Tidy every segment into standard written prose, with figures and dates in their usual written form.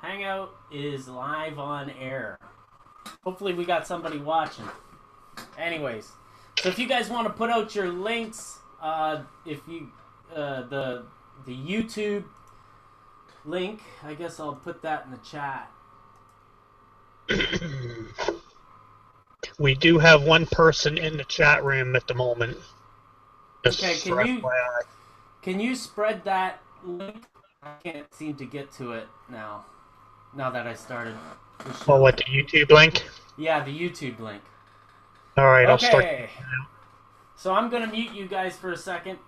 Hangout is live on air. Hopefully we got somebody watching. Anyways, so if you guys want to put out your links, if you the YouTube link, I guess I'll put that in the chat. We do have one person in the chat room at the moment. Just Okay, for FYI. can you spread that link? I can't seem to get to it now. Now that I started the show. Oh, what, the YouTube link? Yeah, the YouTube link. Alright, I'll start. Okay. So I'm going to mute you guys for a second.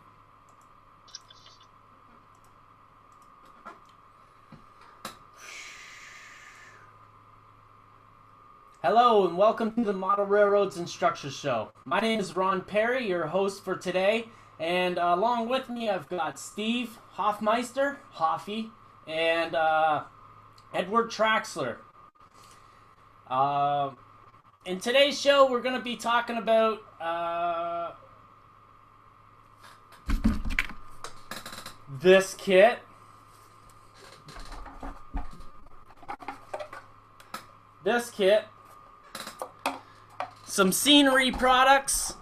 Hello and welcome to the Model Railroads and Structures Show. My name is Ron Pare, your host for today. And along with me I've got Steve Hofmeister, Hoffy, and Edward Traxler. In today's show we're going to be talking about this kit. Some scenery products,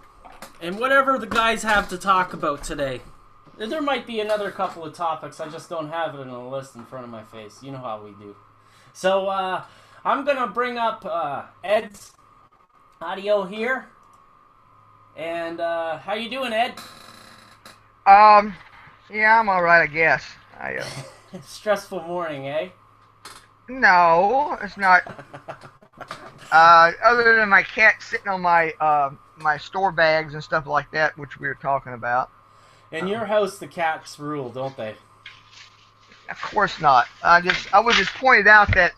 and whatever the guys have to talk about today. There might be another couple of topics, I just don't have it in a list in front of my face. You know how we do. So, I'm going to bring up Ed's audio here. And, how you doing, Ed? Yeah, I'm alright, I guess. Stressful morning, eh? No, it's not. Other than my cat sitting on my my store bags and stuff like that, which we were talking about. In your house, the cats rule, don't they? Of course not. I was just pointed out that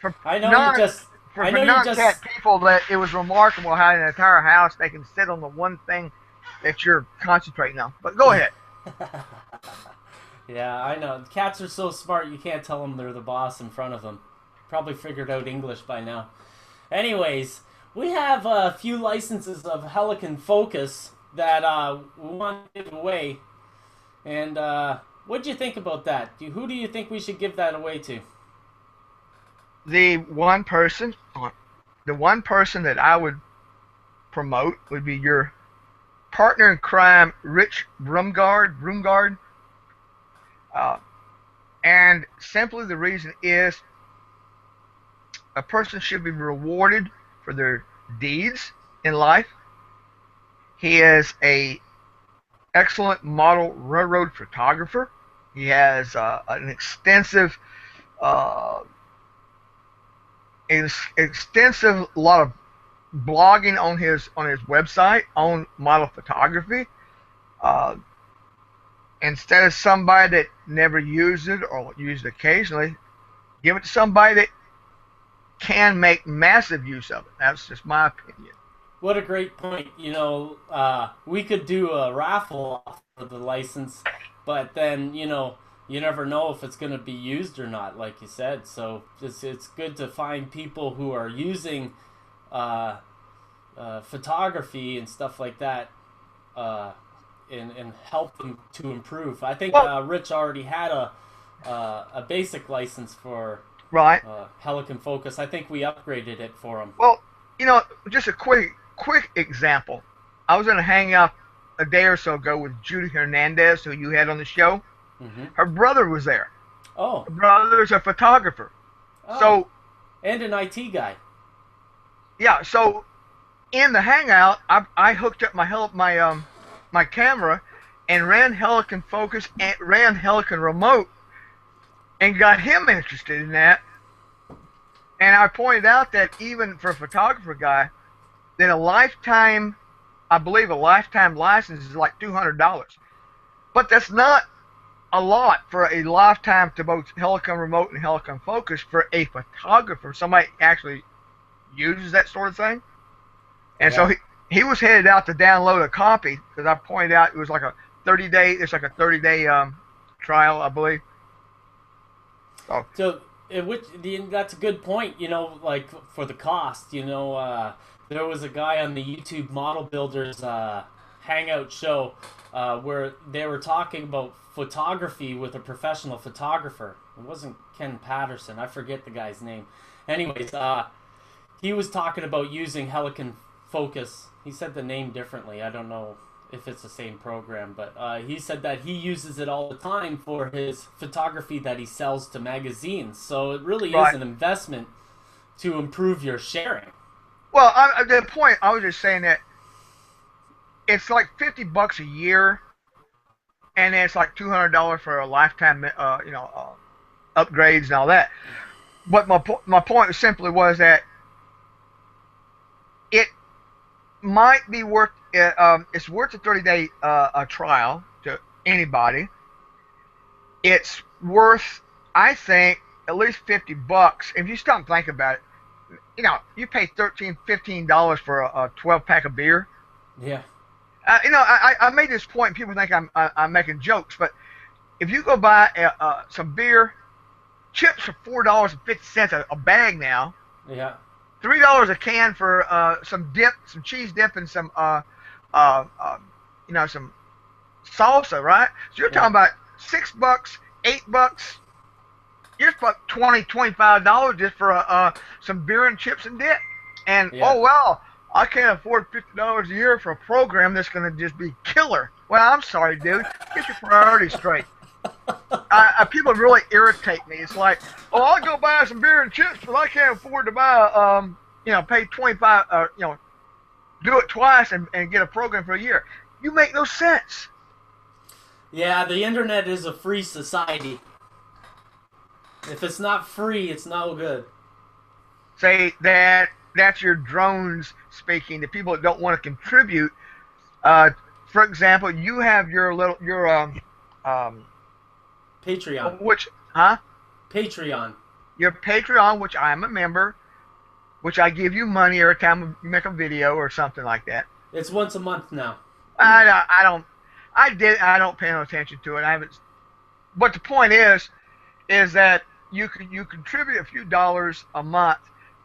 for non-cat people, that it was remarkable how in an entire house they can sit on the one thing that you're concentrating on. But go ahead. Yeah, I know. Cats are so smart, you can't tell them they're the boss in front of them. Probably figured out English by now. Anyways, we have a few licenses of Helicon Focus that we want to give away. And what do you think about that? Who do you think we should give that away to? The one person that I would promote would be your partner in crime, Rich Broomgard. And simply the reason is a person should be rewarded for their deeds in life. He is an excellent model railroad photographer. He has an extensive lot of blogging on his website on model photography. Instead of somebody that never used it or used it occasionally, give it to somebody that can make massive use of it. That's just my opinion. What a great point. You know, we could do a raffle off of the license, but then, you know, you never know if it's going to be used or not, like you said. So it's good to find people who are using photography and stuff like that and help them to improve. I think Rich already had a basic license for Helicon Focus. I think we upgraded it for him. Well, you know, just a quick example. I was in a hangout a day or so ago with Judy Hernandez, who you had on the show. Mm-hmm. Her brother was there. Oh. Her brother's a photographer. Oh. So. And an IT guy. Yeah. So, in the hangout, I hooked up my camera and ran Helicon Focus and ran Helicon Remote and got him interested in that. And I pointed out that even for a photographer guy, that I believe a lifetime license is like $200. But that's not a lot for a lifetime to both Helicon Remote and Helicon Focus for a photographer. Somebody actually uses that sort of thing. And so he was headed out to download a copy because I pointed out it was like a 30-day. It's like a 30-day trial, I believe. So that's a good point. You know, like for the cost. You know, there was a guy on the YouTube Model Builders hangout show where they were talking about photography with a professional photographer. It wasn't Ken Patterson. I forget the guy's name. Anyways, he was talking about using Helicon Focus. He said the name differently. I don't know if it's the same program, but he said that he uses it all the time for his photography that he sells to magazines. So it really is an investment to improve your sharing. Well, the point, I was just saying that it's like $50 a year, and it's like $200 for a lifetime, upgrades and all that. But my point simply was that it might be worth it's worth a 30-day trial to anybody. It's worth, I think, at least $50. If you stop and think about it, you pay $13, $15 for a 12-pack of beer. Yeah. I made this point. People think I'm making jokes, but if you go buy some beer, chips are $4.50 a bag now. Yeah. $3 a can for some dip, some cheese dip, and some some salsa, right? So you're talking about $6, $8. You're about $20, $25 just for some beer and chips and dip. And oh well, I can't afford $50 a year for a program that's going to just be killer. Well, I'm sorry, dude. Get your priorities straight. People really irritate me. It's like, oh, I'll go buy some beer and chips, but I can't afford to buy, pay 25, do it twice and get a program for a year. You make no sense. Yeah, the internet is a free society. If it's not free, it's no good. Say that's your drones speaking. The people that don't want to contribute. For example, you have your Patreon. Patreon. Your Patreon, which I'm a member, which I give you money every time you make a video or something like that. It's once a month now. I don't pay no attention to it. I haven't. But the point is that you contribute a few dollars a month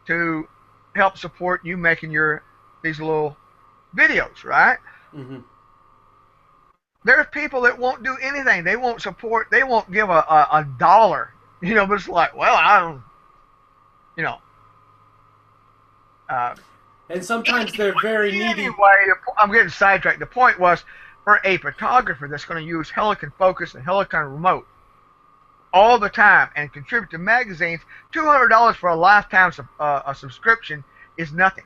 to help support you making these little videos, right? Mm-hmm. There's people that won't do anything. They won't support. They won't give a dollar. But it's like, well, I don't. And sometimes they're very needy. Anyway, I'm getting sidetracked. The point was, for a photographer that's going to use Helicon Focus and Helicon Remote all the time and contribute to magazines, $200 for a lifetime a subscription is nothing.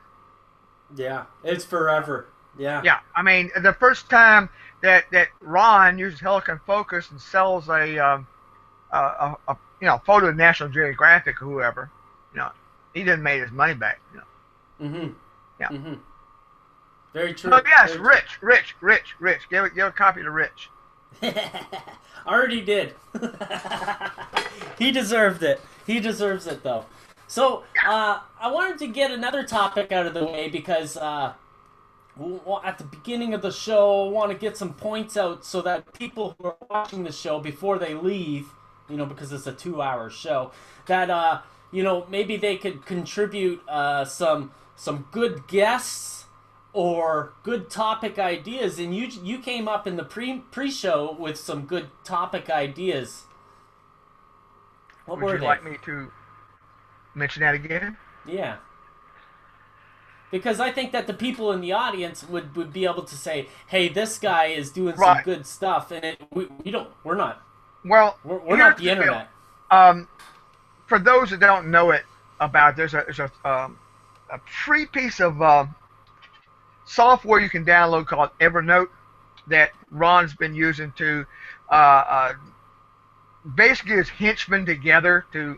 Yeah, it's forever. Yeah. Yeah, I mean, the first time that Ron uses Helicon Focus and sells a photo of National Geographic or whoever, he didn't make his money back. Mm-hmm. Yeah. Mm-hmm. Very true. Oh yes, Very Rich. Give a copy to Rich. Already did. He deserved it. He deserves it though. So I wanted to get another topic out of the way because at the beginning of the show, I want to get some points out so that people who are watching the show before they leave, because it's a 2-hour show, that maybe they could contribute some good guests or good topic ideas, and you came up in the pre-show with some good topic ideas. What were they? Would you like me to mention that again? Yeah. Because I think that the people in the audience would be able to say, "Hey, this guy is doing some good stuff," and we're not. Well, we're not the internet. For those that don't know it about, there's a free piece of software you can download called Evernote that Ron's been using to basically his henchmen together to.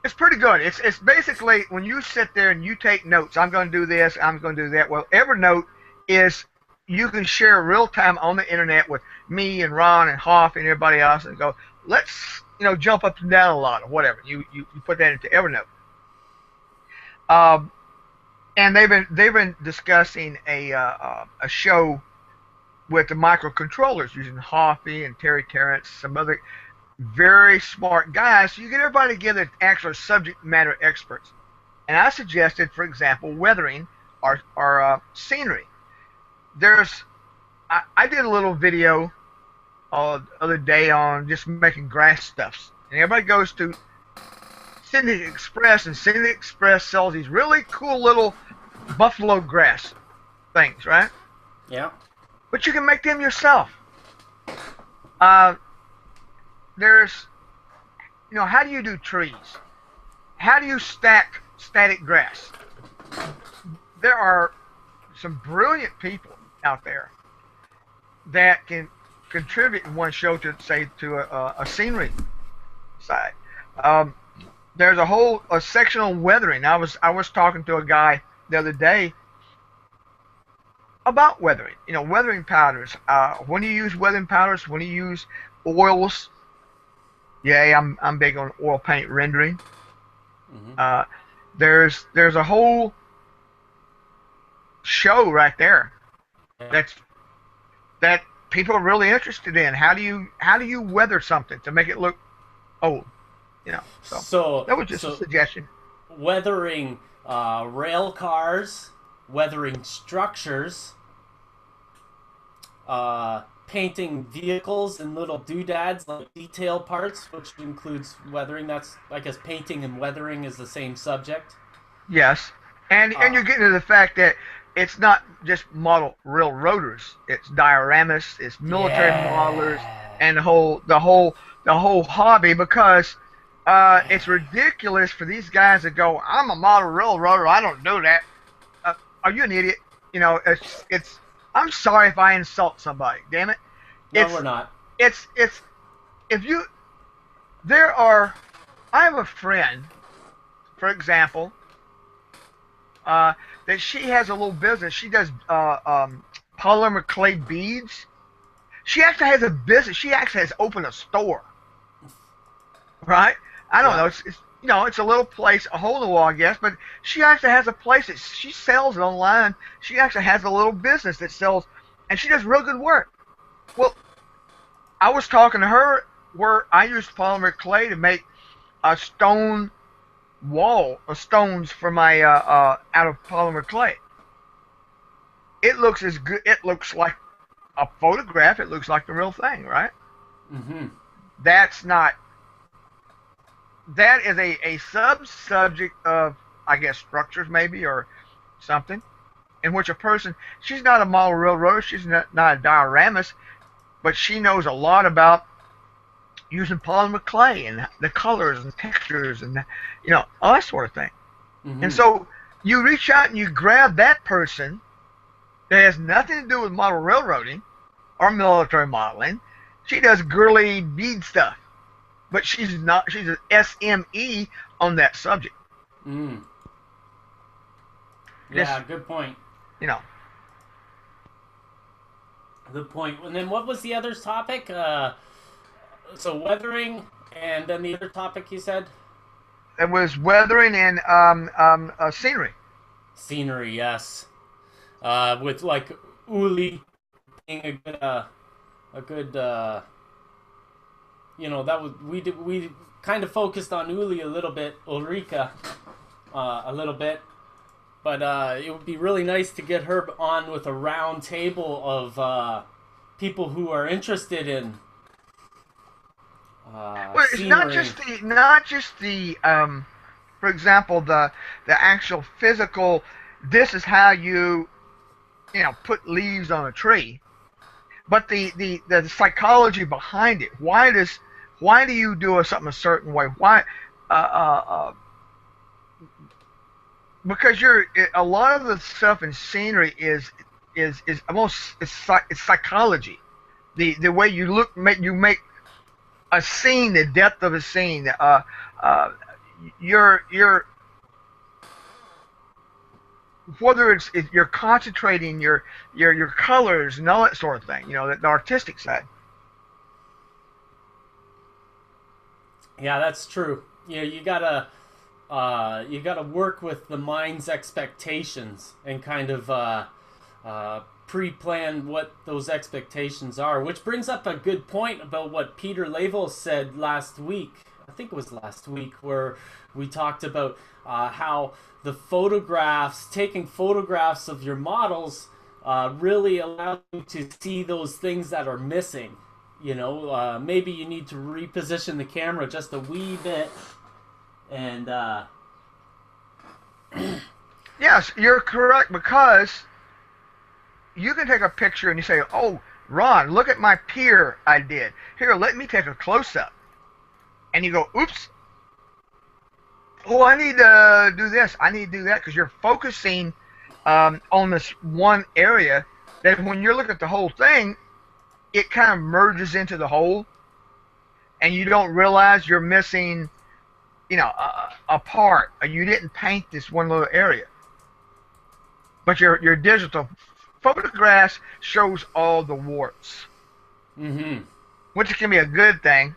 It's pretty good. It's basically when you sit there and you take notes. I'm going to do this. I'm going to do that. Well, Evernote is you can share real time on the internet with me and Ron and Hoff and everybody else, and go, let's jump up and down a lot or whatever. You put that into Evernote. And they've been discussing a show with the microcontrollers using Hoffy and Terry Terrence, some other very smart guys. So you get everybody together, actual subject matter experts. And I suggested, for example, weathering our scenery. I did a little video the other day on just making grass stuffs, and everybody goes to Scenic Express, and Scenic Express sells these really cool little buffalo grass things, right? Yeah. But you can make them yourself. There's, how do you do trees? How do you stack static grass? There are some brilliant people out there that can contribute in one show to, say, to a scenery side. There's a section on weathering. I was talking to a guy the other day about weathering. Weathering powders. When do you use weathering powders? When do you use oils? Yeah, I'm big on oil paint rendering. Mm-hmm. There's a whole show right there that people are really interested in. How do you weather something to make it look old? So that was just a suggestion. Weathering rail cars, weathering structures, painting vehicles and little doodads like detail parts, which includes weathering. That's, I guess, painting and weathering is the same subject. Yes, and you're getting to the fact that it's not just model railroaders. It's dioramas, it's military modelers, and the whole hobby, because it's ridiculous for these guys to go, I'm a model railroader, I don't do that. Are you an idiot? It's. I'm sorry if I insult somebody. Damn it. No, we're not. It's. If you. There are. I have a friend, for example, that she has a little business. She does polymer clay beads. She actually has a business. She actually has opened a store. Right? I don't know. It's a little place, a hole in the wall, I guess, but she actually has a place that she sells it online. She actually has a little business that sells, and she does real good work. Well, I was talking to her where I used polymer clay to make a stone wall of stones for my out of polymer clay. It looks as good. It looks like a photograph. It looks like the real thing, right? Mm-hmm. That is a sub-subject of, I guess, structures maybe, or something, in which a person, she's not a model railroader, she's not a dioramist, but she knows a lot about using polymer clay and the colors and textures and, all that sort of thing. Mm-hmm. And so you reach out and you grab that person that has nothing to do with model railroading or military modeling. She does girly bead stuff. But she's an SME on that subject. Mm. Yeah, good point. Good point. And then what was the other topic? So weathering, and then the other topic you said? It was weathering and scenery. Scenery, yes. With like Uli being a good that was we kind of focused on Uli a little bit, Ulrika a little bit, but it would be really nice to get her on with a round table of people who are interested in well, it's scenery. not just the for example, the actual physical, this is how you put leaves on a tree, but the psychology behind it. Why do you do something a certain way? Why? Because a lot of the stuff in scenery is almost it's psychology. The way you look, you make a scene, the depth of a scene. You're whether it's you're concentrating your colors and all that sort of thing, the artistic side. Yeah, that's true. You gotta work with the mind's expectations and kind of pre-plan what those expectations are, which brings up a good point about what Peter Levos said last week I think it was last week, where we talked about how the photographs, taking photographs of your models, really allow you to see those things that are missing. You know, maybe you need to reposition the camera just a wee bit, and Yes, you're correct, because you can take a picture and you say, "Oh, Ron, look at my pier I did. Here, let me take a close-up." And you go, "Oops. Oh, I need to do this. I need to do that," because you're focusing on this one area that when you're looking at the whole thing, it kind of merges into the whole, and you don't realize you're missing, a part, or you didn't paint this one little area. But your digital photographs shows all the warts, which can be a good thing,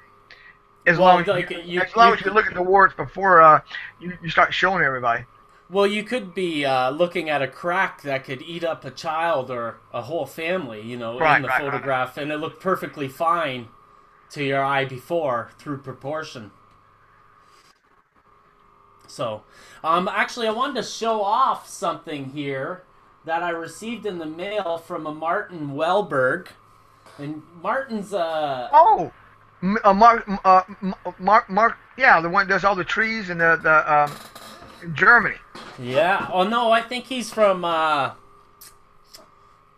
as long as you look at the warts before you start showing everybody. Well, you could be looking at a crack that could eat up a child or a whole family, in the photograph, and it looked perfectly fine to your eye before, through proportion. So, actually, I wanted to show off something here that I received in the mail from a Martin Welberg. And Martin's Mark, yeah, the one that does all the trees in the in Germany. Yeah. Oh no, I think he's from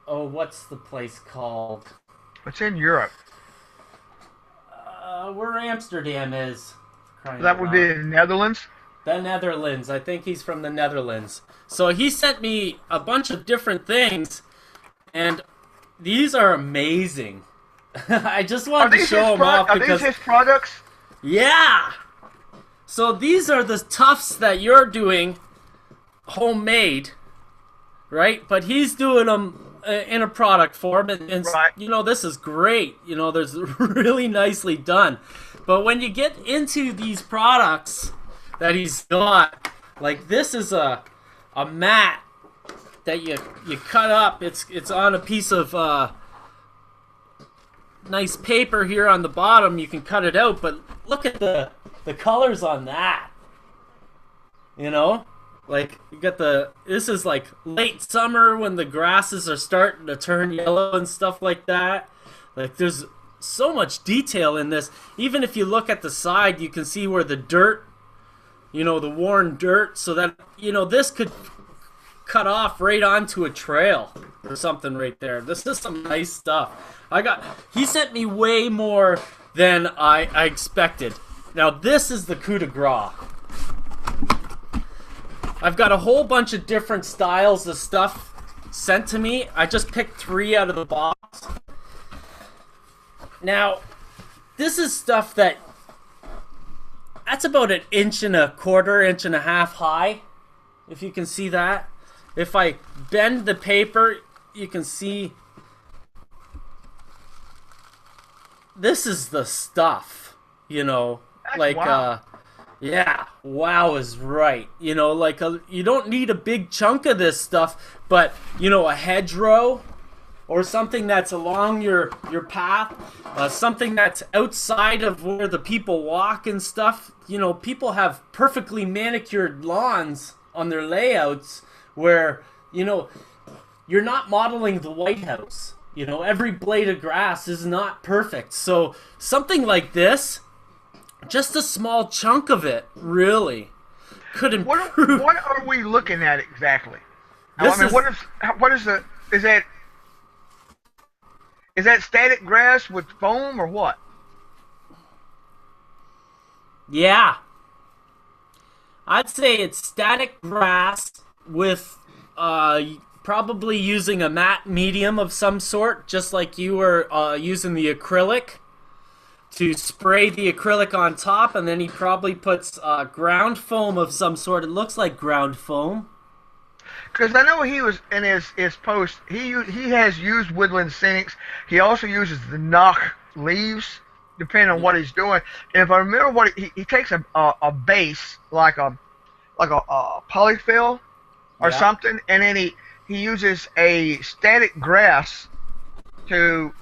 what's the place called? It's in Europe. Where Amsterdam is. That would be the Netherlands? The Netherlands. I think he's from the Netherlands. So he sent me a bunch of different things, and these are amazing. I just wanted to show them off because... Are these his products? Yeah! So these are the tufts that you're doing homemade, right? But he's doing them in a product form, and right. This is great. There's really nicely done. But when you get into these products that he's got, like this is a mat that you cut up. It's on a piece of nice paper here on the bottom. You can cut it out, but look at the colors on that. Like you got this is like late summer when the grasses are starting to turn yellow and stuff like that. Like there's so much detail in this. Even if you look at the side, you can see where the dirt, the worn dirt, so that this could cut off right onto a trail or something right there. This is some nice stuff. He sent me way more than I expected. Now this is the coup de grace. I've got a whole bunch of different styles of stuff sent to me. I just picked 3 out of the box. Now, this is stuff that's about 1.25 inches, 1.5 inches high, if you can see that. If I bend the paper, you can see this is the stuff, That's wow. Yeah, wow is right. You don't need a big chunk of this stuff, but a hedgerow or something that's along your path, something that's outside of where the people walk and stuff. People have perfectly manicured lawns on their layouts where, you're not modeling the White House. Every blade of grass is not perfect. So something like this, just a small chunk of it, really, could improve. What are we looking at exactly? Is that static grass with foam or what? Yeah. I'd say it's static grass with probably using a matte medium of some sort, just like you were using the acrylic to spray the acrylic on top, and then he probably puts ground foam of some sort. It looks like ground foam. Because I know he was in his post. He has used woodland scenics. He also uses the knock leaves, depending on what he's doing. And if I remember what he takes a base like a polyfill or something, and then he uses a static grass to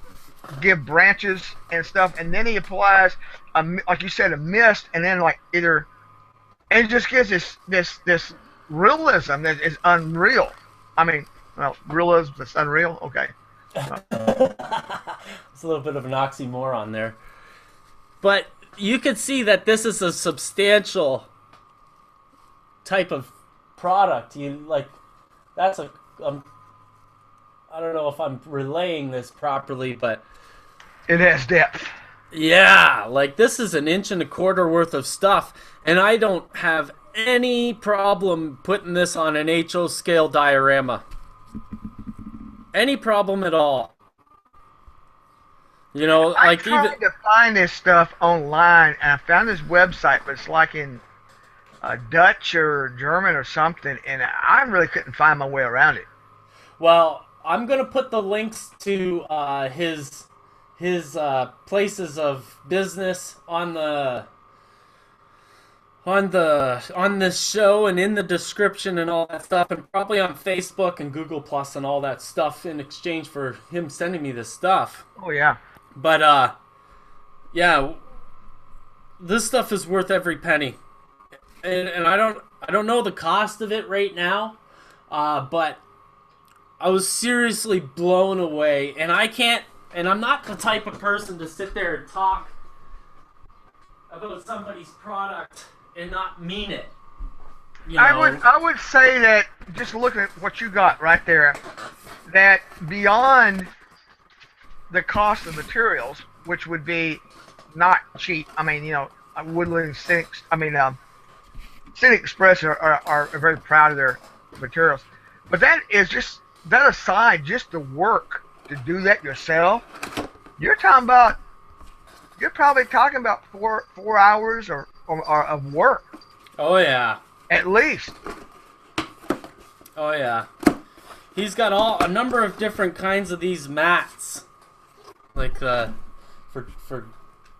give branches and stuff, and then he applies like you said, a mist, and then like either, and it just gives this realism that is unreal. I mean, well, realism that's unreal. Okay. It's a little bit of an oxymoron there, but you could see that this is a substantial type of product. You like, that's a I don't know if I'm relaying this properly, but it has depth. Yeah, like this is 1.25 inches worth of stuff, and I don't have any problem putting this on an HO scale diorama. Any problem at all. You know, like I tried to find this stuff online, and I found this website, but it's like in Dutch or German or something, and I really couldn't find my way around it. Well, I'm gonna put the links to his places of business on this show and in the description and all that stuff, and probably on Facebook and Google Plus and all that stuff in exchange for him sending me this stuff. Oh yeah. But yeah, this stuff is worth every penny, and I don't know the cost of it right now, but I was seriously blown away, and I'm not the type of person to sit there and talk about somebody's product and not mean it. You know? I would say that, just looking at what you got right there, that beyond the cost of materials, which would be not cheap. I mean, you know, Woodland Scenic Express are very proud of their materials. But that is just, that aside, just the work to do that yourself, you're probably talking about 4 hours or of work. Oh yeah. At least. Oh yeah. He's got a number of different kinds of these mats, like for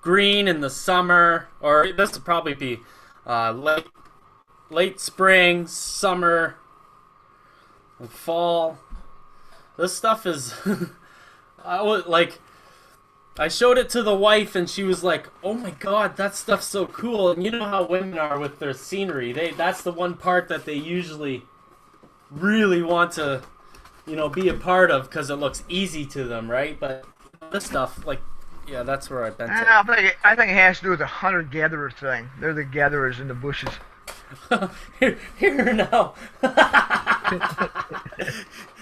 green in the summer, or this would probably be late spring, summer, and fall. This stuff is I showed it to the wife and she was like, "Oh my god, that stuff's so cool." And you know how women are with their scenery. That's the one part that they usually really want to, you know, be a part of because it looks easy to them, right? But this stuff, like, yeah, that's where I've been to. I think it has to do with the hunter-gatherer thing. They're the gatherers in the bushes. Here now.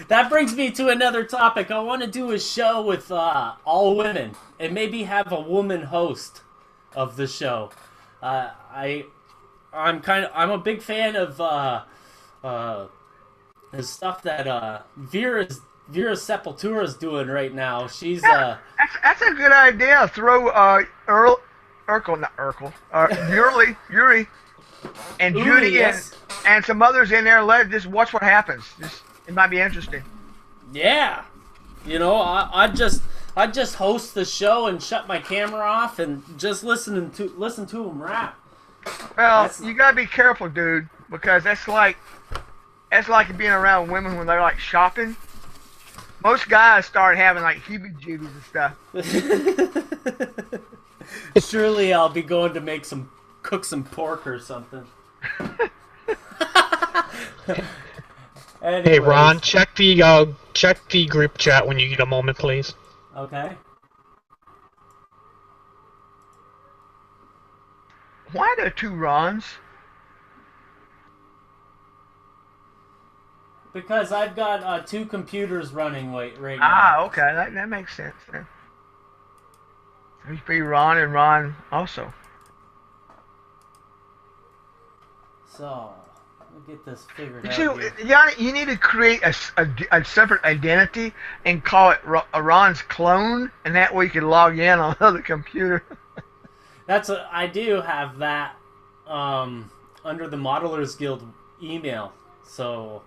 That brings me to another topic. I want to do a show with all women and maybe have a woman host of the show. I'm a big fan of the stuff that Vera Sepultura's doing right now. She's that's a good idea. Throw Yuri and Judy, yes, and some others in there. Just watch what happens. It might be interesting. Yeah, you know, I'd just host the show and shut my camera off and just listen to them rap. Well, you gotta be careful, dude, because that's like being around women when they're like shopping. Most guys start having like heebie-jeebies and stuff. Surely I'll be going to cook some pork or something. Hey Ron, check the group chat when you get a moment, please. Okay. Why are there 2 Rons? Because I've got 2 computers running right now. Ah, okay, that makes sense then. There used to be Ron and Ron also. So, we'll get this figured out. You need to create a separate identity and call it Ron's clone, and that way you can log in on another computer. I do have that under the Modelers Guild email. So,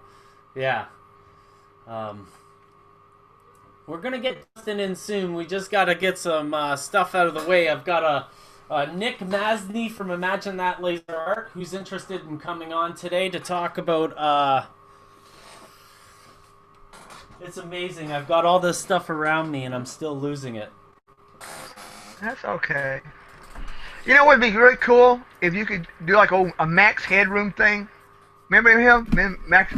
yeah. We're going to get Dustin in soon. We just got to get some stuff out of the way. I've got Nick Masney from Imagine That Laser Art, who's interested in coming on today to talk about... It's amazing. I've got all this stuff around me, and I'm still losing it. That's okay. You know what would be really cool if you could do like a Max Headroom thing. Remember him, Max?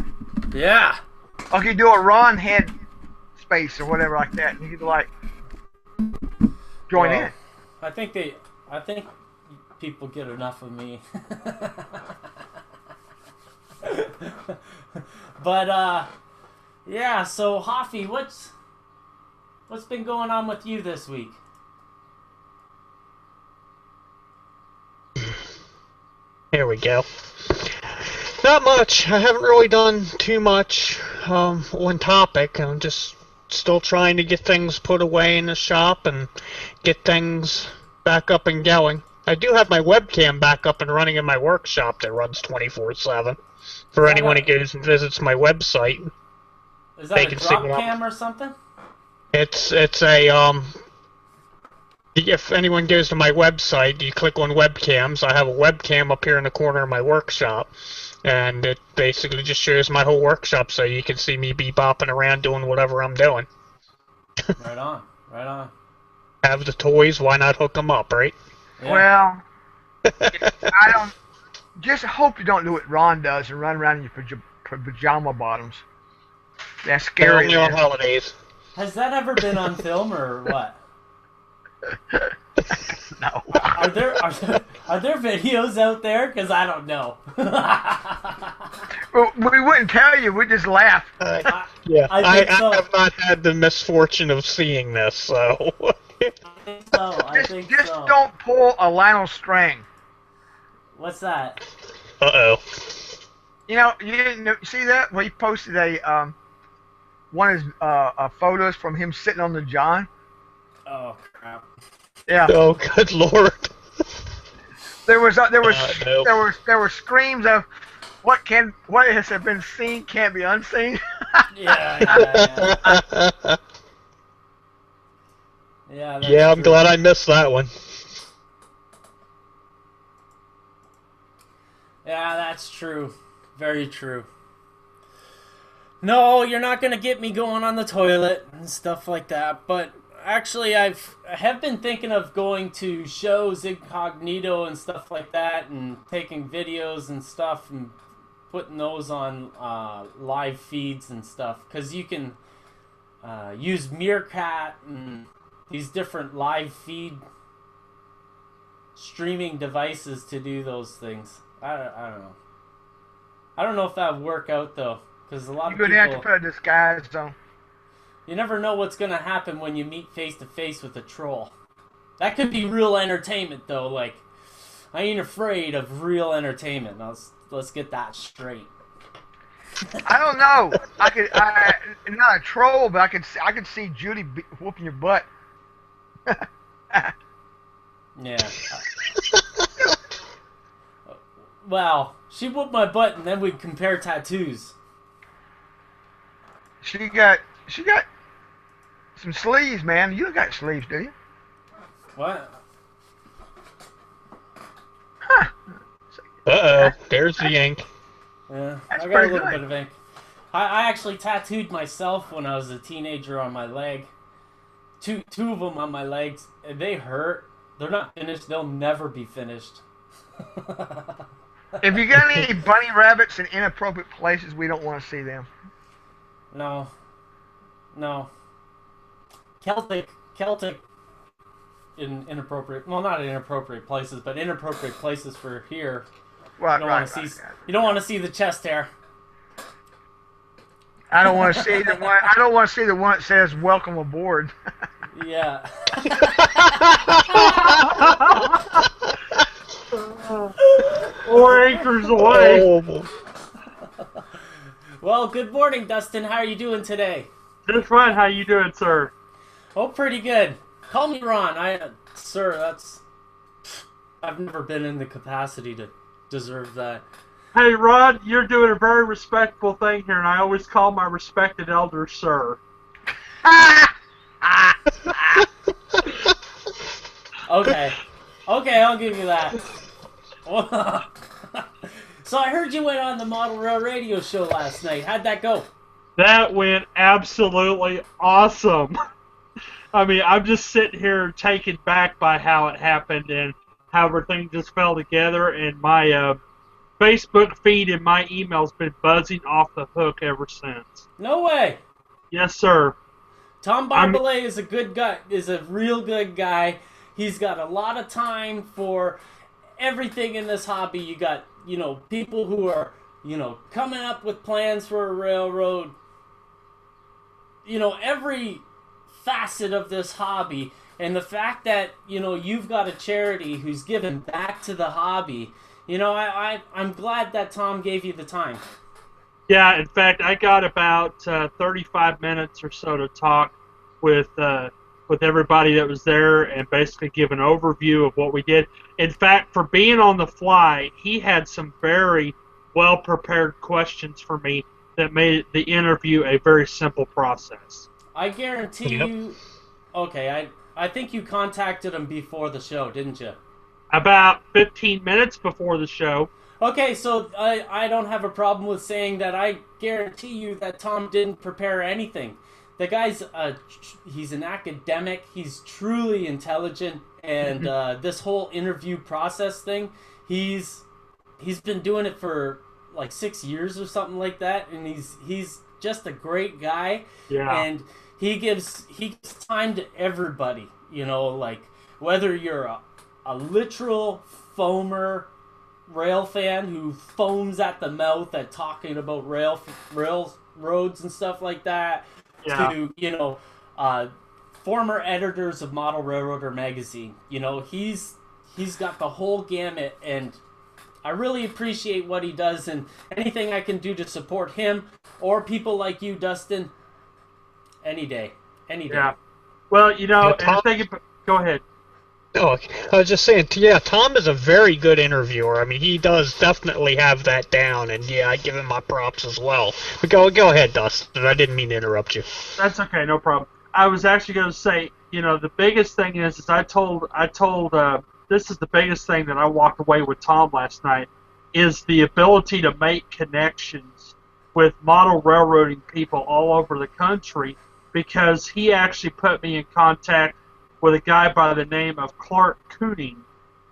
Yeah. Okay, do a Ron Head space or whatever like that, and you could like join in. I think people get enough of me. But yeah. So Hoffy, what's been going on with you this week? Here we go. Not much. I haven't really done too much on topic. I'm just still trying to get things put away in the shop and get things back up and going. I do have my webcam back up and running in my workshop that runs 24/7. For anyone who goes and visits my website. Is that a drop cam or something? It's a if anyone goes to my website, you click on webcams. I have a webcam up here in the corner of my workshop, and it basically just shows my whole workshop, so you can see me bopping around doing whatever I'm doing. Right on, right on. Have the toys, why not hook them up, right? Yeah. Well, I don't. Just hope you don't do what Ron does and run around in your pajama bottoms. That's scary. Only on holidays. Has that ever been on film or what? No. Are there videos out there? Because I don't know. Well, we wouldn't tell you. We just laugh. Yeah, I so. have not had the misfortune of seeing this, so. I think Just so. don't pull a Lionel string. What's that? Uh-oh. You know, you didn't see that? Well, he posted one of his photos from him sitting on the John. Oh crap! Yeah. Oh, good lord. There were screams of what has been seen can't be unseen. Yeah. Yeah, I'm glad I missed that one. Yeah, that's true. Very true. No, you're not gonna get me going on the toilet and stuff like that. But actually, I have been thinking of going to shows incognito and stuff like that, and taking videos and stuff and putting those on live feeds and stuff. Because you can use Meerkat and these different live feed streaming devices to do those things. I don't know. I don't know if that would work out though, because a lot of people. You're gonna have to put a disguise on. You never know what's gonna happen when you meet face to face with a troll. That could be real entertainment though. Like, I ain't afraid of real entertainment. Let's get that straight. I don't know. Not a troll, but I could see Judy whooping your butt. Yeah. Well, she whooped my butt, and then we'd compare tattoos. She got some sleeves, man. You don't got sleeves, do you? What? Huh. Uh-oh, there's the ink. Yeah, That's I got a pretty little good. bit of ink. I actually tattooed myself when I was a teenager on my leg. Two of them on my legs, and they hurt. They're not finished. They'll never be finished. If you got any bunny rabbits in inappropriate places, we don't want to see them. No. Celtic in inappropriate, well, not inappropriate places, but inappropriate places for here. Right, You don't want to see the chest hair. I don't want to see the one. I don't want to see the one that says "Welcome aboard." Yeah. Four acres away. Oh. Well, good morning, Dustin. How are you doing today? Just fine. How you doing, sir? Oh, pretty good. Call me Ron. Sir, I've never been in the capacity to deserve that. Hey, Rod, you're doing a very respectful thing here, and I always call my respected elder sir. Okay, I'll give you that. So I heard you went on the Model Rail radio show last night. How'd that go? That went absolutely awesome. I mean, I'm just sitting here taken back by how it happened and how everything just fell together. And my Facebook feed and my email's been buzzing off the hook ever since. No way. Yes, sir. Tom Barbalet is a good guy. Is a real good guy. He's got a lot of time for everything in this hobby. You got, people who are, coming up with plans for a railroad. Every facet of this hobby, and the fact that you've got a charity who's given back to the hobby. I'm glad that Tom gave you the time. Yeah, in fact, I got about 35 minutes or so to talk with everybody that was there and basically give an overview of what we did. In fact, for being on the fly, he had some very well-prepared questions for me that made the interview a very simple process. I guarantee you... Okay, I think you contacted him before the show, didn't you? About 15 minutes before the show. Okay, so I don't have a problem with saying that. I guarantee you that Tom didn't prepare anything. The guy's he's an academic. He's truly intelligent, and this whole interview process thing, he's been doing it for like 6 years or something like that, and he's just a great guy. Yeah. And he gives time to everybody. Like whether you're a literal foamer rail fan who foams at the mouth at talking about railroads and stuff like that, to former editors of Model Railroader magazine. He's got the whole gamut, and I really appreciate what he does, and anything I can do to support him or people like you, Dustin, any day. Yeah. Well, go ahead. Oh, I was just saying, Tom is a very good interviewer. I mean, he does definitely have that down, and I give him my props as well. But go ahead, Dustin. I didn't mean to interrupt you. That's okay, no problem. I was actually going to say, the biggest thing is I told this is the biggest thing that I walked away with Tom last night, is the ability to make connections with model railroading people all over the country, because he actually put me in contact with a guy by the name of Clark Cooning,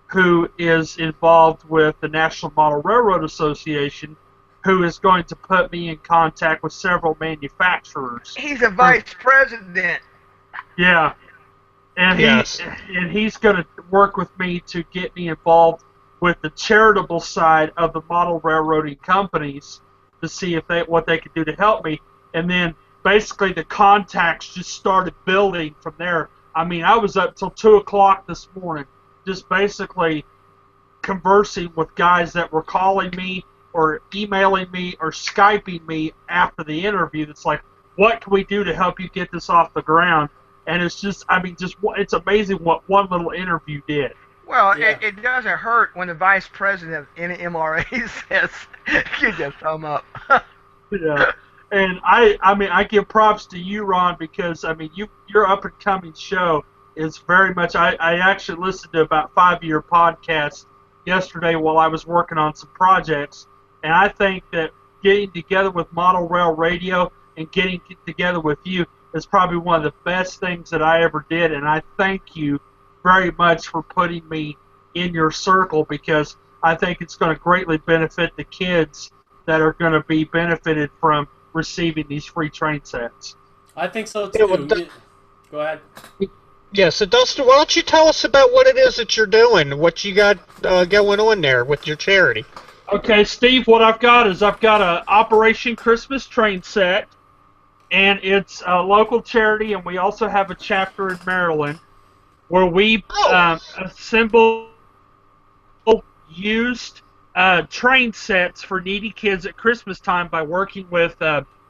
who is involved with the National Model Railroad Association, who is going to put me in contact with several manufacturers. He's a vice president. Yeah. And he's going to work with me to get me involved with the charitable side of the model railroading companies to see what they could do to help me. And then basically the contacts just started building from there. I mean, I was up till 2 o'clock this morning just basically conversing with guys that were calling me or emailing me or Skyping me after the interview. That's like, what can we do to help you get this off the ground? And it's just, it's amazing what one little interview did. Well, it doesn't hurt when the vice president of NMRA says, you just thumb up. Yeah. And I give props to you, Ron, because your up and coming show is very much. I actually listened to about 5 of your podcasts yesterday while I was working on some projects, and I think that getting together with Model Rail Radio and getting together with you is probably one of the best things that I ever did, and I thank you very much for putting me in your circle, because I think it's going to greatly benefit the kids that are going to be benefited from receiving these free train sets. I think so too. Go ahead. Yeah, so Dustin, why don't you tell us about what it is that you're doing, what you got going on there with your charity? Okay, Steve, what I've got a Operation Christmas train set, and it's a local charity, and we also have a chapter in Maryland where we assemble used train sets for needy kids at Christmas time by working with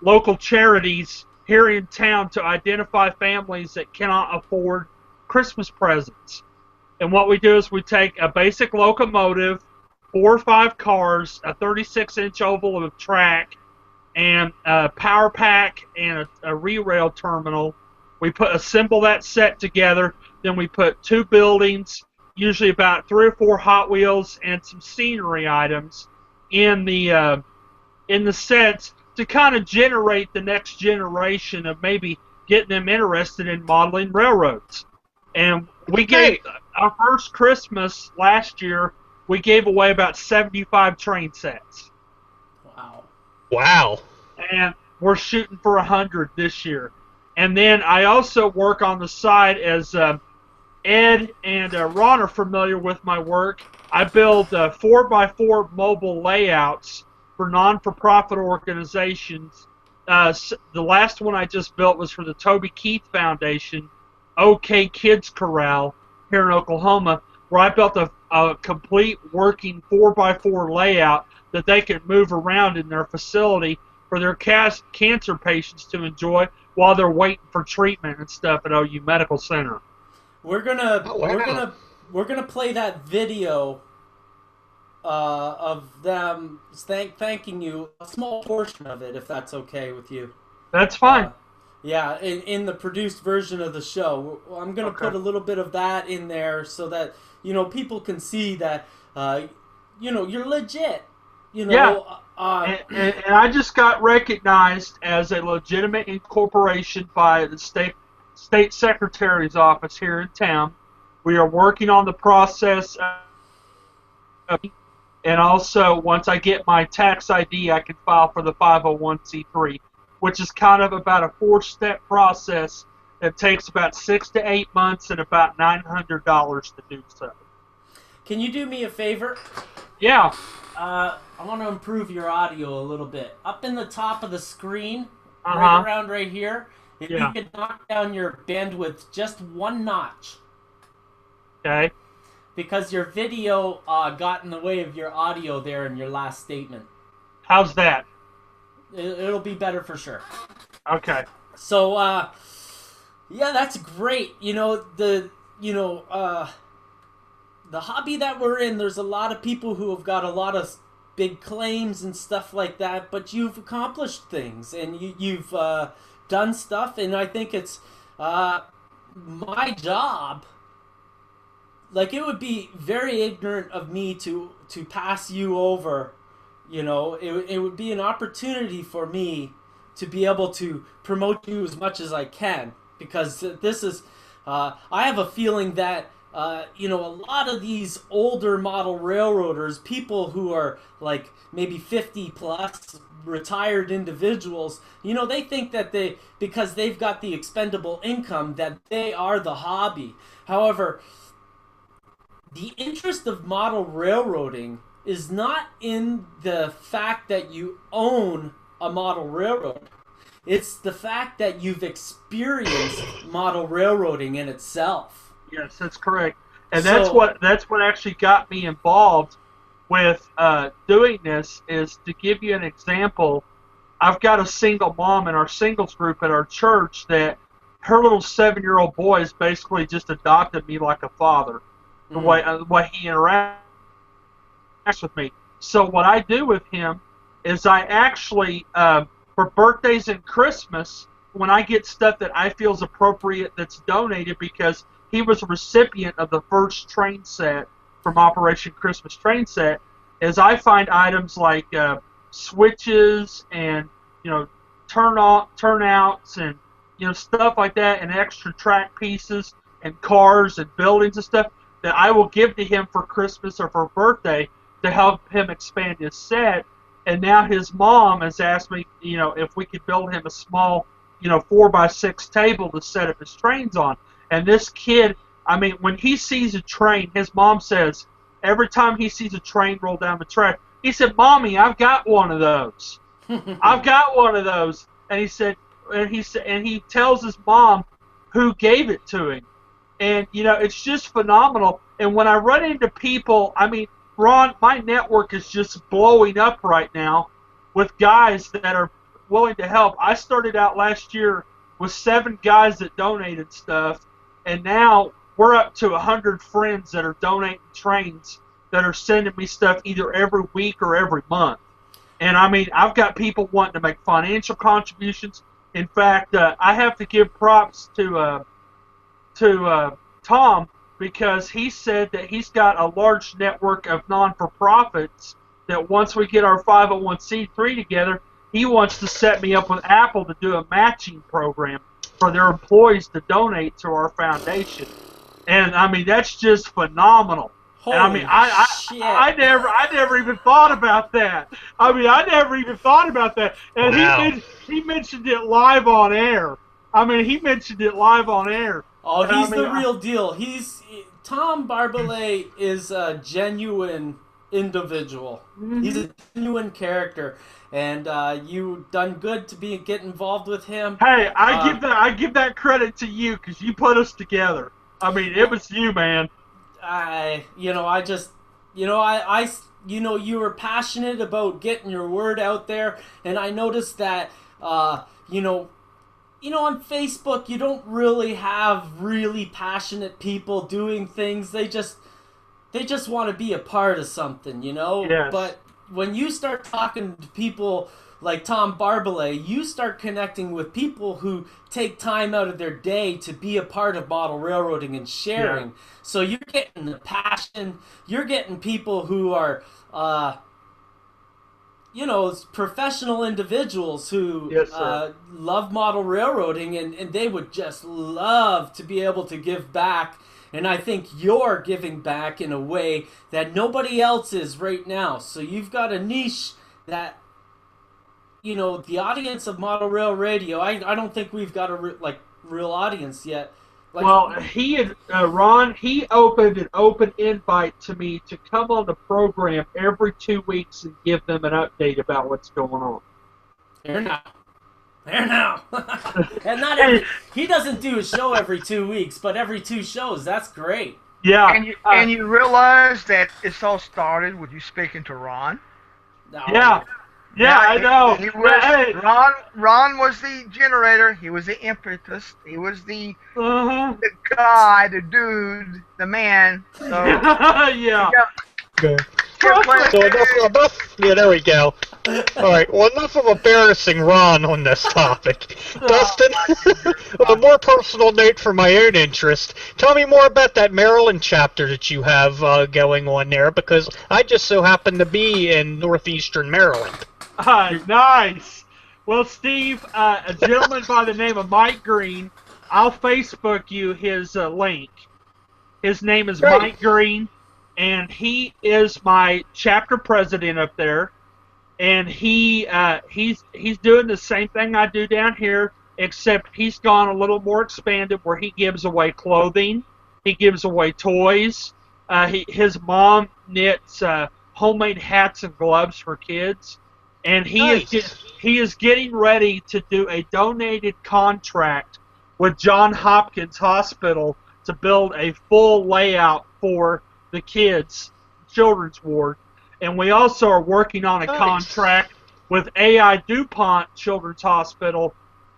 local charities here in town to identify families that cannot afford Christmas presents. And what we do is we take a basic locomotive, 4 or 5 cars, a 36-inch oval of track, and a power pack and a re-rail terminal. We assemble that set together. Then we put 2 buildings, usually about 3 or 4 Hot Wheels and some scenery items in the sets to kind of generate the next generation of maybe getting them interested in modeling railroads. And we gave our first Christmas last year, we gave away about 75 train sets. Wow. And we're shooting for 100 this year. And then I also work on the side, as Ed and Ron are familiar with my work. I build 4x4 mobile layouts for non-for-profit organizations. The last one I just built was for the Toby Keith Foundation, OK Kids Corral, here in Oklahoma, where I built a complete working 4x4 layout that they could move around in their facility for their cancer patients to enjoy while they're waiting for treatment and stuff at OU Medical Center. We're gonna play that video of them thanking you, a small portion of it, if that's okay with you. That's fine. Yeah, in the produced version of the show, I'm gonna put a little bit of that in there so that people can see that you're legit. Yeah. And I just got recognized as a legitimate incorporation by the state secretary's office here in town. We are working on the process, and also once I get my tax ID, I can file for the 501c3, which is kind of about a 4-step process that takes about 6 to 8 months and about $900 to do so. Can you do me a favor? Yeah. I want to improve your audio a little bit. Up in the top of the screen, right around right here, if you could knock down your bandwidth just 1 notch. Okay. Because your video got in the way of your audio there in your last statement. How's that? It'll be better for sure. Okay. So, yeah, that's great. The hobby that we're in, there's a lot of people who have got a lot of big claims and stuff like that, but you've accomplished things and you've done stuff, and I think it's my job. Like, it would be very ignorant of me to pass you over. It would be an opportunity for me to be able to promote you as much as I can, because this is I have a feeling that a lot of these older model railroaders, people who are like maybe 50 plus, retired individuals, they think that because they've got the expendable income, that they are the hobby. However, the interest of model railroading is not in the fact that you own a model railroad. It's the fact that you've experienced model railroading in itself. Yes, that's correct. And that's what actually got me involved with doing this. Is to give you an example, I've got a single mom in our singles group at our church that her little 7-year-old boy has basically just adopted me like a father, the way he interacts with me. So what I do with him is I actually, for birthdays and Christmas, when I get stuff that I feel is appropriate that's donated, because he was a recipient of the first train set from Operation Christmas Train Set, is I find items like switches and turnouts and stuff like that, and extra track pieces and cars and buildings and stuff that I will give to him for Christmas or for birthday to help him expand his set. And now his mom has asked me, if we could build him a small, 4x6 table to set up his trains on. And this kid, when he sees a train, his mom says, every time he sees a train roll down the track, he said, "Mommy, I've got one of those. I've got one of those." And he tells his mom who gave it to him. And, it's just phenomenal. And when I run into people, Ron, my network is just blowing up right now with guys that are willing to help. I started out last year with 7 guys that donated stuff, and now we're up to 100 friends that are donating trains that are sending me stuff either every week or every month. And I've got people wanting to make financial contributions. In fact, I have to give props to Tom, because he said that he's got a large network of non-for-profits that once we get our 501c3 together, he wants to set me up with Apple to do a matching program. for their employees to donate to our foundation. And I mean, that's just phenomenal. Holy and I mean, shit. I never even thought about that. I mean, I never even thought about that. And Wow. he mentioned it live on air. I mean, he mentioned it live on air. Oh, And he's I mean, the real deal. Tom Barbalet is a genuine individual. Mhm. He's a genuine character, and you done good to get involved with him. Hey, I give that credit to you because you put us together. I mean, it was you, man. You were passionate about getting your word out there, and I noticed that, on Facebook, you don't really have really passionate people doing things. They just want to be a part of something, Yes. But when you start talking to people like Tom Barbalet, you start connecting with people who take time out of their day to be a part of model railroading and sharing. Yeah. So you're getting the passion. You're getting people who are, professional individuals who Yes, sir. love model railroading, and they would just love to be able to give back. And I think you're giving back in a way that nobody else is right now. So you've got a niche that, the audience of Model Rail Radio, I don't think we've got a real audience yet. Well, he had Ron. He opened an open invite to me to come on the program every 2 weeks and give them an update about what's going on. There now. And he doesn't do a show every 2 weeks, but every 2 shows. That's great. Yeah. And you realize that it's all started with you speaking to Ron. No. Yeah. Yeah, I know. He was, Hey. Ron was the generator. He was the impetus. He was the Uh-huh. guy, the dude, the man. So Yeah. Good. Traxler. So enough. Yeah, there we go. All right. Well, enough of embarrassing Ron on this topic. Dustin, on a more personal note for my own interest, tell me more about that Maryland chapter that you have going on there, because I just so happen to be in northeastern Maryland. Nice. Well, Steve, a gentleman by the name of Mike Green, I'll Facebook you his link. His name is Great. Mike Green, and he is my chapter president up there. And he's doing the same thing I do down here, except he's gone a little more expanded, where he gives away clothing, he gives away toys. His mom knits homemade hats and gloves for kids. And he is getting ready to do a donated contract with Johns Hopkins Hospital to build a full layout for the kids' children's ward. And we also are working on a contract with AI DuPont Children's Hospital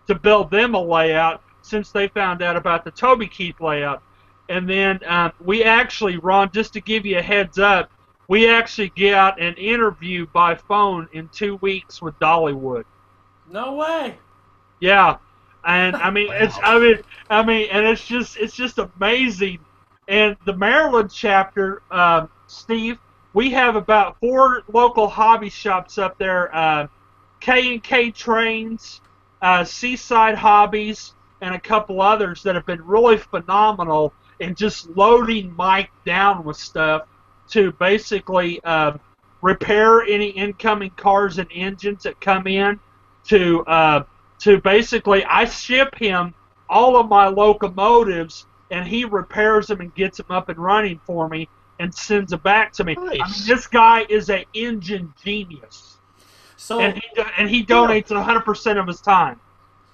to build them a layout, since they found out about the Toby Keith layout. And then we actually, Ron, just to give you a heads up, we actually got an interview by phone in 2 weeks with Dollywood. No way. Yeah, and I mean, Wow. and it's just amazing. And the Maryland chapter, Steve, we have about 4 local hobby shops up there: K&K Trains, Seaside Hobbies, and a couple others that have been really phenomenal in just loading Mike down with stuff to basically repair any incoming cars and engines that come in. To basically, I ship him all of my locomotives, and he repairs them and gets them up and running for me and sends them back to me. Nice. I mean, this guy is an engine genius. So And he donates 100% of his time.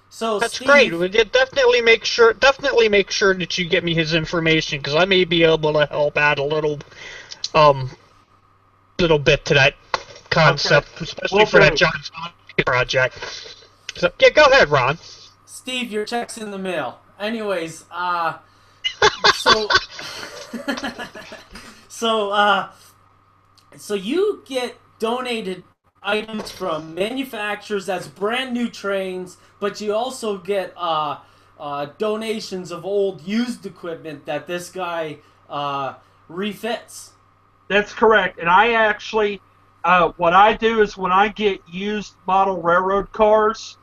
So That's Steve, great. We did definitely make sure that you get me his information, because I may be able to help add a little bit to that concept, especially for that John's project. So, yeah, go ahead, Ron. Steve, your check's in the mail. Anyways, so so you get donated items from manufacturers as brand new trains, but you also get donations of old used equipment that this guy refits. That's correct. And I actually, what I do is when I get used model railroad cars,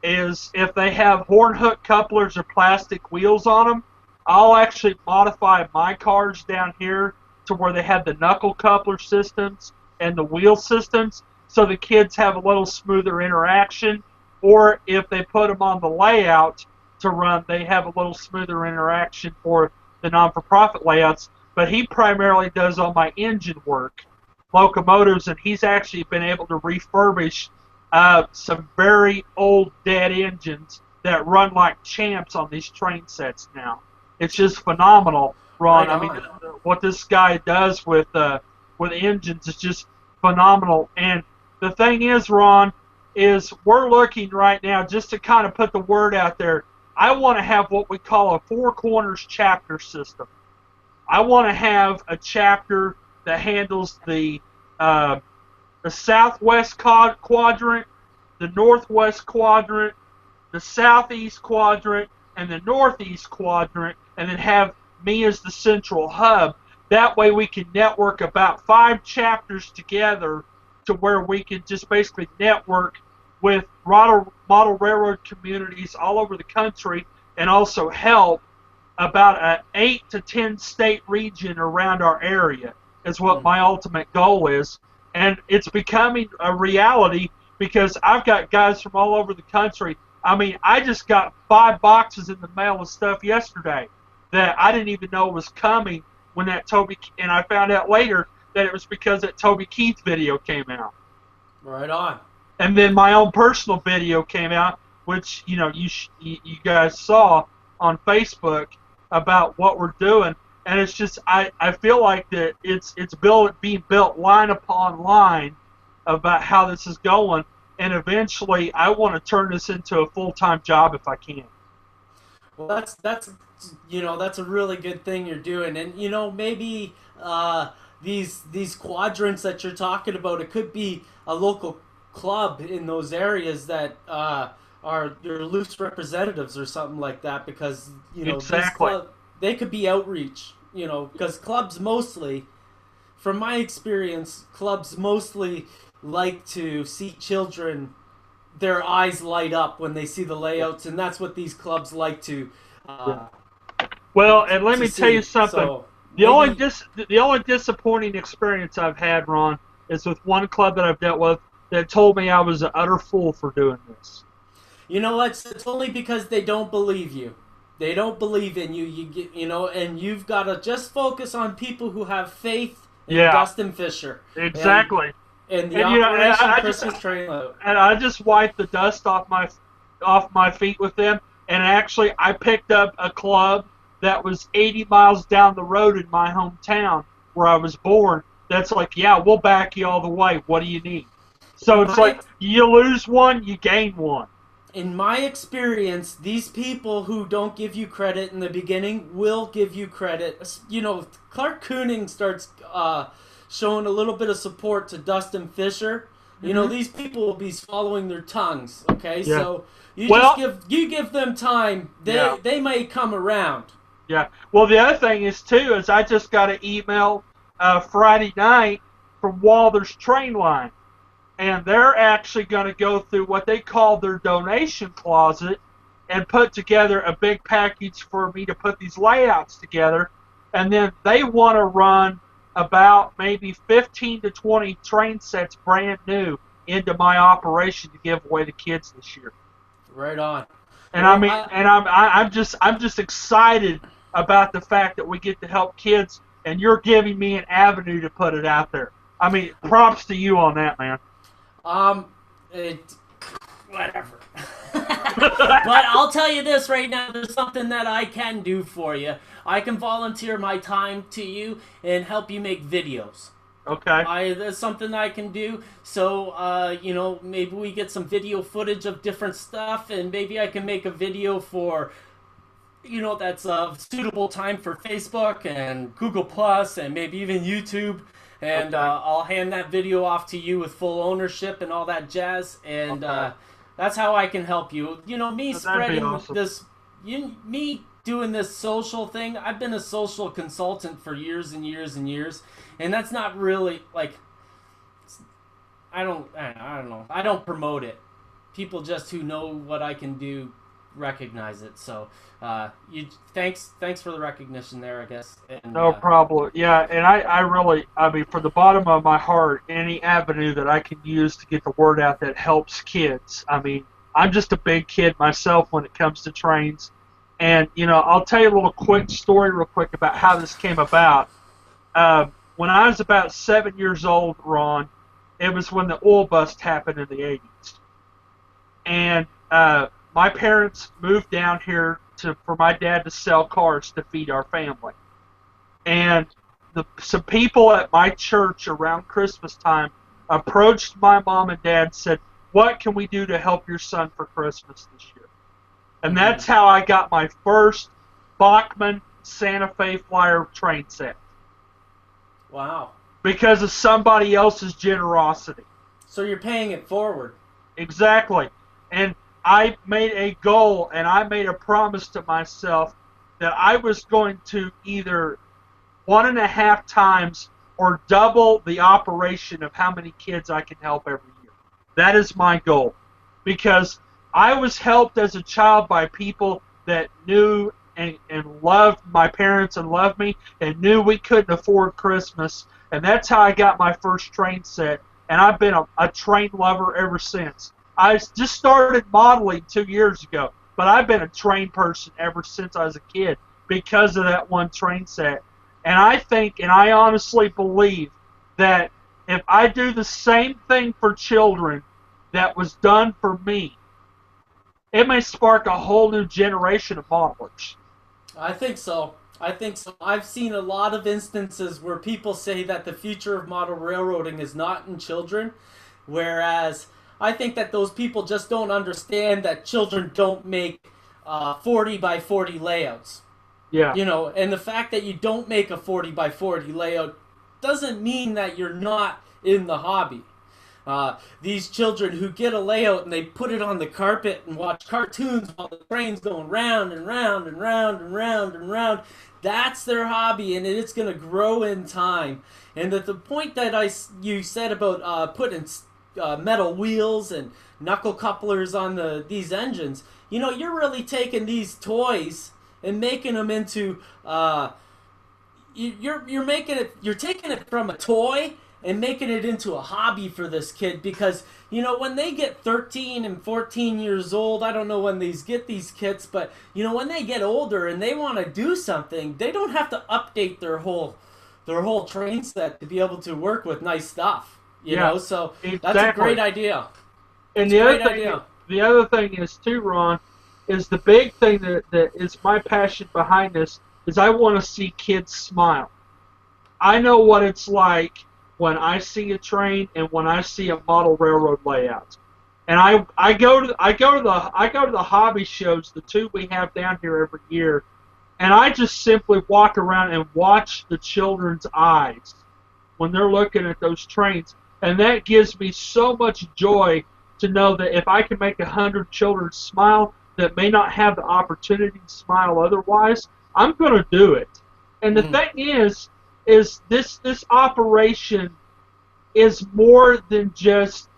is if they have horn hook couplers or plastic wheels on them, I'll actually modify my cars down here to where they have the knuckle coupler systems and the wheel systems so the kids have a little smoother interaction. Or if they put them on the layout to run, they have a little smoother interaction for the non-for-profit layouts. But he primarily does all my engine work, locomotives, and he's actually been able to refurbish some very old dead engines that run like champs on these train sets now. It's just phenomenal, Ron. Right I mean, what this guy does with engines is just phenomenal. And the thing is, Ron, is we're looking right now, just to kind of put the word out there, I want to have what we call a four corners chapter system. I want to have a chapter that handles the southwest quadrant, the northwest quadrant, the southeast quadrant, and the northeast quadrant, and then have me as the central hub. That way we can network about 5 chapters together to where we can just basically network with model railroad communities all over the country and also help about an 8 to 10 state region around our area is what my ultimate goal is. And it's becoming a reality because I've got guys from all over the country. I mean, I just got 5 boxes in the mail with stuff yesterday that I didn't even know was coming when that Toby, and I found out later that it was because that Toby Keith video came out. Right on. And then my own personal video came out, which you guys saw on Facebook about what we're doing, and it's just I feel like that it's being built line upon line about how this is going, and eventually I want to turn this into a full-time job if I can. Well, that's a really good thing you're doing, and maybe these quadrants that you're talking about, it could be a local club in those areas that are your loose representatives or something like that, because exactly. They could be outreach, because clubs mostly, from my experience, clubs mostly like to see children, their eyes light up when they see the layouts, and that's what these clubs like to well, and let me tell you something. So the only disappointing experience I've had, Ron, is with one club that I've dealt with that told me I was an utter fool for doing this. You know what? It's only because they don't believe you. They don't believe in you. And you've got to just focus on people who have faith in Dustin Fisher. Exactly. And the Operation Christmas train load. And I just wiped the dust off my feet with them. And actually, I picked up a club that was 80 miles down the road in my hometown where I was born. That's like, yeah, we'll back you all the way. What do you need? So it's like you lose one, you gain one. In my experience, these people who don't give you credit in the beginning will give you credit. Clark Kooning starts showing a little bit of support to Dustin Fisher. These people will be swallowing their tongues. Okay, yeah. So you give them time. They may come around. Yeah. Well, the other thing is too is I just got an email Friday night from Walther's Train Line. And they're actually going to go through what they call their donation closet and put together a big package for me to put these layouts together. And then they want to run about maybe 15 to 20 train sets brand new into my operation to give away to kids this year. Right on. And I'm just excited about the fact that we get to help kids, and you're giving me an avenue to put it out there. I mean, props to you on that, man. Whatever. But I'll tell you this right now, there's something that I can do for you. I can volunteer my time to you and help you make videos. Okay. That's something I can do. So, maybe we get some video footage of different stuff, and maybe I can make a video for, that's a suitable time for Facebook and Google Plus and maybe even YouTube. And I'll hand that video off to you with full ownership and all that jazz. And that's how I can help you. Me spreading this, me doing this social thing. I've been a social consultant for years and years and years. And that's not really, I don't know. I don't promote it. people just who know what I can do recognize it. So thanks for the recognition there, I guess. And, no problem. Yeah, and I really, I mean, from the bottom of my heart, any avenue that I can use to get the word out that helps kids. I mean, I'm just a big kid myself when it comes to trains. And, you know, I'll tell you a little quick story real quick about how this came about. When I was about 7 years old, Ron, it was when the oil bust happened in the 80s. And my parents moved down here for my dad to sell cars to feed our family. And some people at my church around Christmas time approached my mom and dad and said, what can we do to help your son for Christmas this year? And that's how I got my first Bachmann Santa Fe Flyer train set. Wow. Because of somebody else's generosity. So you're paying it forward. Exactly. And I made a goal and I made a promise to myself that I was going to either 1.5 times or double the operation of how many kids I can help every year. That is my goal. Because I was helped as a child by people that knew and loved my parents and loved me and knew we couldn't afford Christmas. And that's how I got my first train set. And I've been a train lover ever since. I just started modeling 2 years ago, but I've been a train person ever since I was a kid because of that one train set. And I think, and I honestly believe, that if I do the same thing for children that was done for me, it may spark a whole new generation of modelers. I think so. I've seen a lot of instances where people say that the future of model railroading is not in children, whereas I think that those people just don't understand that children don't make 40 by 40 layouts. Yeah. You know, and the fact that you don't make a 40 by 40 layout doesn't mean that you're not in the hobby. These children who get a layout and they put it on the carpet and watch cartoons while the train's going round and round and round and round and round, that's their hobby, and it's going to grow in time. And the point that you said about putting metal wheels and knuckle couplers on these engines, you know, you're really taking these toys and making them into you're taking it from a toy and making it into a hobby for this kid, because, you know, when they get 13 and 14 years old, I don't know when these kits, but, you know, when they get older and they want to do something, they don't have to update their whole train set to be able to work with nice stuff, you know, so exactly. That's a great idea. And the other thing is too, Ron, is the big thing that is my passion behind this is I want to see kids smile. I know what it's like when I see a train and when I see a model railroad layout. And I go to the hobby shows, the two we have down here every year, and I just simply walk around and watch the children's eyes when they're looking at those trains. And that gives me so much joy to know that if I can make 100 children smile that may not have the opportunity to smile otherwise, I'm going to do it. And the thing is this operation is more than just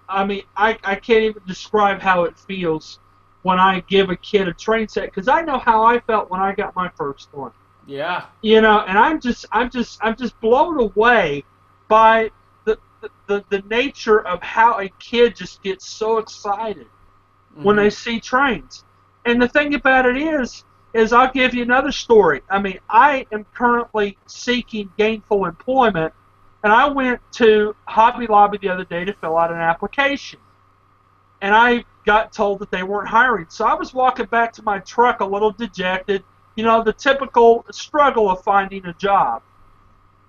I can't even describe how it feels when I give a kid a train set, because I know how I felt when I got my first one. Yeah. You know, and I'm just blown away by the nature of how a kid just gets so excited when they see trains. And the thing about it is I'll give you another story. I mean, I am currently seeking gainful employment, and I went to Hobby Lobby the other day to fill out an application. And I got told that they weren't hiring. So I was walking back to my truck a little dejected, you know, the typical struggle of finding a job.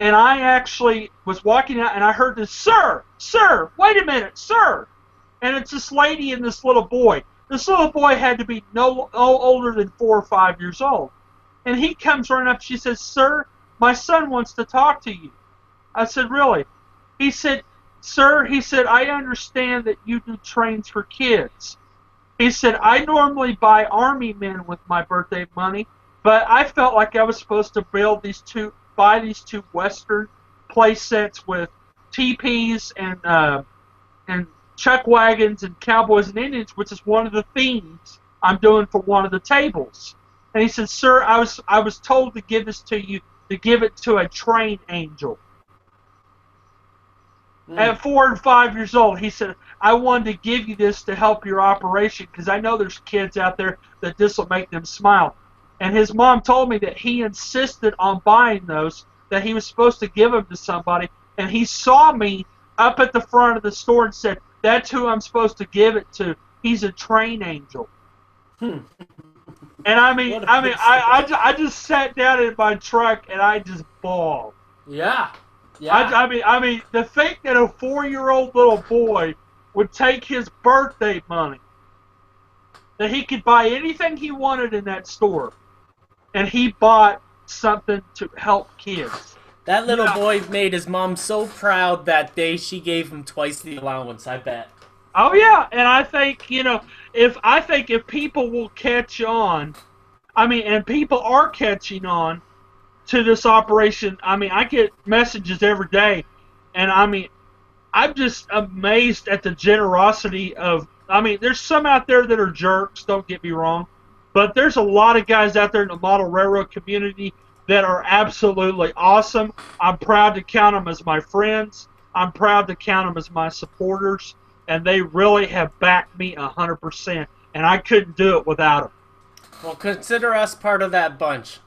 And I actually was walking out, and I heard this, sir, wait a minute, sir. And it's this lady and this little boy. This little boy had to be no older than 4 or 5 years old. And he comes running up. She says, sir, my son wants to talk to you. I said, really? He said, sir, I understand that you do trains for kids. He said, I normally buy Army men with my birthday money, but I felt like I was supposed to buy these two Western play sets with teepees and chuck wagons and cowboys and Indians, which is one of the themes I'm doing for one of the tables. And he said, sir, I was told to give this to you, to give it to a train angel. At 4 and 5 years old, he said, I wanted to give you this to help your operation because I know there's kids out there that this will make them smile. And his mom told me that he insisted on buying those, that he was supposed to give them to somebody. And he saw me up at the front of the store and said, that's who I'm supposed to give it to. He's a train angel. And I just sat down in my truck and I just bawled. Yeah. I mean, to think that a 4-year-old little boy would take his birthday money, that he could buy anything he wanted in that store, and he bought something to help kids. That little boy made his mom so proud that day she gave him twice the allowance, I bet. Oh yeah, and I think, if people will catch on, and people are catching on to this operation. I get messages every day, and I'm just amazed at the generosity of, there's some out there that are jerks, don't get me wrong, but there's a lot of guys out there in the model railroad community that are absolutely awesome. I'm proud to count them as my friends. I'm proud to count them as my supporters, and they really have backed me 100%, and I couldn't do it without them. Well, consider us part of that bunch.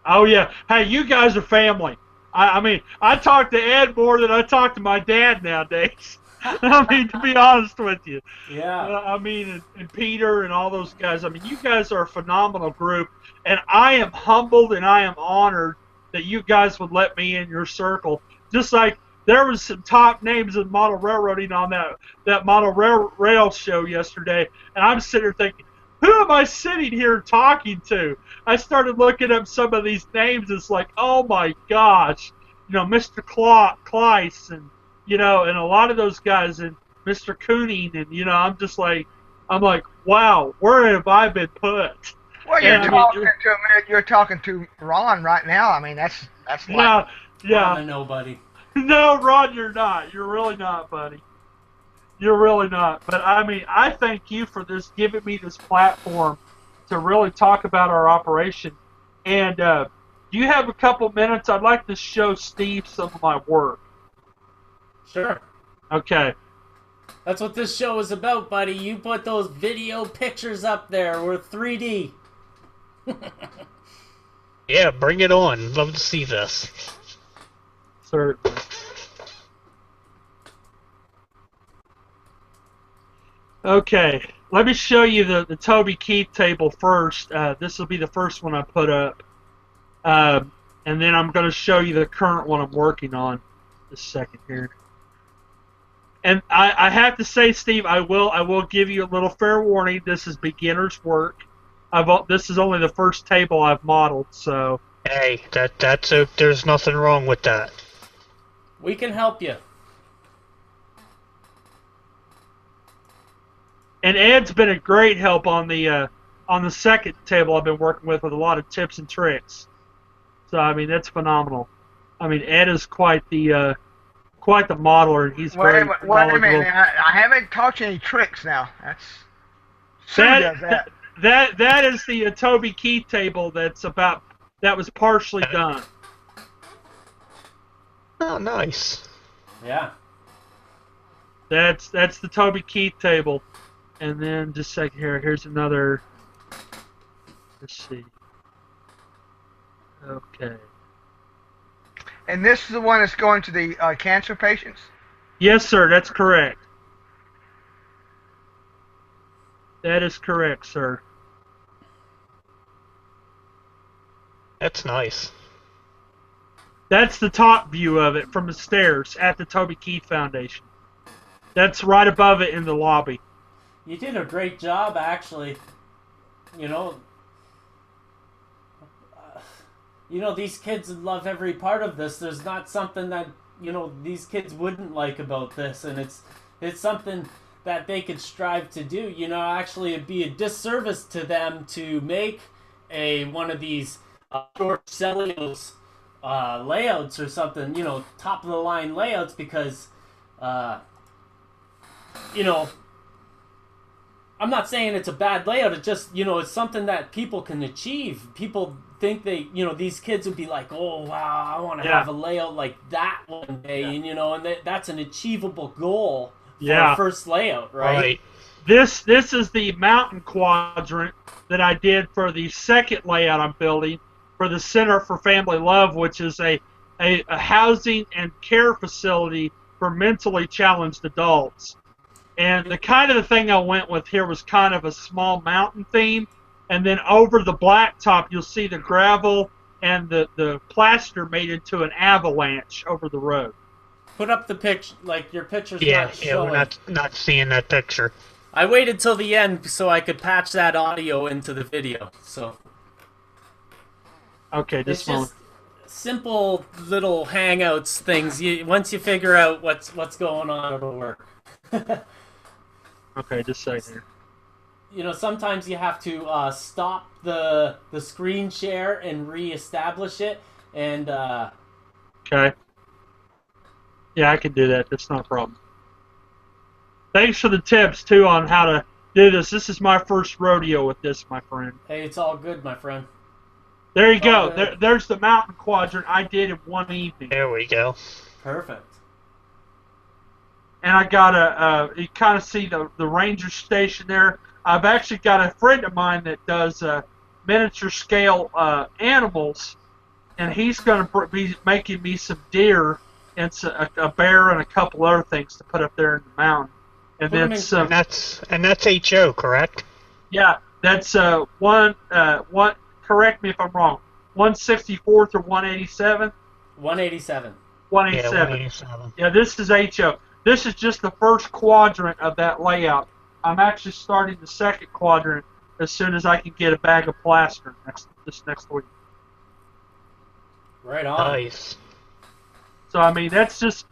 Oh, yeah. Hey, you guys are family. I talk to Ed more than I talk to my dad nowadays. To be honest with you. Yeah. And Peter and all those guys. You guys are a phenomenal group. And I am humbled and I am honored that you guys would let me in your circle. Just like there was some top names in model railroading on that model rail show yesterday. And I'm sitting there thinking, who am I sitting here talking to? I started looking up some of these names. It's like, oh my gosh, Mr. Kleiss and and a lot of those guys and Mr. Cooning and I'm like, wow, where have I been put? Well, you're talking to Ron right now. That's like yeah. I'm a nobody. No, Ron, you're not. You're really not, buddy. You're really not. But I thank you for giving me this platform to really talk about our operation. And do you have a couple minutes? I'd like to show Steve some of my work. Sure. Okay. That's what this show is about, buddy. You put those video pictures up there. We're 3D. Yeah, bring it on. Love to see this. Certainly. Okay, let me show you the Toby Keith table first. This will be the first one I put up. And then I'm going to show you the current one I'm working on. Just a second here. And I have to say, Steve, I will give you a little fair warning. This is beginner's work. This is only the first table I've modeled, so. Hey, there's nothing wrong with that. We can help you. And Ed's been a great help on the second table I've been working with a lot of tips and tricks. So that's phenomenal. Ed is quite the modeler, and he's very knowledgeable. Wait a minute, I haven't taught you any tricks now. That's that is the Toby Keith table that was partially done. Oh, nice. Yeah. That's the Toby Keith table. And then, just a second here, here's another, let's see. Okay. And this is the one that's going to the cancer patients? Yes, sir, that's correct. That is correct, sir. That's nice. That's the top view of it from the stairs at the Toby Keith Foundation. That's right above it in the lobby. You did a great job, actually. These kids love every part of this. There's not something that, these kids wouldn't like about this, and it's something that they could strive to do. Actually, it'd be a disservice to them to make one of these short cellulose layouts or something, top of the line layouts, because you know, I'm not saying it's a bad layout. It just, you know, it's something that people can achieve. People think they, you know, these kids would be like, oh, wow, I want to have a layout like that one day. And, you know, and that's an achievable goal for a first layout, right? This is the mountain quadrant that I did for the second layout I'm building for the Center for Family Love, which is a housing and care facility for mentally challenged adults. And the kind of the thing I went with here was kind of a small mountain theme. And then over the blacktop, you'll see the gravel and the plaster made into an avalanche over the road. Put up the picture, like your picture's Yeah, not showing. we're not seeing that picture. I waited till the end so I could patch that audio into the video. So okay, it's just simple little hangouts things. Once you figure out what's going on, it'll work. Okay, just a second. You know, sometimes you have to stop the screen share and re-establish it. And okay. Yeah, I can do that. That's not a problem. Thanks for the tips, too, on how to do this. This is my first rodeo with this, my friend. Hey, it's all good, my friend. There you go. There's the mountain quadrant I did in one evening. There we go. Perfect. And I got you kind of see the ranger station there. I've actually got a friend of mine that does miniature scale animals, and he's going to be making me some deer and a bear and a couple other things to put up there in the mountain. And then some. And that's HO, correct? Yeah, that's one. Correct me if I'm wrong. 164th or 187? 187. 187. Yeah, 187. Yeah, this is HO. This is just the first quadrant of that layout. I'm actually starting the second quadrant as soon as I can get a bag of plaster this next week. Right on. Nice. So I mean that's just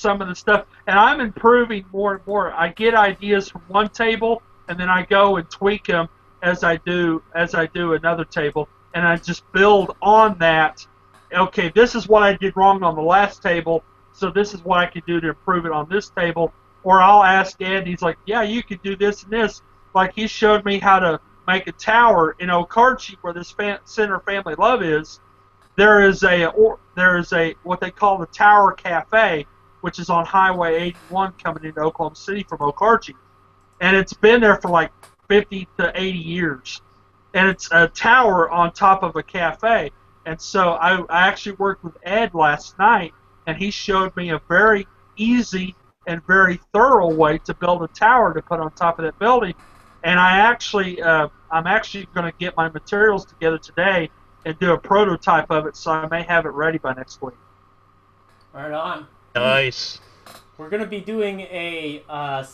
some of the stuff, and I'm improving more and more. I get ideas from one table, and then I go and tweak them as I do another table, and I just build on that. Okay, this is what I did wrong on the last table, so this is what I can do to improve it on this table. Or I'll ask Ed, and he's like, yeah, you could do this and this. Like he showed me how to make a tower in Okarchi, where this Center Family Love is. There is a what they call the Tower Cafe, which is on Highway 81 coming into Oklahoma City from Okarchi, and it's been there for like 50 to 80 years, and it's a tower on top of a cafe. And so I actually worked with Ed last night, and he showed me a very easy and very thorough way to build a tower to put on top of that building. And I'm actually going to get my materials together today and do a prototype of it, so I may have it ready by next week. Right on. Nice. We're going to be doing I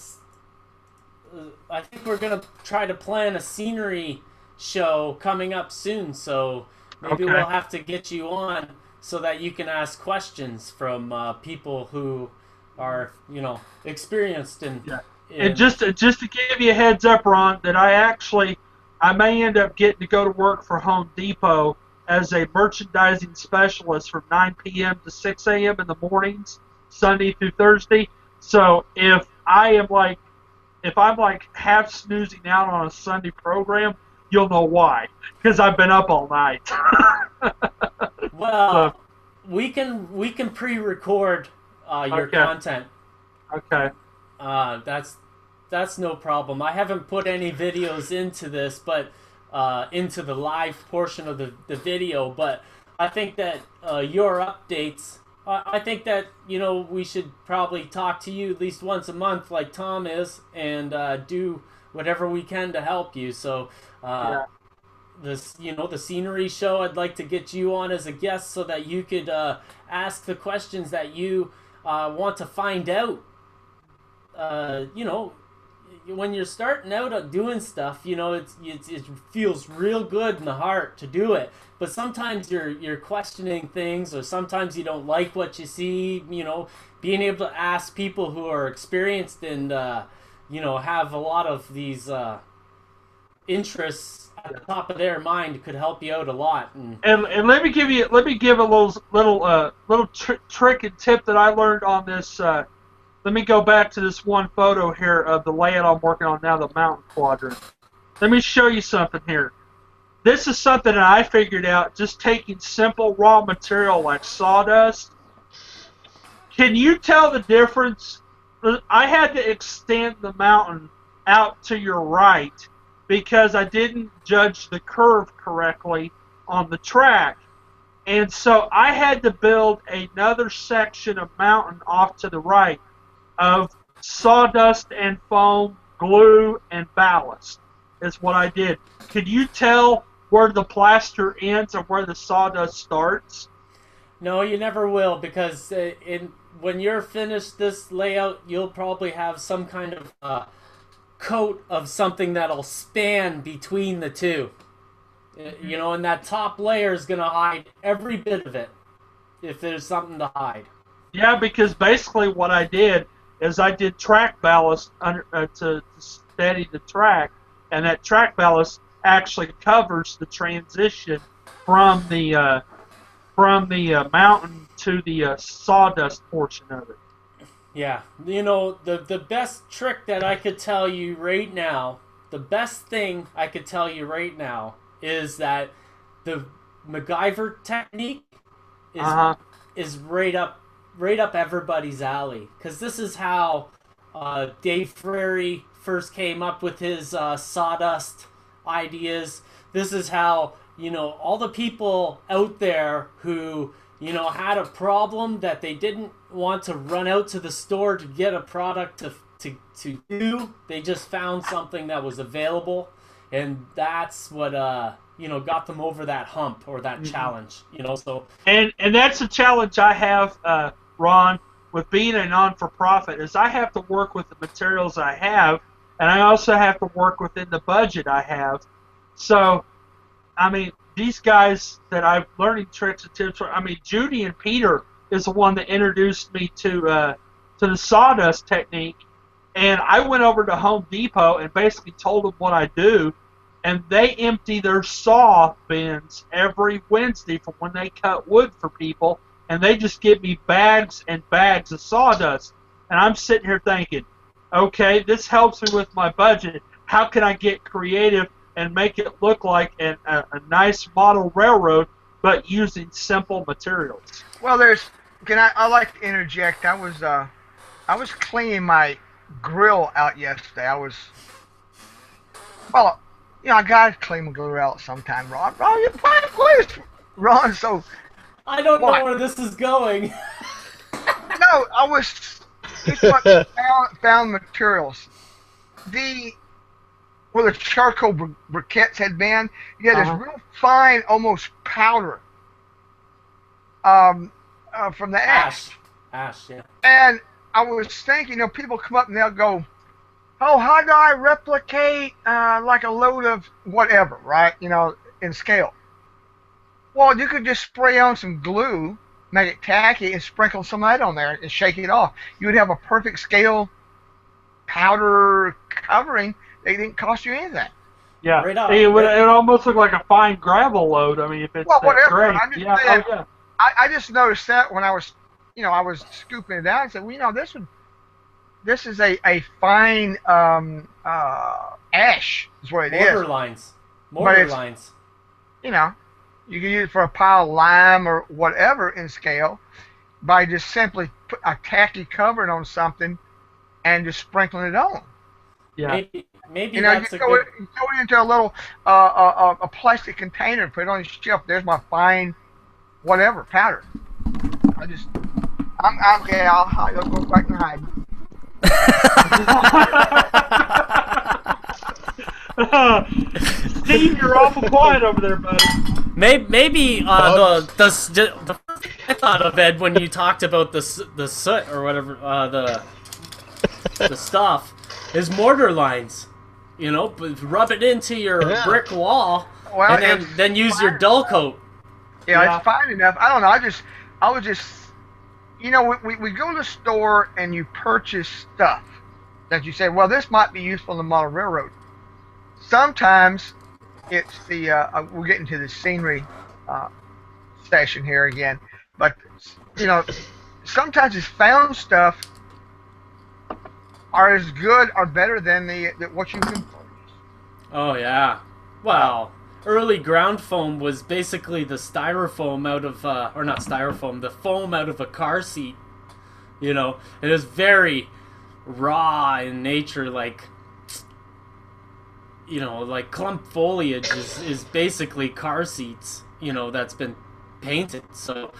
think we're going to try to plan a scenery show coming up soon, so maybe we'll have to get you on so that you can ask questions from people who are, you know, experienced in... Yeah. And just to give you a heads up, Ron, that I may end up getting to go to work for Home Depot as a merchandising specialist from 9 p.m. to 6 a.m. in the mornings, Sunday through Thursday. So if I'm like half snoozing out on a Sunday program, you'll know why, because I've been up all night. Well, we can pre-record your content. Okay. That's no problem. I haven't put any videos into this, but into the live portion of the video. But I think that your updates. I think that, you know, we should probably talk to you at least once a month, like Tom is, and do whatever we can to help you. So, the scenery show, I'd like to get you on as a guest so that you could ask the questions that you want to find out. You know, when you're starting out doing stuff, you know, it feels real good in the heart to do it. But sometimes you're questioning things, or sometimes you don't like what you see. You know, being able to ask people who are experienced and you know, have a lot of these interests at the top of their mind could help you out a lot. And let me give a little trick and tip that I learned on this let me go back to this one photo here of the layout I'm working on now, the mountain quadrant. Let me show you something here. This is something that I figured out just taking simple raw material like sawdust. Can you tell the difference? I had to extend the mountain out to your right because I didn't judge the curve correctly on the track. And so I had to build another section of mountain off to the right of sawdust and foam, glue, and ballast is what I did. Could you tell where the plaster ends and where the sawdust starts? No, you never will, because when you're finished this layout, you'll probably have some kind of coat of something that'll span between the two. You know, and that top layer is going to hide every bit of it, if there's something to hide. Yeah, because basically what I did is I did track ballast under, to steady the track, and that track ballast actually covers the transition from the mountain to the sawdust portion of it. Yeah, you know, the best trick that I could tell you right now, the best thing I could tell you right now is that the MacGyver technique is right up everybody's alley, because this is how Dave Frary first came up with his sawdust ideas. This is how, you know, all the people out there who, you know, had a problem that they didn't want to run out to the store to get a product to do, they just found something that was available, and that's what you know, got them over that hump or that challenge, you know. So and that's a challenge I have, Ron, with being a non-for-profit, is I have to work with the materials I have, and I also have to work within the budget I have. So, I mean, these guys that I'm learning tricks and tips from, I mean, Judy and Peter is the one that introduced me to the sawdust technique, and I went over to Home Depot and basically told them what I do, and they empty their saw bins every Wednesday for when they cut wood for people, and they just give me bags and bags of sawdust. And I'm sitting here thinking, okay, this helps me with my budget. How can I get creative and make it look like a nice model railroad, but using simple materials? Well, I like to interject. I was cleaning my grill out yesterday. You know, I gotta clean my grill out sometime, Ron. Ron, you please, Ron. So I don't know where this is going. No, it's what found materials. Where the charcoal briquettes had been, you had this real fine, almost powder from the ash. Ash, yeah. And I was thinking, you know, people come up and they'll go, oh, how do I replicate like a load of whatever, right? You know, in scale. Well, you could just spray on some glue, make it tacky, and sprinkle some of that on there and shake it off. You would have a perfect scale powder covering. They didn't cost you anything. Yeah, right it would almost look like a fine gravel load. I mean, if it's whatever. Great. I'm just saying, I just noticed that when I was scooping it down and said, well, you know, this is a fine ash is what it is. Mortar lines. You know, you can use it for a pile of lime or whatever in scale by just simply put a tacky covering on something and just sprinkling it on. Yeah. Maybe you know, that's you throw it into a little a plastic container and put it on your shelf. There's my fine whatever powder. I'm okay. I'll go back and hide. Steve, you're awful quiet over there, buddy. Maybe the I thought of, Ed, when you talked about the soot or whatever, the stuff is mortar lines. You know, rub it into your brick wall, and then use your dull coat. Yeah, it's fine enough. I don't know. I was just, you know, we go to the store and you purchase stuff that you say, well, this might be useful in the model railroad. Sometimes it's we're getting to the scenery session here again, but you know, sometimes it's found stuff are as good or better than what you can. Oh yeah. Well, early ground foam was basically the styrofoam out of, or not styrofoam, the foam out of a car seat. You know, it was very raw in nature, like, you know, like clump foliage is basically car seats, you know, that's been painted. So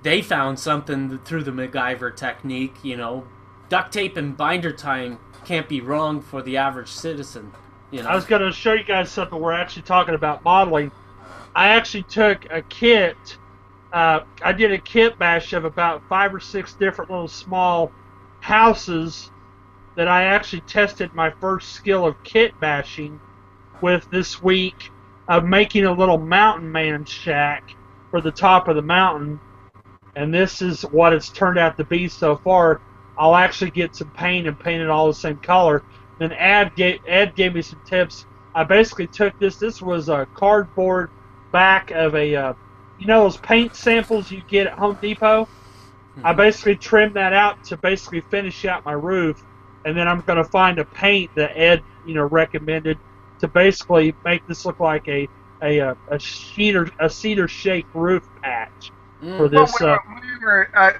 they found something through the MacGyver technique, you know. Duct tape and binder time can't be wrong for the average citizen, you know. I was going to show you guys something. We're actually talking about modeling. I actually took a kit. I did a kit bash of about 5 or 6 different little small houses that I actually tested my first skill of kit bashing with this week of making a little mountain man shack for the top of the mountain. And this is what it's turned out to be so far. I'll actually get some paint and paint it all the same color. Then Ed gave me some tips. I basically took this. This was a cardboard back of a, you know those paint samples you get at Home Depot? I basically trimmed that out to basically finish out my roof. And then I'm going to find a paint that Ed, you know, recommended to basically make this look like a cedar shake roof patch for this. Well,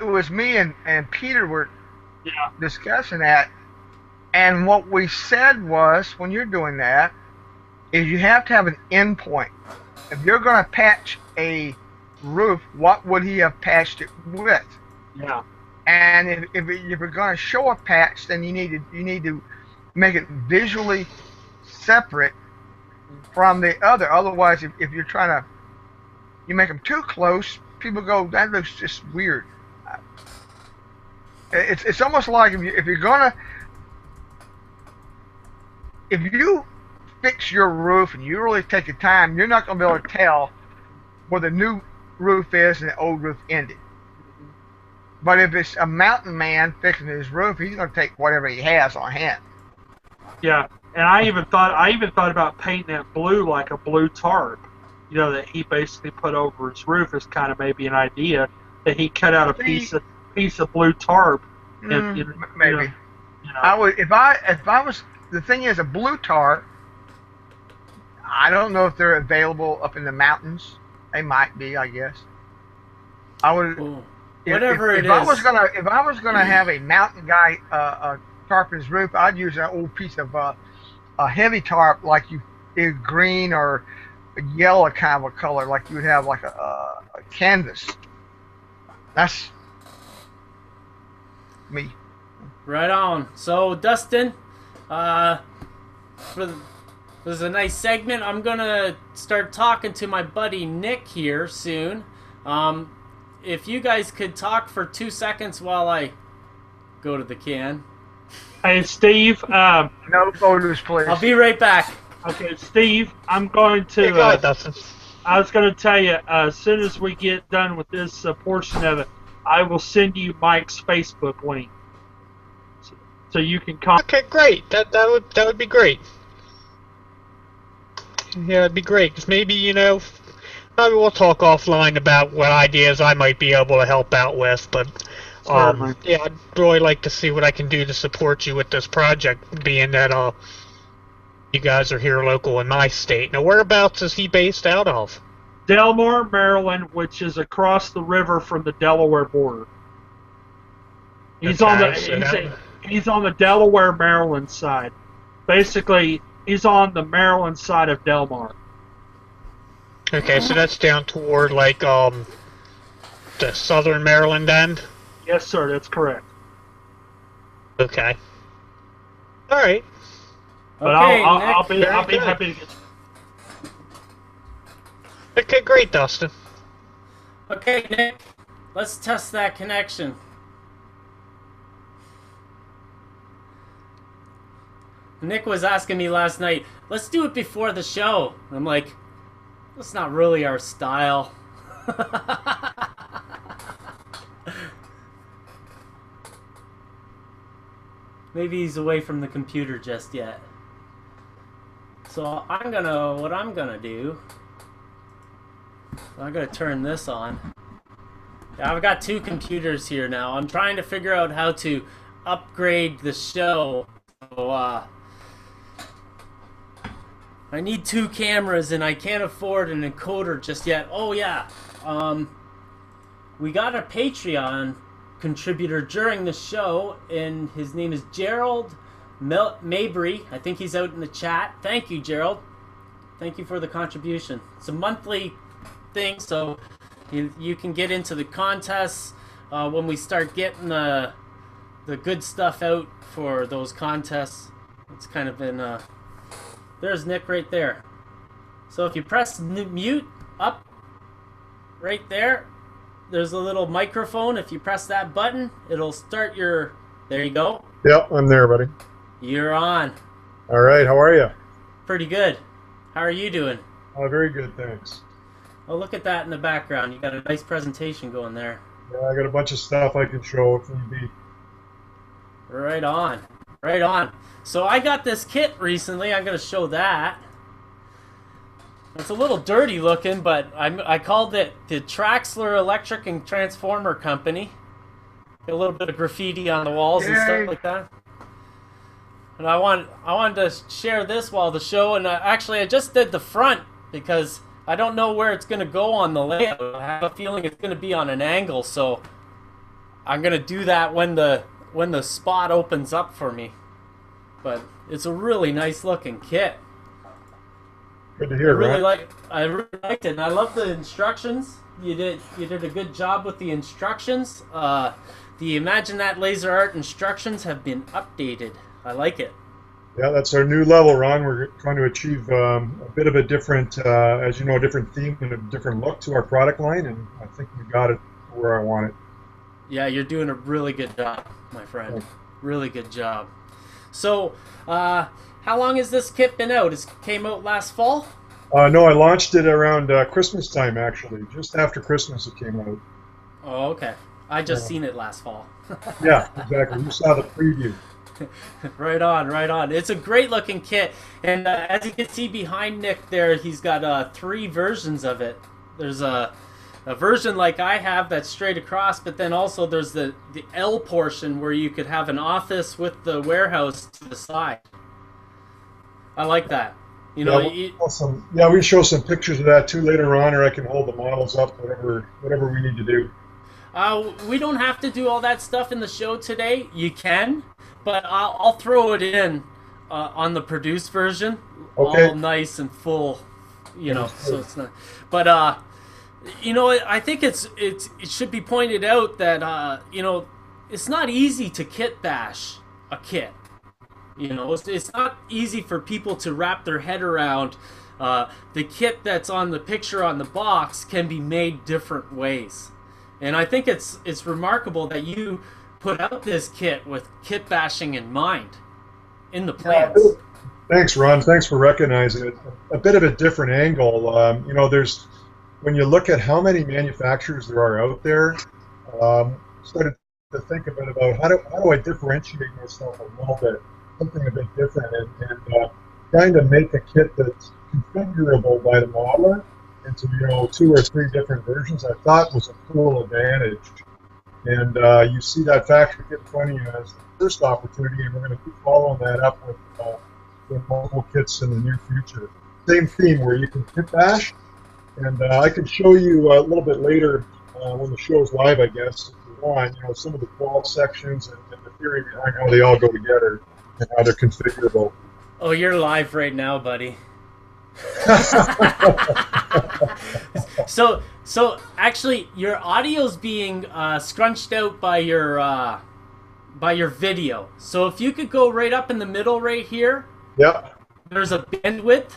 it was me and Peter were discussing that, and what we said was, when you're doing that, is you have to have an end point. If you're going to patch a roof, what would he have patched it with? Yeah. And if you're going to show a patch, then you need to make it visually separate from the other. Otherwise, if you're trying to, you make them too close, people go, that looks just weird. It's almost like if you fix your roof and you really take your time, you're not going to be able to tell where the new roof is and the old roof ended. But if it's a mountain man fixing his roof, he's going to take whatever he has on hand. Yeah, and I even thought about painting that blue like a blue tarp. You know, that he basically put over his roof is kind of maybe an idea that he cut out a piece of blue tarp. And, maybe. You know. I would if I was, the thing is, a blue tarp. I don't know if they're available up in the mountains. They might be, I guess. I would. Ooh. Whatever if I was gonna have a mountain guy tarp his roof, I'd use an old piece of a heavy tarp, like either green or a yellow kind of a color, like you would have like a canvas. That's me. Right on. So Dustin, this is a nice segment. I'm gonna start talking to my buddy Nick here soon. If you guys could talk for 2 seconds while I go to the can. Hey, Steve. No photos, please. I'll be right back. Okay, Steve, I'm going to... Go ahead, Dustin. I was going to tell you, as soon as we get done with this portion of it, I will send you Mike's Facebook link. So you can comment. Okay, great. That would be great. Yeah, it'd be great. 'Cause maybe, you know, maybe we'll talk offline about what ideas I might be able to help out with. But yeah, I'd really like to see what I can do to support you with this project, being that you guys are here local in my state. Now, whereabouts is he based out of? Delmar, Maryland, which is across the river from the Delaware border. He's on the Delaware, Maryland side. Basically, he's on the Maryland side of Delmar. Okay, so that's down toward like the southern Maryland end. Yes, sir. That's correct. Okay. All right. But Okay, I'll be Nick. happy to get. Okay, great, Dustin. Okay, Nick, let's test that connection. Nick was asking me last night, let's do it before the show. I'm like, that's not really our style. Maybe he's away from the computer just yet. So what I'm gonna do, I'm gonna turn this on. Yeah, I've got 2 computers here now. I'm trying to figure out how to upgrade the show. So, I need 2 cameras, and I can't afford an encoder just yet. Oh, yeah. We got a Patreon contributor during the show, and his name is Gerald Mabry. I think he's out in the chat. Thank you, Gerald. Thank you for the contribution. It's a monthly thing, so you can get into the contests when we start getting the good stuff out for those contests. It's kind of been there's Nick right there. So if you press mute up right there, there's a little microphone. If you press that button, it'll start your... There you go. Yep, I'm there, buddy. You're on. All right, how are you? Pretty good. How are you doing? Very good, thanks. Oh, look at that in the background. You got a nice presentation going there. Yeah, I got a bunch of stuff I can show if need be. Right on. Right on. So I got this kit recently. I'm going to show that. It's a little dirty looking, but I called it the Traxler Electric and Transformer Company. Got a little bit of graffiti on the walls and stuff like that. And I wanted to share this while the show, and actually I just did the front because I don't know where it's going to go on the layout. I have a feeling it's going to be on an angle, so I'm going to do that when the spot opens up for me. But it's a really nice looking kit. Good to hear, right? I really liked it, and I love the instructions. You did a good job with the instructions. The Imagine That Laser Art instructions have been updated. I like it. Yeah, that's our new level, Ron. We're trying to achieve a bit of a different, as you know, different theme and a different look to our product line, and I think we got it where I want it. Yeah, you're doing a really good job, my friend. Thanks. Really good job. So, how long has this kit been out? It came out last fall? No, I launched it around Christmas time, actually. Just after Christmas it came out. Oh, okay. I just seen it last fall. Yeah, exactly. You saw the preview. Right on, right on. It's a great looking kit, and as you can see behind Nick there, he's got 3 versions of it. There's a version like I have that's straight across, but then also there's the L portion where you could have an office with the warehouse to the side. I like that. You know, we show some pictures of that too later on, or I can hold the models up, whatever we need to do. We don't have to do all that stuff in the show today. You can, but I'll throw it in on the produced version, okay. All nice and full. You know, so it's not. But you know, I think it should be pointed out that you know, it's not easy to kit bash a kit. You know, it's not easy for people to wrap their head around. The kit that's on the picture on the box can be made different ways. And I think it's remarkable that you put out this kit with kit bashing in mind in the plans. Yeah, thanks, Ron. Thanks for recognizing it. A bit of a different angle. You know, when you look at how many manufacturers there are out there, started to think a bit about how do I differentiate myself a little bit, something a bit different, and trying to make a kit that's configurable by the modeler into 2 or 3 different versions, I thought was a cool advantage. And you see that factory kit in front of you as the first opportunity, and we're going to keep following that up with multiple kits in the near future. Same theme where you can kit bash, and I can show you a little bit later when the show's live, I guess, if you want, some of the qual sections and the theory behind how they all go together and how they're configurable. Oh, you're live right now, buddy. So actually, your audio's being scrunched out by your video. So if you could go right up in the middle right here. Yep. There's a bandwidth.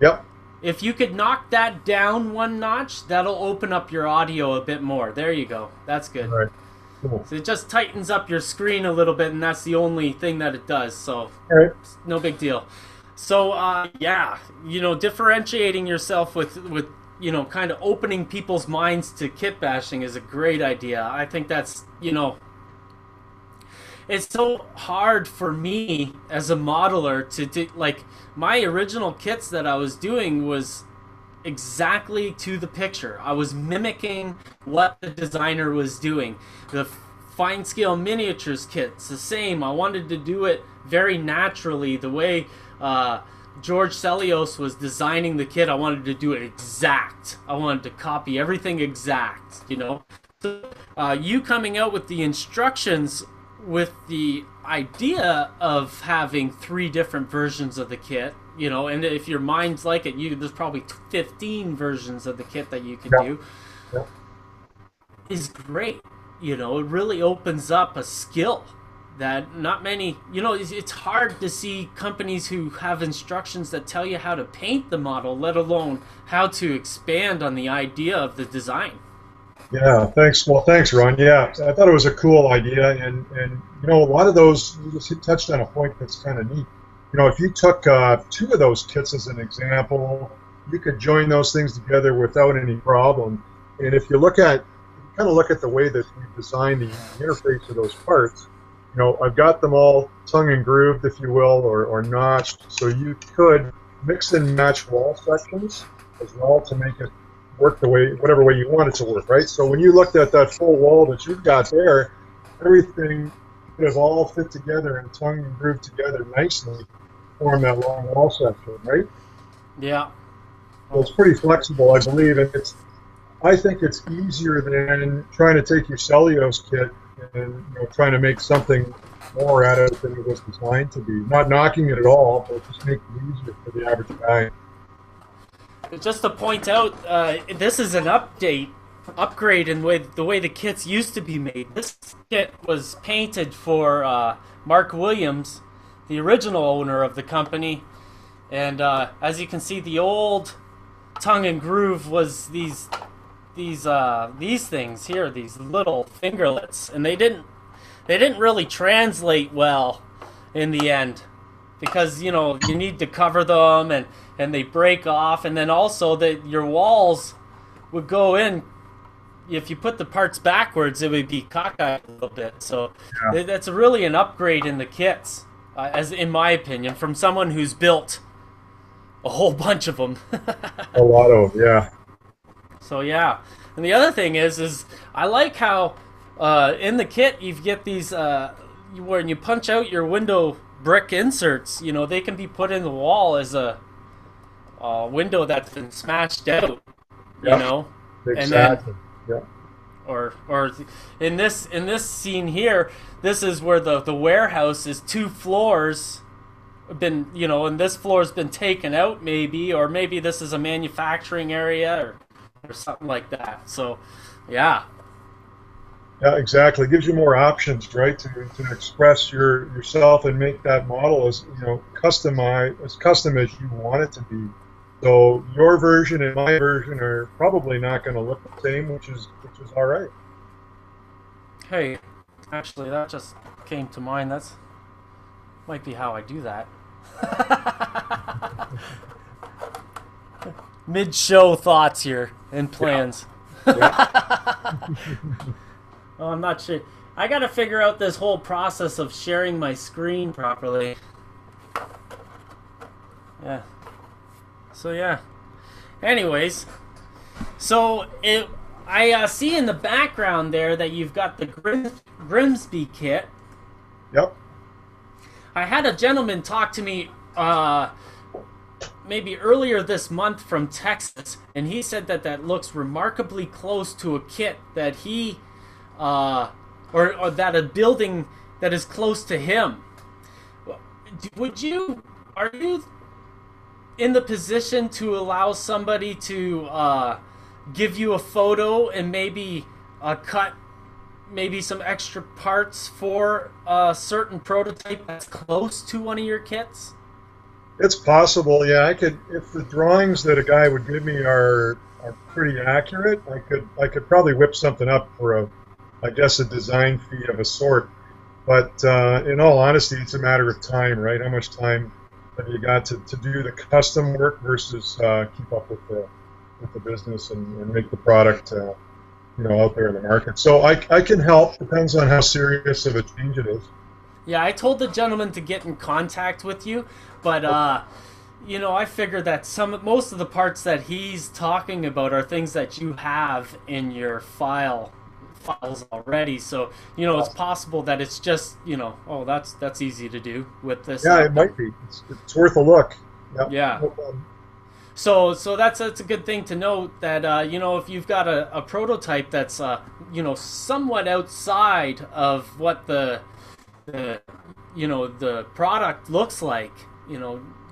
Yep. If you could knock that down 1 notch, that'll open up your audio a bit more. There you go. That's good. All right. Cool. So it just tightens up your screen a little bit, and that's the only thing that it does. So all right. No big deal. So yeah, differentiating yourself with kind of opening people's minds to kit bashing is a great idea. I think that's it's so hard for me as a modeler to do, like, my original kits that I was doing was exactly to the picture. I was mimicking what the designer was doing. The fine scale miniatures kits, the same. I wanted to do it very naturally, the way George Celios was designing the kit. I wanted to do it exact. I wanted to copy everything exact, you know. So, you coming out with the instructions with the idea of having 3 different versions of the kit, you know, and if your mind's like it, there's probably 15 versions of the kit that you can do, is great. You know, it really opens up a skill that not many, you know, it's hard to see companies who have instructions that tell you how to paint the model, let alone how to expand on the idea of the design. Yeah, thanks. Well, thanks, Ron. Yeah, I thought it was a cool idea, and you know, a lot of those, you just touched on a point that's kind of neat. You know, if you took 2 of those kits as an example, you could join those things together without any problem. And if you kind of look at the way that we designed the interface of those parts, you know, I've got them all tongue and grooved, if you will, or notched, so you could mix and match wall sections as well to make it work whatever way you want it to work, right? So when you looked at that full wall that you've got there, everything could have all fit together and tongue and grooved together nicely to form that long wall section, right? Yeah. Well, it's pretty flexible, I believe, and I think it's easier than trying to take your Celios kit and, you know, trying to make something more out of it than it was designed to be. Not knocking it at all, but just making it easier for the average guy. Just to point out, this is an upgrade in the way the kits used to be made. This kit was painted for Mark Williams, the original owner of the company, and as you can see, the old tongue and groove was these things here, these little fingerlets, and they didn't really translate well in the end, because, you know, you need to cover them and they break off, and then also that your walls would go in. If you put the parts backwards, it would be cockeyed a little bit. So that's really an upgrade in the kits, as in my opinion, from someone who's built a whole bunch of them. A lot of them, yeah. So yeah, and the other thing is I like how in the kit you get these when you punch out your window brick inserts, you know, they can be put in the wall as a window that's been smashed out, you know, exactly. And then, or in this scene here, this is where the warehouse is 2 floors been, you know, and this floor's been taken out maybe, or maybe this is a manufacturing area or something like that. So yeah, exactly. It gives you more options, right, to express yourself and make that model as, you know, custom as you want it to be. So your version and my version are probably not going to look the same, which is all right. Hey, actually, that just came to mind. That's might be how I do that. Mid-show thoughts here and plans. Yeah. Oh, I'm not sure. I gotta figure out this whole process of sharing my screen properly. Yeah. So yeah. Anyways, so I see in the background there that you've got the Grimsby kit. Yep. I had a gentleman talk to me maybe earlier this month from Texas, and he said that looks remarkably close to a kit that he or that a building that is close to him. Are you in the position to allow somebody to give you a photo and maybe cut maybe some extra parts for a certain prototype that's close to one of your kits? It's possible, yeah. I could, if the drawings that a guy would give me are pretty accurate, I could probably whip something up for a design fee of a sort. But in all honesty, it's a matter of time, right? How much time have you got to do the custom work versus keep up with the business and make the product out there in the market. So I can help. Depends on how serious of a change it is. Yeah, I told the gentleman to get in contact with you, but I figure that most of the parts that he's talking about are things that you have in your file files already. So it's possible that it's just oh, that's easy to do with this. Yeah, it might be. It's worth a look. Yep. Yeah. No problem. So that's a good thing to note that if you've got a prototype that's somewhat outside of what the product looks like,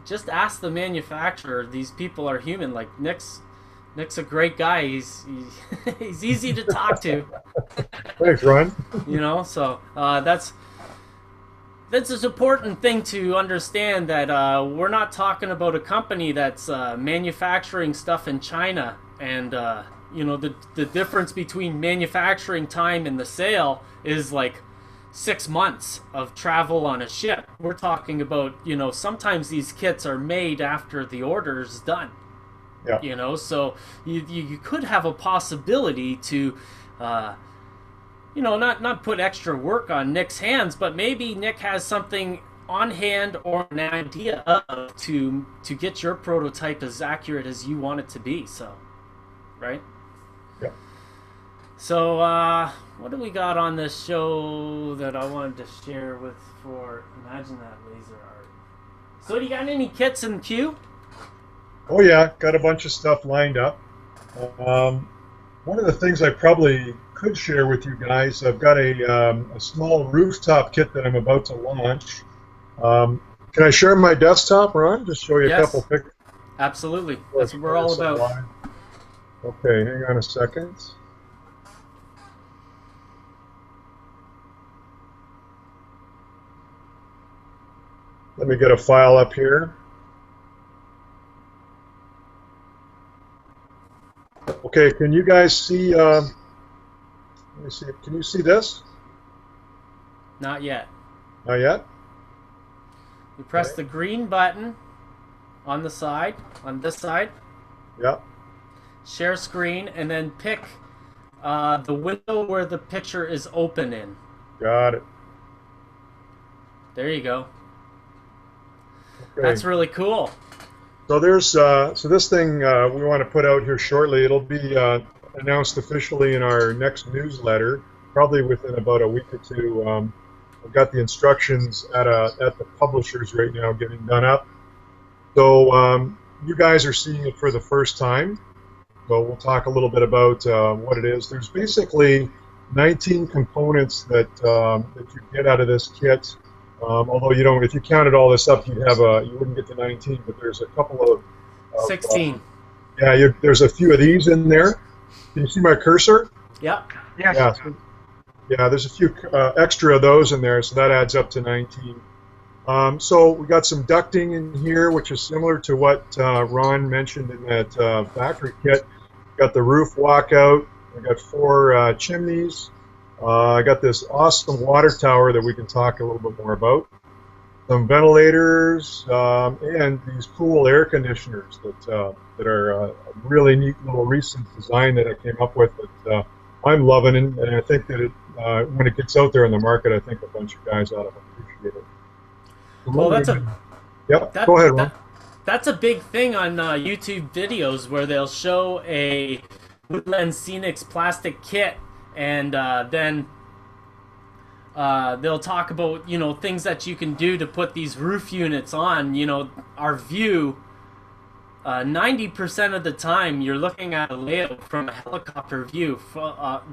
just ask the manufacturer. These people are human. Like Nick's a great guy. He's easy to talk to. Thanks, Ron. So that's an important thing to understand, that we're not talking about a company that's manufacturing stuff in China, and the difference between manufacturing time and the sale is like 6 months of travel on a ship. We're talking about sometimes these kits are made after the order's done. Yeah. So you could have a possibility to not put extra work on Nick's hands, but maybe Nick has something on hand or an idea of to get your prototype as accurate as you want it to be. So, right? Yeah. So, what do we got on this show that I wanted to share with for Imagine That Laser Art? So, do you got any kits in queue? Oh yeah, got a bunch of stuff lined up. One of the things I probably could share with you guys, I've got a small rooftop kit that I'm about to launch. Can I share my desktop, Ron? Just show you a couple pictures. Absolutely. That's what we're all about. Okay, hang on a second. Let me get a file up here. Okay, can you guys see? Let me see. Can you see this? Not yet. Not yet? You press the green button on the side, on this side. Yeah. Share screen, and then pick the window where the picture is open in. Got it. There you go. Okay. That's really cool. So there's so this thing we want to put out here shortly. It'll be announced officially in our next newsletter, probably within about a week or two. I've got the instructions at the publishers right now getting done up. So you guys are seeing it for the first time. So we'll talk a little bit about what it is. There's basically 19 components that you get out of this kit. Although if you counted all this up, you wouldn't get to 19. But there's a couple of 16. There's a few of these in there. Can you see my cursor? Yep. Yes. Yeah, there's a few extra of those in there, so that adds up to 19. So we got some ducting in here, which is similar to what Ron mentioned in that factory kit. Got the roof walkout. I got 4 chimneys. I got this awesome water tower that we can talk a little bit more about. Some ventilators and these cool air conditioners that are a really neat little recent design that I came up with that I'm loving, and I think that when it gets out there in the market, I think a bunch of guys ought to appreciate it. Well, go ahead, Ron. That's a big thing on YouTube videos where they'll show a Woodland Scenics plastic kit, and then they'll talk about things that you can do to put these roof units on. Our view, 90% of the time you're looking at a layout from a helicopter view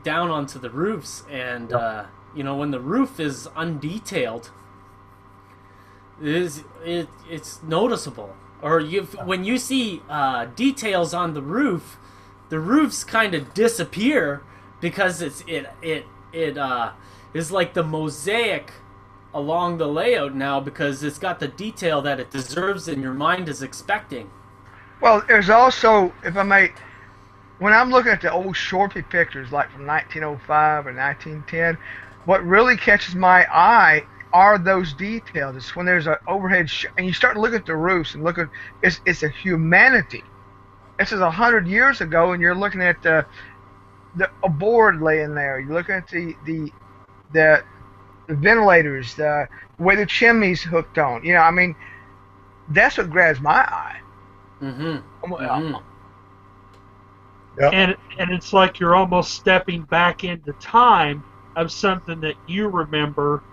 down onto the roofs, and when the roof is undetailed, it's noticeable. Or when you see details on the roof, the roofs kind of disappear because it is like the mosaic along the layout now, because it's got the detail that it deserves and your mind is expecting. Well, there's also, if I may, when I'm looking at the old Shorty pictures, like from 1905 or 1910, what really catches my eye are those details. It's when there's an overhead and you start to look at the roofs and look at it's a humanity. This is 100 years ago, and you're looking at a board laying there. You're looking at the ventilators, the way the chimney's hooked on. I mean, that's what grabs my eye. Mm-hmm. And it's like you're almost stepping back into time of something that you remember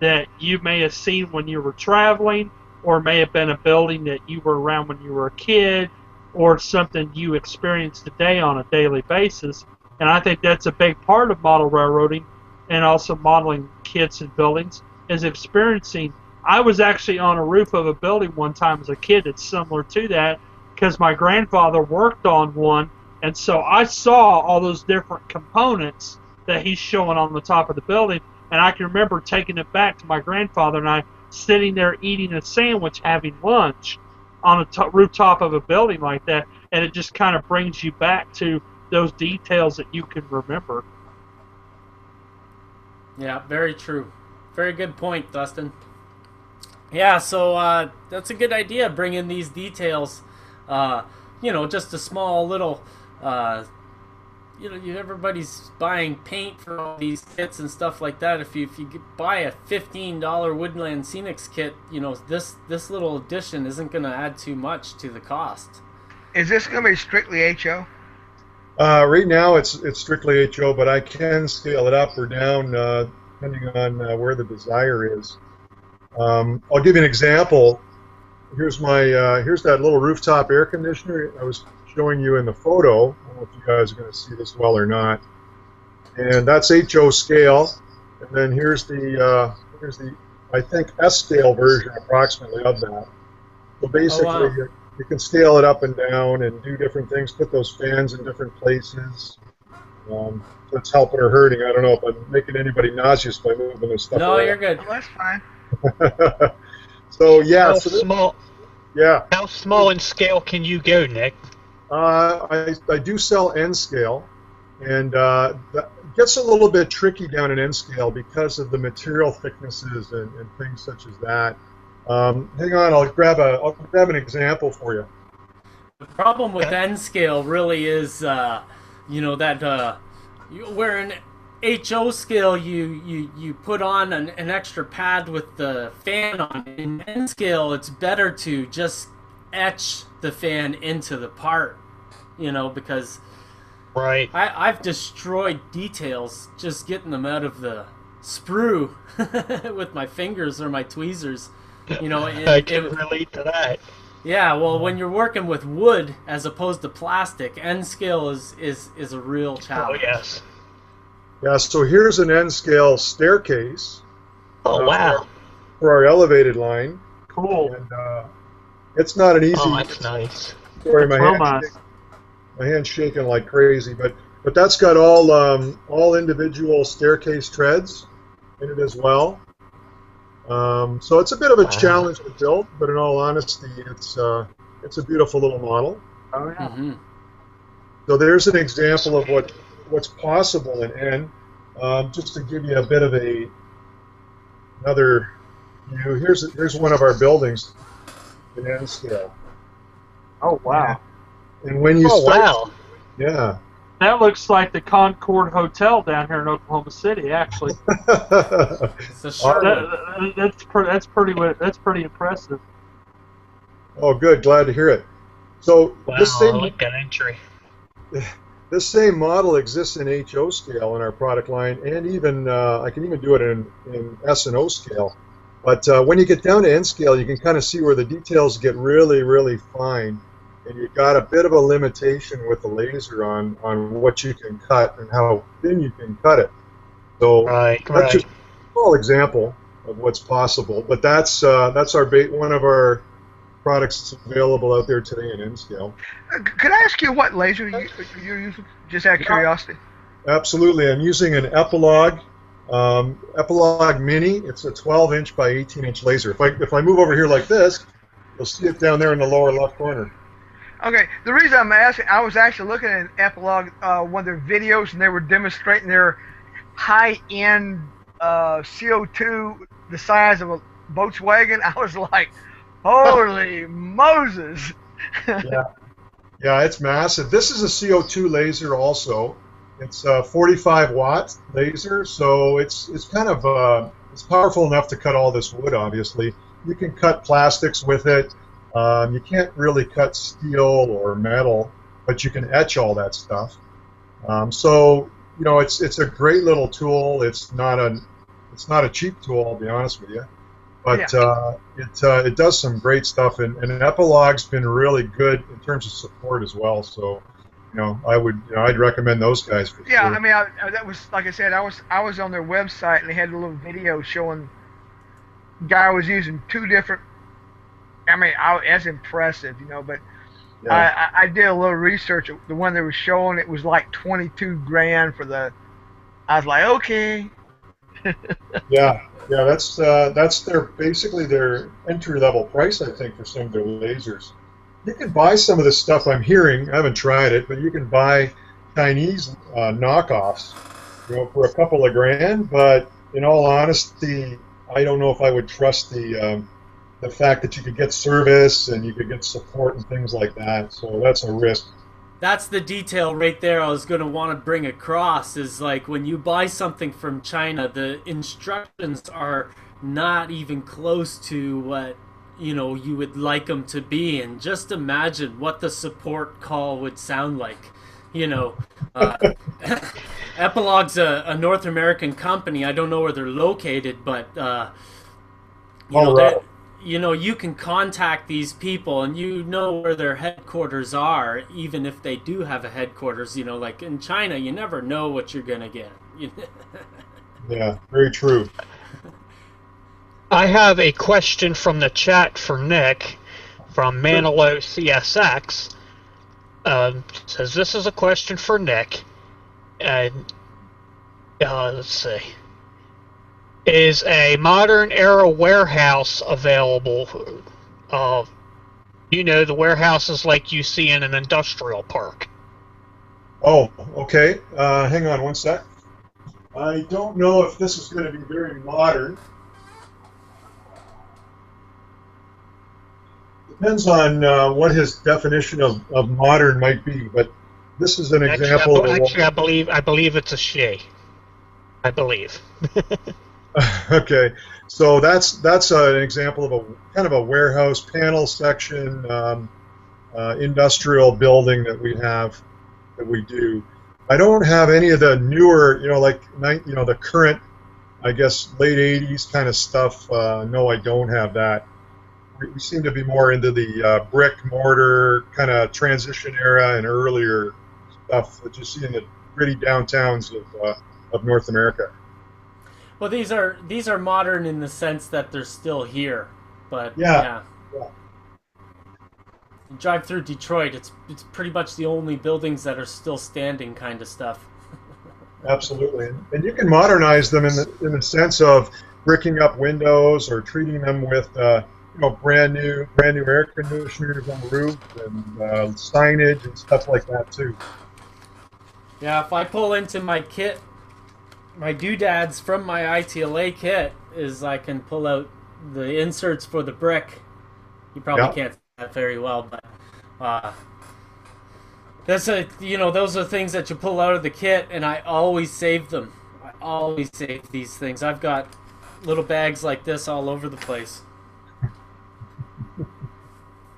that you may have seen when you were traveling, or may have been a building that you were around when you were a kid, or something you experience today on a daily basis. And I think that's a big part of model railroading, and also modeling kits and buildings, is experiencing. I was actually on a roof of a building one time as a kid that's similar to that, because my grandfather worked on one, and so I saw all those different components that he's showing on the top of the building, and I can remember taking it back to my grandfather and I sitting there eating a sandwich, having lunch on a rooftop of a building like that, and it just kind of brings you back to those details that you can remember. Yeah, very true. Very good point, Dustin. Yeah, so that's a good idea, bringing these details. Just a small little, everybody's buying paint for all these kits and stuff like that. If you buy a $15 Woodland Scenics kit, this little addition isn't going to add too much to the cost. Is this going to be strictly HO? Right now it's strictly HO, but I can scale it up or down depending on where the desire is. I'll give you an example. Here's that little rooftop air conditioner I was showing you in the photo. I don't know if you guys are going to see this well or not. And that's HO scale. And then here's the I think S scale version approximately of that. So basically, you can scale it up and down and do different things. Put those fans in different places. So it's helping or hurting. I don't know if I'm making anybody nauseous by moving this stuff. No, around. You're good. Well, that's fine. So yeah, small. Yeah. How small in scale can you go, Nick? I do sell N scale, and that gets a little bit tricky down in N scale because of the material thicknesses and things such as that. Hang on, I'll grab an example for you. The problem with N scale really is, where in HO scale you put on an extra pad with the fan on. In N scale, it's better to just etch the fan into the part, because right. I've destroyed details just getting them out of the sprue with my fingers or my tweezers. I can relate to that. Yeah, well, when you're working with wood as opposed to plastic, N scale is a real challenge. Oh yes. Yeah, so here's an N scale staircase. Oh wow. For our elevated line. Cool. And it's not an easy. Oh, that's nice. Sorry, my hand's shaking like crazy, but that's got all individual staircase treads in it as well. So it's a bit of a challenge to build, but in all honesty, it's a beautiful little model. Oh yeah. Mm-hmm. So there's an example of what's possible in N. Just to give you a bit of another view, here's one of our buildings in N scale. Oh wow. And when you wow. Yeah. That looks like the Concord Hotel down here in Oklahoma City, actually. It's a short That's pretty impressive. Oh, good. Glad to hear it. So Wow, this same I like that entry. This same model exists in HO scale in our product line, and even I can even do it in S and O scale. But when you get down to N scale, you can kind of see where the details get really, really fine, and you've got a bit of a limitation with the laser on what you can cut and how thin you can cut it. So that's just a small example of what's possible. But that's one of our products that's available out there today in N scale. Could I ask you what laser you're using? Just out of curiosity. Absolutely. I'm using an Epilogue Mini. It's a 12-inch by 18-inch laser. If I move over here like this, you'll see it down there in the lower left corner. Okay. The reason I'm asking, I was actually looking at an Epilogue, one of their videos, and they were demonstrating their high-end CO2 the size of a Volkswagen. I was like, holy Moses! Yeah, it's massive. This is a CO2 laser also. It's a 45-watt laser, so it's kind of it's powerful enough to cut all this wood. Obviously, you can cut plastics with it. You can't really cut steel or metal. but you can etch all that stuff. So it's a great little tool. It's not a cheap tool, I'll be honest with you, but it does some great stuff, and Epilog's been really good in terms of support as well. So I'd recommend those guys for Yeah, sure. I mean, that was, like I said, I was on their website, and they had a little video showing guy was using two different. I mean, that's impressive, but Yeah. I did a little research. The one they were showing, it was like 22 grand for the. I was like, okay. Yeah, that's basically their entry level price, I think, for some of their lasers. You can buy some of this stuff. I'm hearing, I haven't tried it, but you can buy Chinese knockoffs, for a couple of grand. But in all honesty, I don't know if I would trust the fact that you could get service and you could get support and things like that. So that's a risk. That's the detail right there I was going to want to bring across, is like when you buy something from China, the instructions are not even close to what you would like them to be. And just imagine what the support call would sound like. Epilog's a North American company. I don't know where they're located, but Colorado. you can contact these people and where their headquarters are, even if they do have a headquarters. Like in China, you never know what you're gonna get. Yeah, very true. I have a question from the chat for Nick from Manilow CSX. Says this is a question for Nick. Let's see. Is a modern era warehouse available? The warehouses like you see in an industrial park. Oh, okay. Hang on one sec. I don't know if this is going to be very modern. Depends on what his definition of modern might be, but this is an example of I believe it's a she. I believe. Okay, so that's an example of a kind of a warehouse panel section, industrial building that we do. I don't have any of the newer, the current, I guess, late 80s kind of stuff. No, I don't have that. We seem to be more into the brick mortar kind of transition era and earlier stuff that you see in the gritty downtowns of North America. Well, these are modern in the sense that they're still here, but yeah. You drive through Detroit, it's pretty much the only buildings that are still standing, kind of stuff. Absolutely, and you can modernize them in the sense of bricking up windows or treating them with brand new air conditioners on the roof and signage and stuff like that too. Yeah, if I pull into my kit, my doodads from my ITLA kit is I can pull out the inserts for the brick. You probably can't see that very well, but those are things that you pull out of the kit, and I always save them. I always save these things. I've got little bags like this all over the place.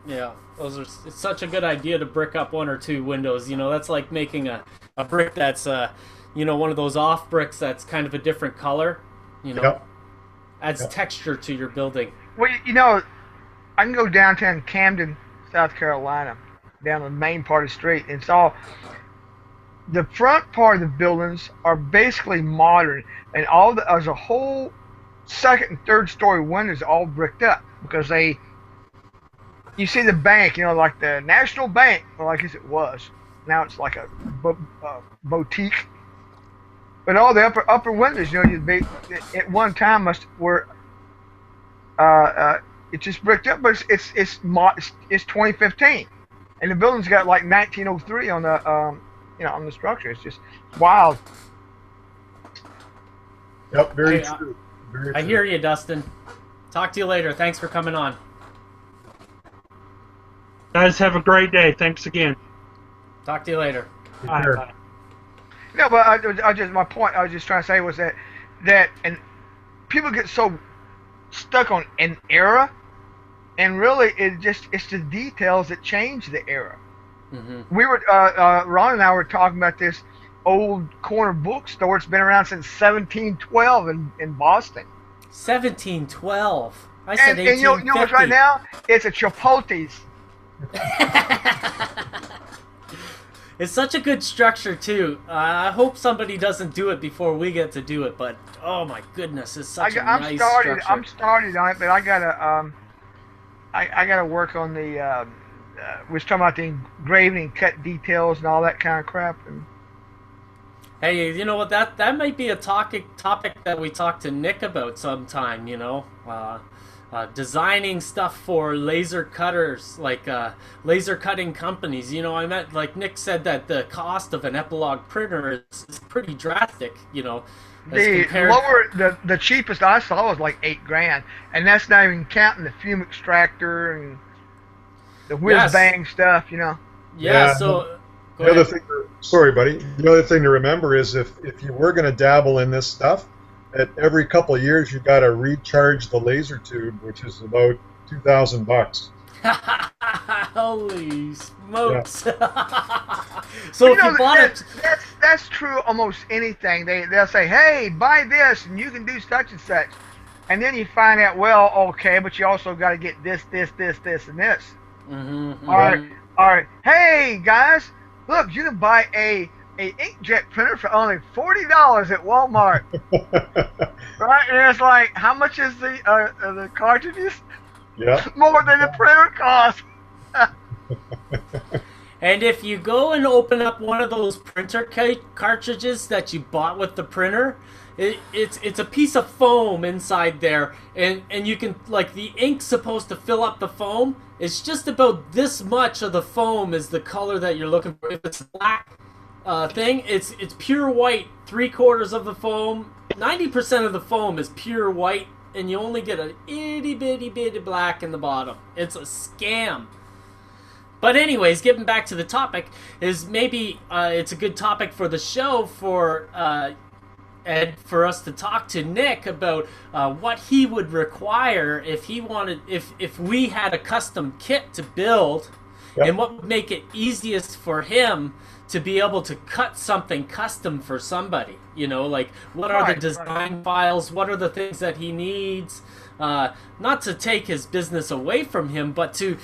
Yeah, it's such a good idea to brick up one or two windows. That's like making a brick that's one of those off bricks that's kind of a different color. Adds texture to your building. Well, I can go downtown Camden, South Carolina, down the main part of the street, and it's all. The front part of the buildings are basically modern, and there's a whole second and third story windows all bricked up because you see the bank, like the National Bank, well, I guess it was. Now it's like a boutique. But all the upper windows, at one time were it's just bricked up, but it's 2015, and the building's got like 1903 on the on the structure. It's just wild. Yep, very true. I hear you, Dustin. Talk to you later. Thanks for coming on. Guys, have a great day. Thanks again. Talk to you later. Bye. No, but my point I was just trying to say was that and people get so stuck on an era, and really it's the details that change the era. We were Ron and I were talking about this old corner bookstore. It's been around since 1712 in Boston. 1712. I said And 1850. you know what's right now? It's a Chipotle's. It's such a good structure too. I hope somebody doesn't do it before we get to do it. But oh my goodness, it's such a nice structure. I'm started on it, but I gotta work on the. We was talking about the engraving and cut details and all that kind of crap. And hey, you know what? That might be a topic that we talk to Nick about sometime. You know, designing stuff for laser cutters, like laser cutting companies. You know, I meant, like Nick said, that the cost of an epilogue printer is pretty drastic. You know, the cheapest I saw was like $8,000, and that's not even counting the fume extractor and the whiz bang stuff. You know. Yeah. So. The other thing, sorry, buddy. The other thing to remember is if you were going to dabble in this stuff, at every couple of years you got to recharge the laser tube, which is about $2,000. Holy smokes! Yeah. So if you bought it, that's true. Almost anything they'll say, "Hey, buy this, and you can do such and such," and then you find out, well, okay, but you also got to get this, and this. All right. Hey guys. Look, you can buy a inkjet printer for only $40 at Walmart, right? And it's like, how much is the cartridges? Yeah. More than the printer costs. And if you go and open up one of those printer cartridges that you bought with the printer, it's a piece of foam inside there, and you can, like, the ink's supposed to fill up the foam. It's just about this much of the foam is the color that you're looking for. If it's black thing, it's pure white. 3/4 of the foam, 90% of the foam is pure white, and you only get a itty bitty bit of black in the bottom. It's a scam. But anyways, getting back to the topic, is maybe it's a good topic for the show for Ed, for us to talk to Nick about what he would require if he wanted, if we had a custom kit to build, and what would make it easiest for him to be able to cut something custom for somebody. You know, like, what are the design files? What are the things that he needs? Not to take his business away from him, but to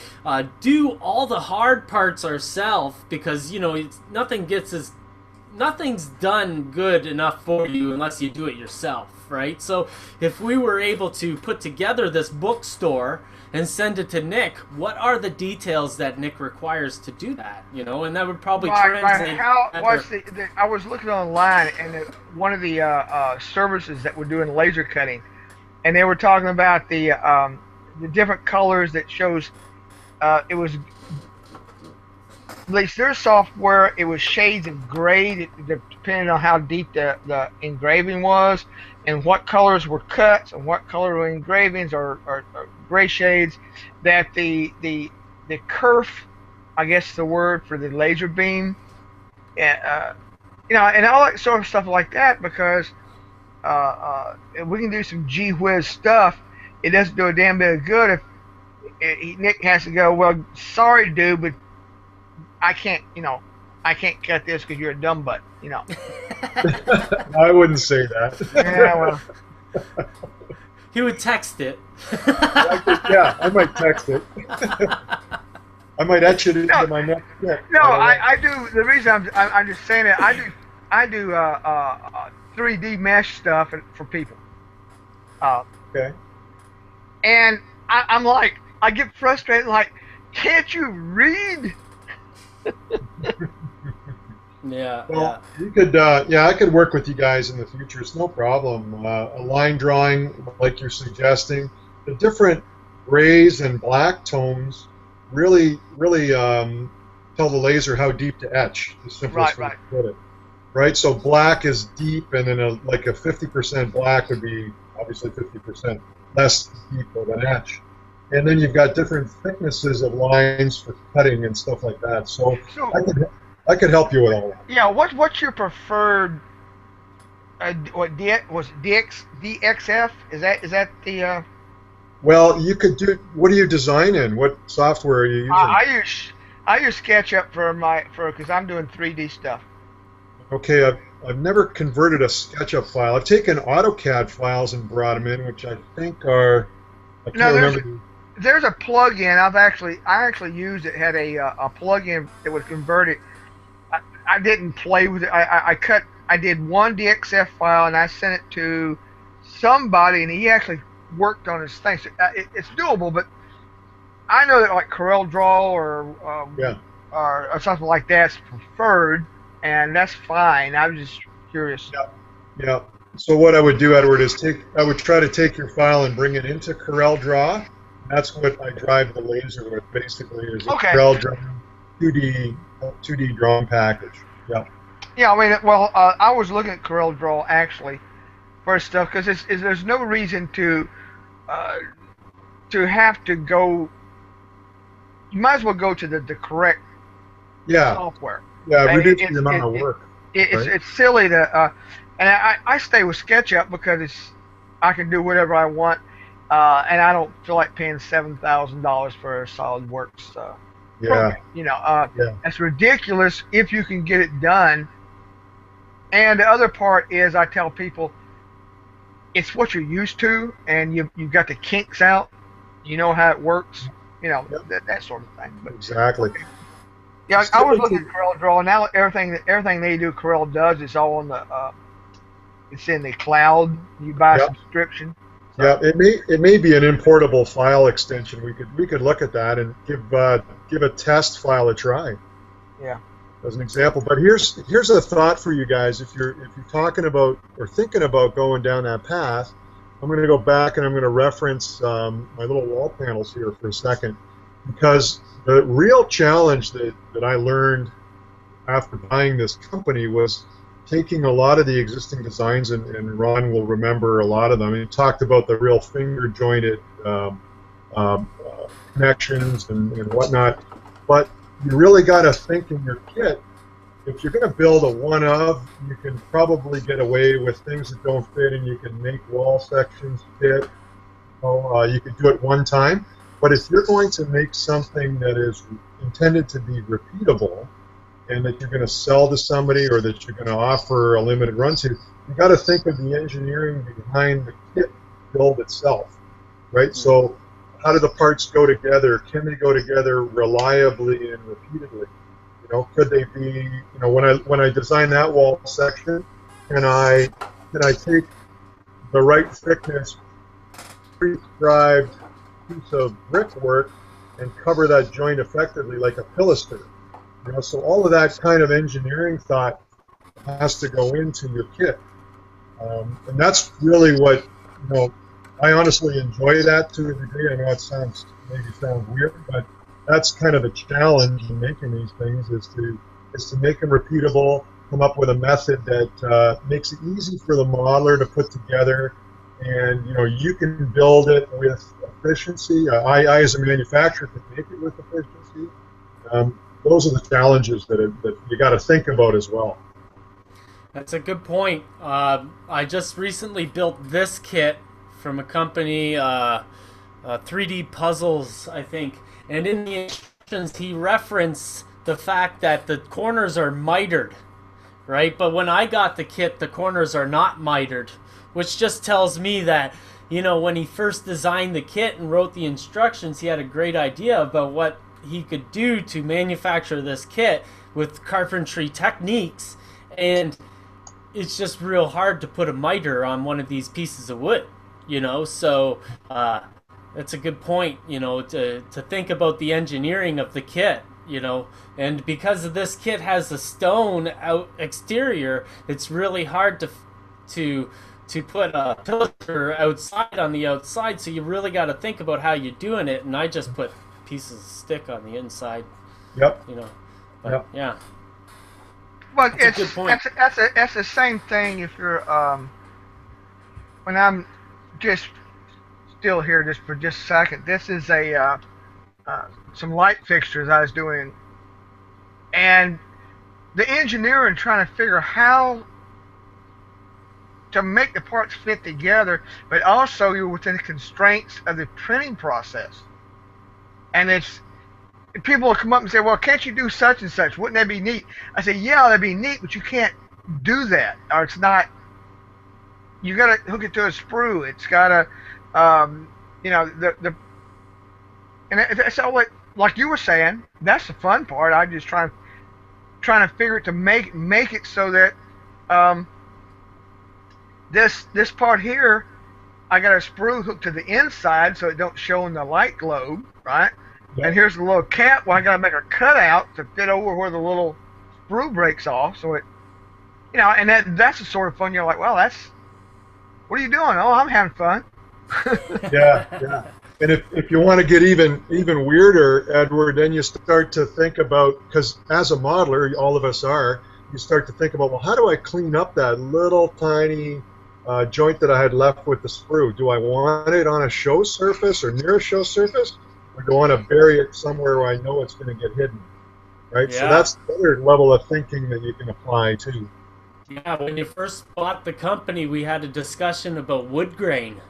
do all the hard parts ourselves, because, you know, nothing's done good enough for you unless you do it yourself, right? So if we were able to put together this bookstore and send it to Nick, what are the details that Nick requires to do that? You know, and that would probably translate. I was looking online, and one of the services that were doing laser cutting, and they were talking about the different colors that shows. It was, at least their software, it was shades of gray, depending on how deep the engraving was, and what colors were cuts and what color were engravings or gray shades. That the kerf, I guess the word for the laser beam, you know, and all that sort of stuff like that, because if we can do some gee whiz stuff, it doesn't do a damn bit of good if Nick has to go, well, sorry dude, but I can't cut this because you're a dumb butt, you know. I wouldn't say that. Yeah, well. He would text it. I might text it. I might etch it into my neck. Yeah, no, I do. The reason I'm just saying it, I do 3D mesh stuff for people. Okay. And I'm like, I get frustrated, like, can't you read? Well, you could, I could work with you guys in the future. It's no problem. A line drawing, like you're suggesting, the different grays and black tones really tell the laser how deep to etch. The simplest way to put it. Right. So black is deep, and then like a 50% black would be obviously 50% less deep of an etch. And then you've got different thicknesses of lines for cutting and stuff like that. So I could help you with all that. Yeah, what's your preferred? What was DXF? Is that the? Well, you could do. What do you design in? What software are you using? I use SketchUp because I'm doing 3D stuff. Okay, I've never converted a SketchUp file. I've taken AutoCAD files and brought them in, which I think are, I No, can't remember. there's a plug-in. I actually used it. Had a plug-in that would convert it. I didn't play with it. I did one DXF file and I sent it to somebody, and he actually worked on his thing. So, it's doable, but I know that like CorelDRAW or something like that's preferred, and that's fine. I was just curious. Yeah. So what I would do, Edward, is I would try to take your file and bring it into CorelDRAW. That's what I drive the laser with, basically, is a CorelDRAW 2D drawing package. Yeah. Yeah, I mean, well, I was looking at CorelDRAW actually for stuff because there's no reason to have to go. You might as well go to the correct software. Yeah, reduce the amount of work. It's silly to, and I stay with SketchUp because I can do whatever I want, and I don't feel like paying $7,000 for a SolidWorks program. You know, that's ridiculous if you can get it done. And the other part is I tell people it's what you're used to, and you've got the kinks out. You know how it works. You know, that sort of thing. But, exactly. Yeah, I was looking at CorelDRAW, and now everything they do, Corel does is all on the it's in the cloud. You buy a subscription. So. Yeah, it may be an importable file extension. We could look at that and give a test file a try. Yeah. As an example, but here's a thought for you guys. If you're talking about or thinking about going down that path, I'm going to go back and I'm going to reference my little wall panels here for a second, because the real challenge that I learned after buying this company was taking a lot of the existing designs, and Ron will remember a lot of them. He talked about the real finger jointed connections and whatnot, but you really got to think in your kit. If you're going to build a one-of, you can probably get away with things that don't fit, and you can make wall sections fit. You could do it one time. But if you're going to make something that is intended to be repeatable, and that you're going to sell to somebody or that you're going to offer a limited run to, you got to think of the engineering behind the kit build itself, right? Mm-hmm. So how do the parts go together? Can they go together reliably and repeatedly? You know, could they be? You know, when I design that wall section, can I take the right thickness, prescribed piece of brickwork and cover that joint effectively like a pilaster? You know, so all of that kind of engineering thought has to go into your kit, and that's really what, you know. I honestly enjoy that to a degree. I know it maybe sounds weird, but that's kind of the challenge in making these things is to make them repeatable, come up with a method that makes it easy for the modeler to put together, and you know you can build it with efficiency. I as a manufacturer can make it with efficiency. Those are the challenges that you got to think about as well. That's a good point. I just recently built this kit from a company, 3D Puzzles, I think. And in the instructions, he referenced the fact that the corners are mitered, right? But when I got the kit, the corners are not mitered, which just tells me that, you know, when he first designed the kit and wrote the instructions, he had a great idea about what he could do to manufacture this kit with carpentry techniques. And it's just real hard to put a miter on one of these pieces of wood. You know, so that's a good point, you know, to think about the engineering of the kit, you know, and because of this kit has a stone out exterior, it's really hard to put a pilaster outside on the outside, so you really got to think about how you're doing it, and I just put pieces of stick on the inside. Yep. You know, but, yeah. But that's a good point. That's the same thing if you're when I'm just still here just for just a second. This is some light fixtures I was doing, and the engineering trying to figure how to make the parts fit together, but also you're within the constraints of the printing process. And people will come up and say, well, can't you do such and such? Wouldn't that be neat? I say, yeah, that'd be neat, but you can't do that, or it's not. You got to hook it to a sprue. It's got to, you know, and that's all. Like you were saying, that's the fun part. I just trying to figure it to make it so that this part here, I got a sprue hooked to the inside so it don't show in the light globe, right? Yep. And here's the little cap. Well, I got to make a cutout to fit over where the little sprue breaks off, so it, you know, and that's the sort of fun you're like, well, that's, what are you doing? Oh, I'm having fun. Yeah. And if you want to get even weirder, Edward, then you start to think about, because as a modeler, all of us are, you start to think about, well, how do I clean up that little tiny joint that I had left with the sprue? Do I want it on a show surface or near a show surface? Or do I want to bury it somewhere where I know it's going to get hidden? Right? Yeah. So that's the other level of thinking that you can apply too. Yeah, when you first bought the company, we had a discussion about wood grain.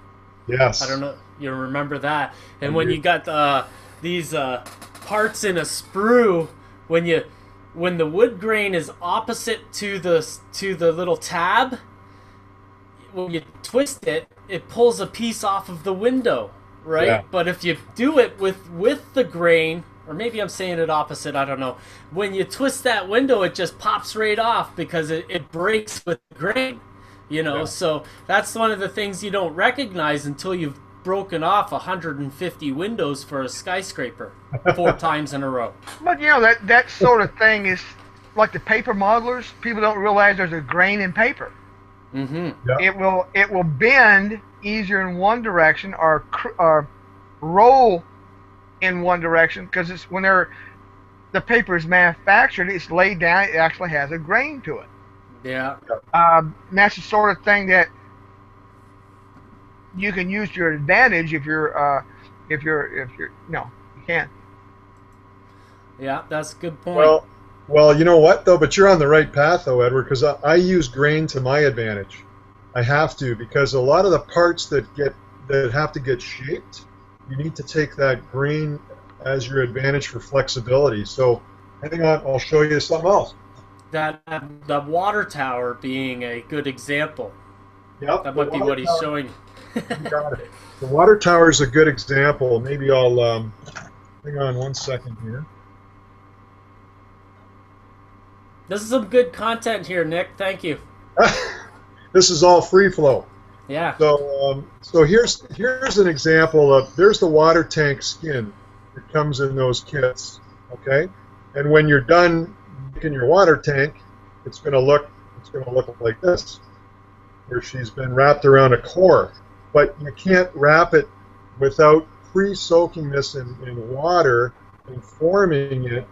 Yes. I don't know, you remember that. And when you got these parts in a sprue, when the wood grain is opposite to the little tab, when you twist it, it pulls a piece off of the window, right? Yeah. But if you do it with the grain, or maybe I'm saying it opposite, I don't know. When you twist that window, it just pops right off because it breaks with the grain. You know, yeah. So that's one of the things you don't recognize until you've broken off 150 windows for a skyscraper 4 times in a row. But you know, that sort of thing is like the paper modelers. People don't realize there's a grain in paper. Mm-hmm. Yeah. It will bend easier in one direction or roll in one direction because it's when the paper is manufactured, it's laid down. It actually has a grain to it. Yeah. And that's the sort of thing that you can use to your advantage if you're no, you can. Yeah, that's a good point. Well, you know what though? But you're on the right path though, Edward, because I use grain to my advantage. I have to, because a lot of the parts that have to get shaped, you need to take that grain as your advantage for flexibility. So, hang on, I'll show you something else. The water tower being a good example. Yep. That might be what he's showing. You got it. The water tower is a good example. Maybe I'll hang on one second here. This is some good content here, Nick. Thank you. This is all free flow. Yeah. So here's an example of, there's the water tank skin that comes in those kits. Okay, and when you're done in your water tank, it's going to look like this, where she's been wrapped around a core. But you can't wrap it without pre-soaking this in water and forming it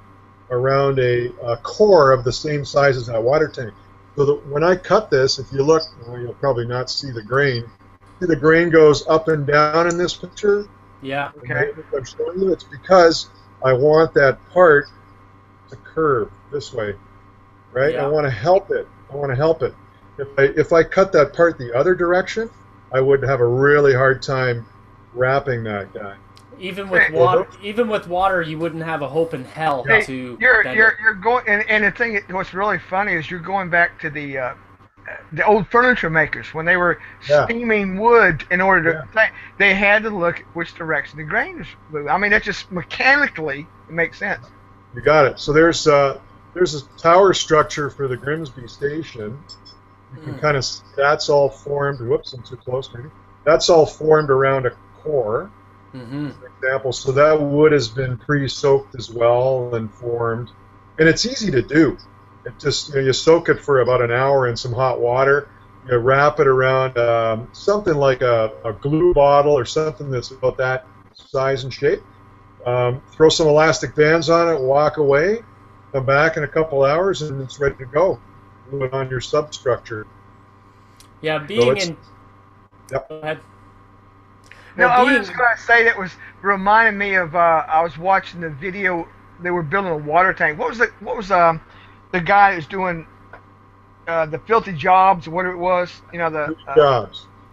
around a core of the same size as that water tank. So that when I cut this, if you look, well, you'll probably not see the grain. See, the grain goes up and down in this picture? Yeah. Okay. I'm showing you, it's because I want that part to curve this way, right? Yeah. I want to help it. If I cut that part the other direction, I would have a really hard time wrapping that guy. Even with water, you wouldn't have a hope in hell to. You're going, and the thing, what's really funny is you're going back to the old furniture makers when they were steaming wood in order to. They had to look at which direction the grain is moving. I mean, that just mechanically it makes sense. You got it. So there's a tower structure for the Grimsby station. You can kind of, that's all formed. Whoops, I'm too close. Maybe that's all formed around a core. Mm-hmm. For example, so that wood has been pre-soaked as well and formed, and it's easy to do. It just, you soak it for about an hour in some hot water. You wrap it around something like a glue bottle or something that's about that size and shape. Throw some elastic bands on it, walk away, come back in a couple hours, and it's ready to go. Glue it on your substructure. Yeah, Go ahead. No, I was just going to say that was reminding me of. I was watching the video. They were building a water tank. What was the guy that was doing the filthy jobs or whatever it was? You know, the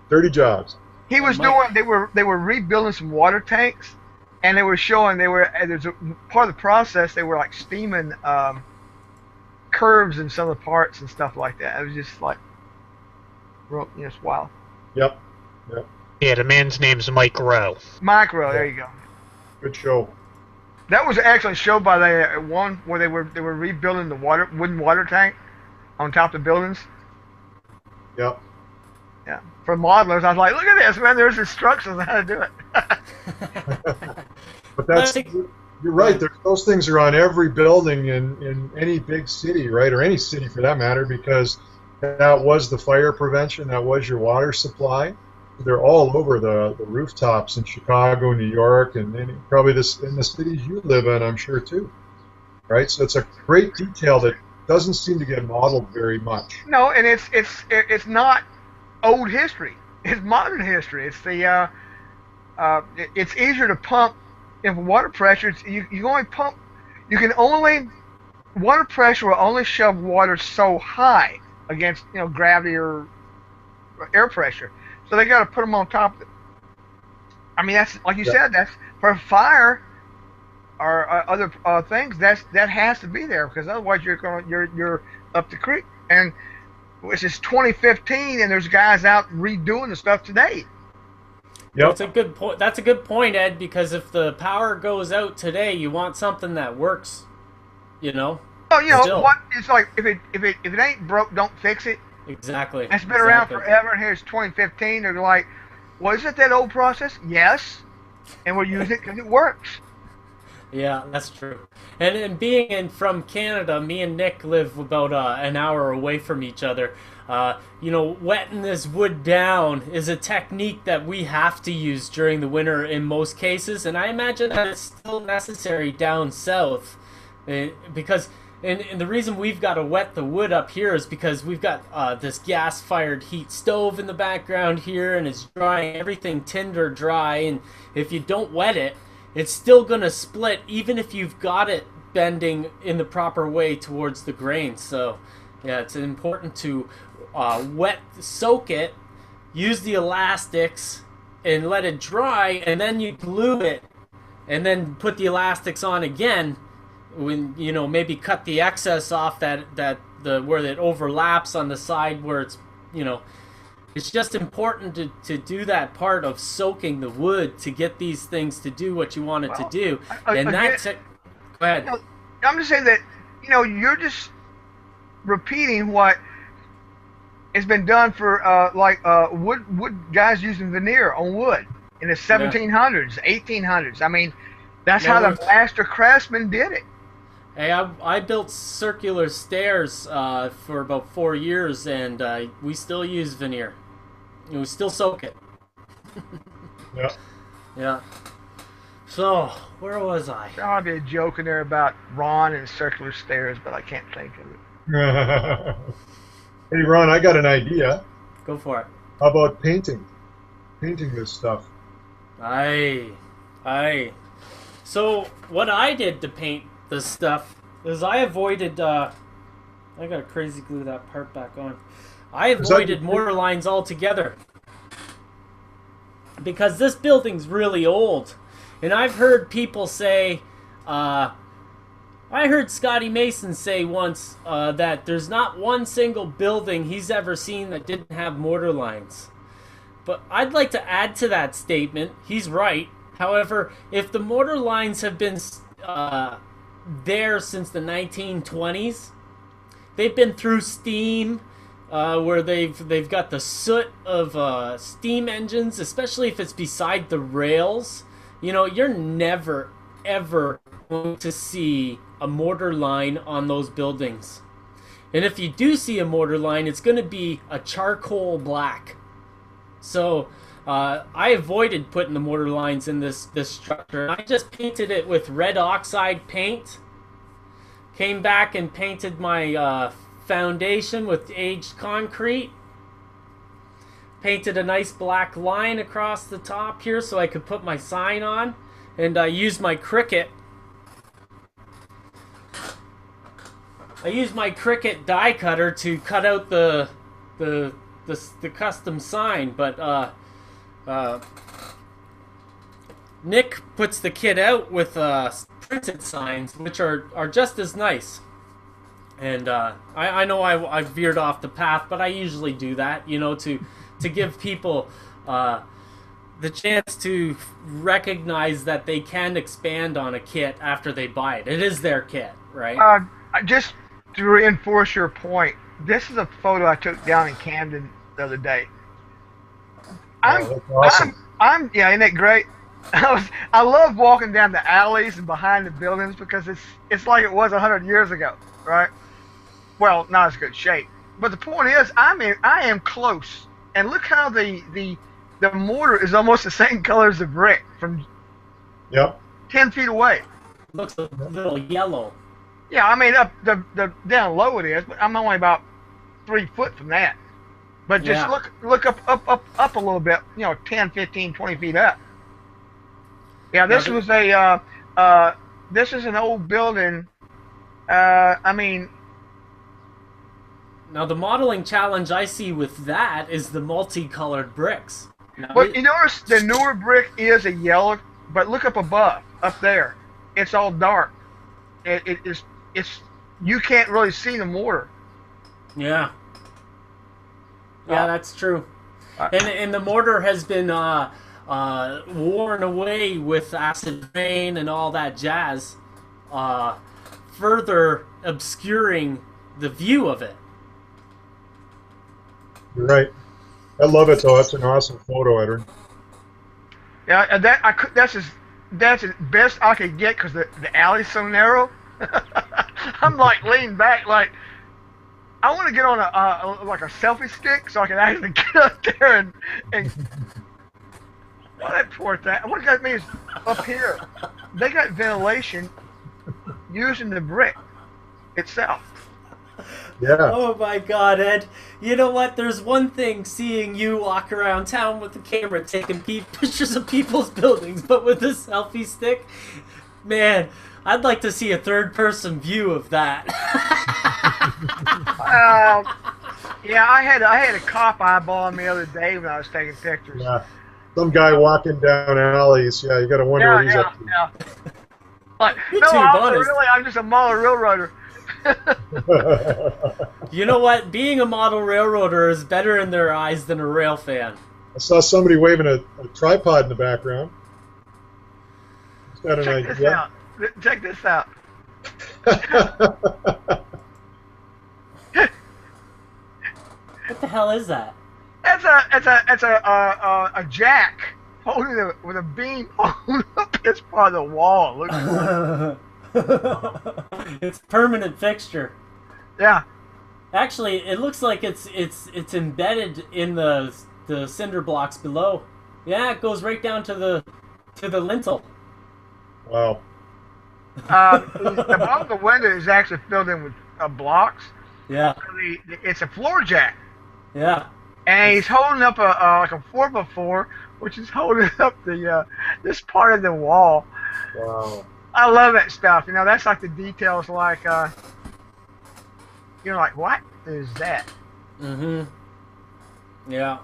dirty jobs. He was doing. They were rebuilding some water tanks, and they were showing there's a part of the process they were like steaming curves in some of the parts and stuff like that. It was just like, it's wild. Yep. Yep. Yeah, the man's name's Mike Rowe. Micro, there you go. Good show. That was actually shown by the one where they were rebuilding the wooden water tank on top of buildings. Yep. Yeah. For modelers, I was like, look at this, man. There's instructions on how to do it. But you're right. Those things are on every building in any big city, right, or any city for that matter, because that was the fire prevention. That was your water supply. They're all over the rooftops in Chicago, New York, and probably in the cities you live in, I'm sure too. Right. So it's a great detail that doesn't seem to get modeled very much. No, and it's not old history. It's modern history. It's it's easier to pump if water pressure. Water pressure will only shove water so high against gravity or air pressure. So they got to put them on top of it. I mean, that's like you said. That's for fire or other things. That has to be there, because otherwise you're up the creek. And this is 2015, and there's guys out redoing the stuff today. Yep. That's a good point. That's a good point, Ed. Because if the power goes out today, you want something that works. Oh, Still. what? It's like if it ain't broke, don't fix it. Exactly. It's been around forever, and here's 2015. They're like, well, isn't that old process? Yes, and we'll use it because it works. Yeah, that's true. And being from Canada, me and Nick live about an hour away from each other. Wetting this wood down is a technique that we have to use during the winter in most cases, and I imagine that it's still necessary down south, because. And the reason we've got to wet the wood up here is because we've got this gas-fired heat stove in the background here, and it's drying everything tinder dry. And if you don't wet it, it's still going to split, even if you've got it bending in the proper way towards the grain. So, yeah, it's important to soak it, use the elastics, and let it dry, and then you glue it, and then put the elastics on again. When maybe cut the excess off where it overlaps on the side where it's just important to do that part of soaking the wood to get these things to do what you want it to do. And that's it. Go ahead. I'm just saying that you're just repeating what has been done for wood guys using veneer on wood in the 1700s, 1800s. I mean, that's how the master craftsmen did it. Hey, I built circular stairs for about 4 years, and we still use veneer. We still soak it. Yeah. Yeah. So, where was I? There ought to be a joke in there about Ron and circular stairs, but I can't think of it. Hey, Ron, I got an idea. Go for it. How about painting? Painting this stuff. Aye. So, what I did to paint this stuff is I avoided, I gotta crazy glue that part back on. I avoided mortar lines altogether. Because this building's really old. And I've heard people say, I heard Scotty Mason say once that there's not one single building he's ever seen that didn't have mortar lines. But I'd like to add to that statement. He's right. However, if the mortar lines have been there since the 1920s, they've been through steam, where they've got the soot of steam engines, especially if it's beside the rails. You're never ever going to see a mortar line on those buildings. And if you do see a mortar line, it's going to be a charcoal black. So I avoided putting the mortar lines in this structure. I just painted it with red oxide paint. Came back and painted my foundation with aged concrete. Painted a nice black line across the top here so I could put my sign on. And I used my Cricut. I used my Cricut die cutter to cut out the custom sign, but Nick puts the kit out with printed signs, which are just as nice. And I know I veered off the path, but I usually do that, to give people the chance to recognize that they can expand on a kit after they buy it. It is their kit, right? Just to reinforce your point, this is a photo I took down in Camden the other day. That's awesome. Yeah, isn't that great? I love walking down the alleys and behind the buildings because it's like it was 100 years ago, right? Well, not as good shape, but the point is, I am close, and look how the mortar is almost the same color as the brick from 10 feet away. Looks a little yellow. Yeah, I mean up the down low it is, but I'm only about 3 foot from that. But just look up a little bit, 10, 15, 20 feet up. Yeah, this was this is an old building. I mean. Now the modeling challenge I see with that is the multicolored bricks. But you notice the newer brick is a yellow, but look up above, up there, it's all dark. It's you can't really see the mortar. Yeah. Yeah, that's true. And the mortar has been worn away with acid rain and all that jazz, further obscuring the view of it. You're right. I love it though. That's an awesome photo, Edwin. Yeah, that's as best I could get because the alley's so narrow. I'm like leaning back, like I want to get on like a selfie stick so I can actually get up there and well, that poor thing. What got me is up here. They got ventilation using the brick itself. Yeah. Oh my God, Ed. You know what? There's one thing seeing you walk around town with the camera taking pictures of people's buildings, but with a selfie stick, man, I'd like to see a third-person view of that. Yeah, I had a cop eyeballing me the other day when I was taking pictures. Yeah. Some guy walking down alleys. Yeah, you got to wonder what he's up to. Yeah. Like, You're no, too honest. I'm just a model railroader. You know what? Being a model railroader is better in their eyes than a rail fan. I saw somebody waving a tripod in the background. He's got an idea. Check this out. What the hell is that? It's a jack holding with a beam holding up this part of the wall. Look at It's a permanent fixture. Yeah. Actually, it looks like it's embedded in the cinder blocks below. Yeah, it goes right down to the lintel. Wow. The bottom of the window is actually filled in with blocks. Yeah. It's a floor jack. Yeah. And he's holding up like a 4x4, which is holding up this part of the wall. Wow. I love that stuff. That's like the details. Like, like what is that? Mm-hmm. Yeah.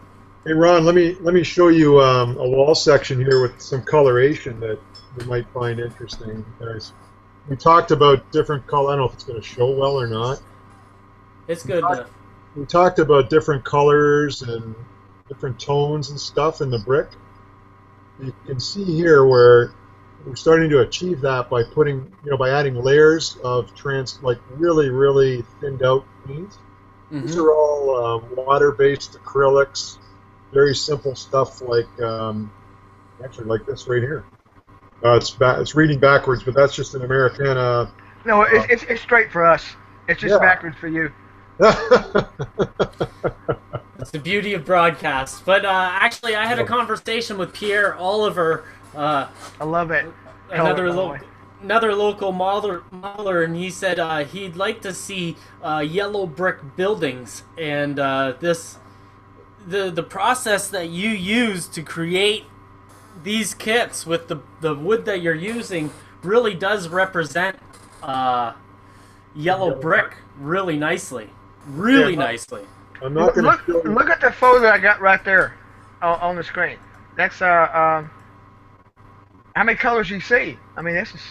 Hey Ron, let me show you a wall section here with some coloration that you might find interesting, guys. We talked about different color. I don't know if it's going to show well or not. It's good. We talked about different colors and different tones and stuff in the brick. You can see here where we're starting to achieve that by putting, by adding layers of like really, really thinned out paint. Mm-hmm. These are all water-based acrylics, very simple stuff like, actually like this right here. It's reading backwards, but that's just an Americana. No, it's straight for us. It's just backwards for you. That's the beauty of broadcast. But actually, I had a conversation with Pierre Oliver. I love it. Another local modeler, and he said he'd like to see yellow brick buildings, and the process that you use to create these kits with the wood that you're using really does represent yellow brick really nicely. Nicely. I'm not going to look at the photo I got right there on the screen. That's how many colors you see? I mean, this is.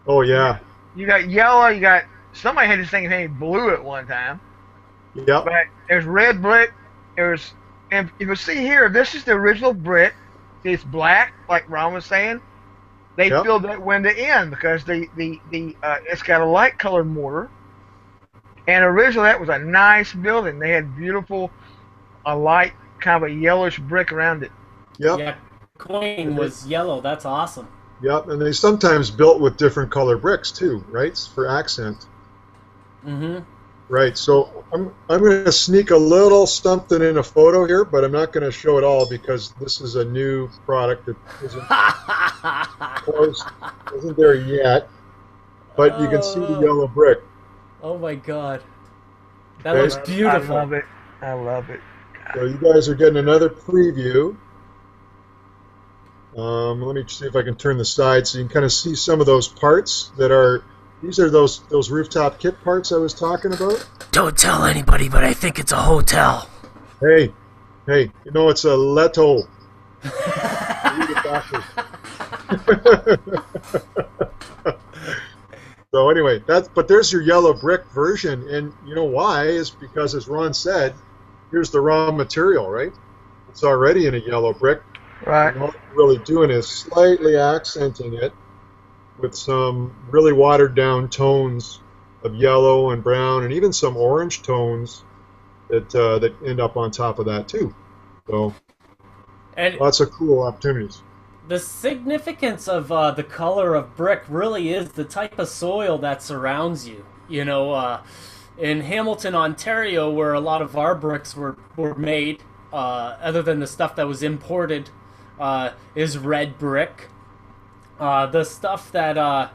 Oh yeah. You got yellow. You got somebody had this thing named blue at one time. Yep. But there's red brick. And you can see here. This is the original brick. It's black, like Ron was saying. They Yep. filled that window in because it's got a light colored mortar. And originally that was a nice building. They had beautiful, a light kind of a yellowish brick around it. Yep. Yeah, coin was yellow. That's awesome. Yep. And they sometimes built with different color bricks too, right? For accent. Mm-hmm. Right. So I'm going to sneak a little something in a photo here, but I'm not going to show it all because this is a new product that isn't there yet. But you can see the yellow brick. Oh my God, that Okay. looks beautiful. I love it. I love it. So you guys are getting another preview. Let me see if I can turn the side so you can kind of see some of those parts that are. These are those rooftop kit parts I was talking about. Don't tell anybody, but I think it's a hotel. Hey, you know it's a Leto. So anyway, but there's your yellow brick version, and you know why is because, as Ron said, here's the raw material, right? It's already in a yellow brick. Right. And all you're really doing is slightly accenting it with some really watered down tones of yellow and brown, and even some orange tones that end up on top of that too. So And lots of cool opportunities. the significance of the color of brick really is the type of soil that surrounds you. You know, in Hamilton, Ontario, where a lot of our bricks were made, other than the stuff that was imported, is red brick. The stuff that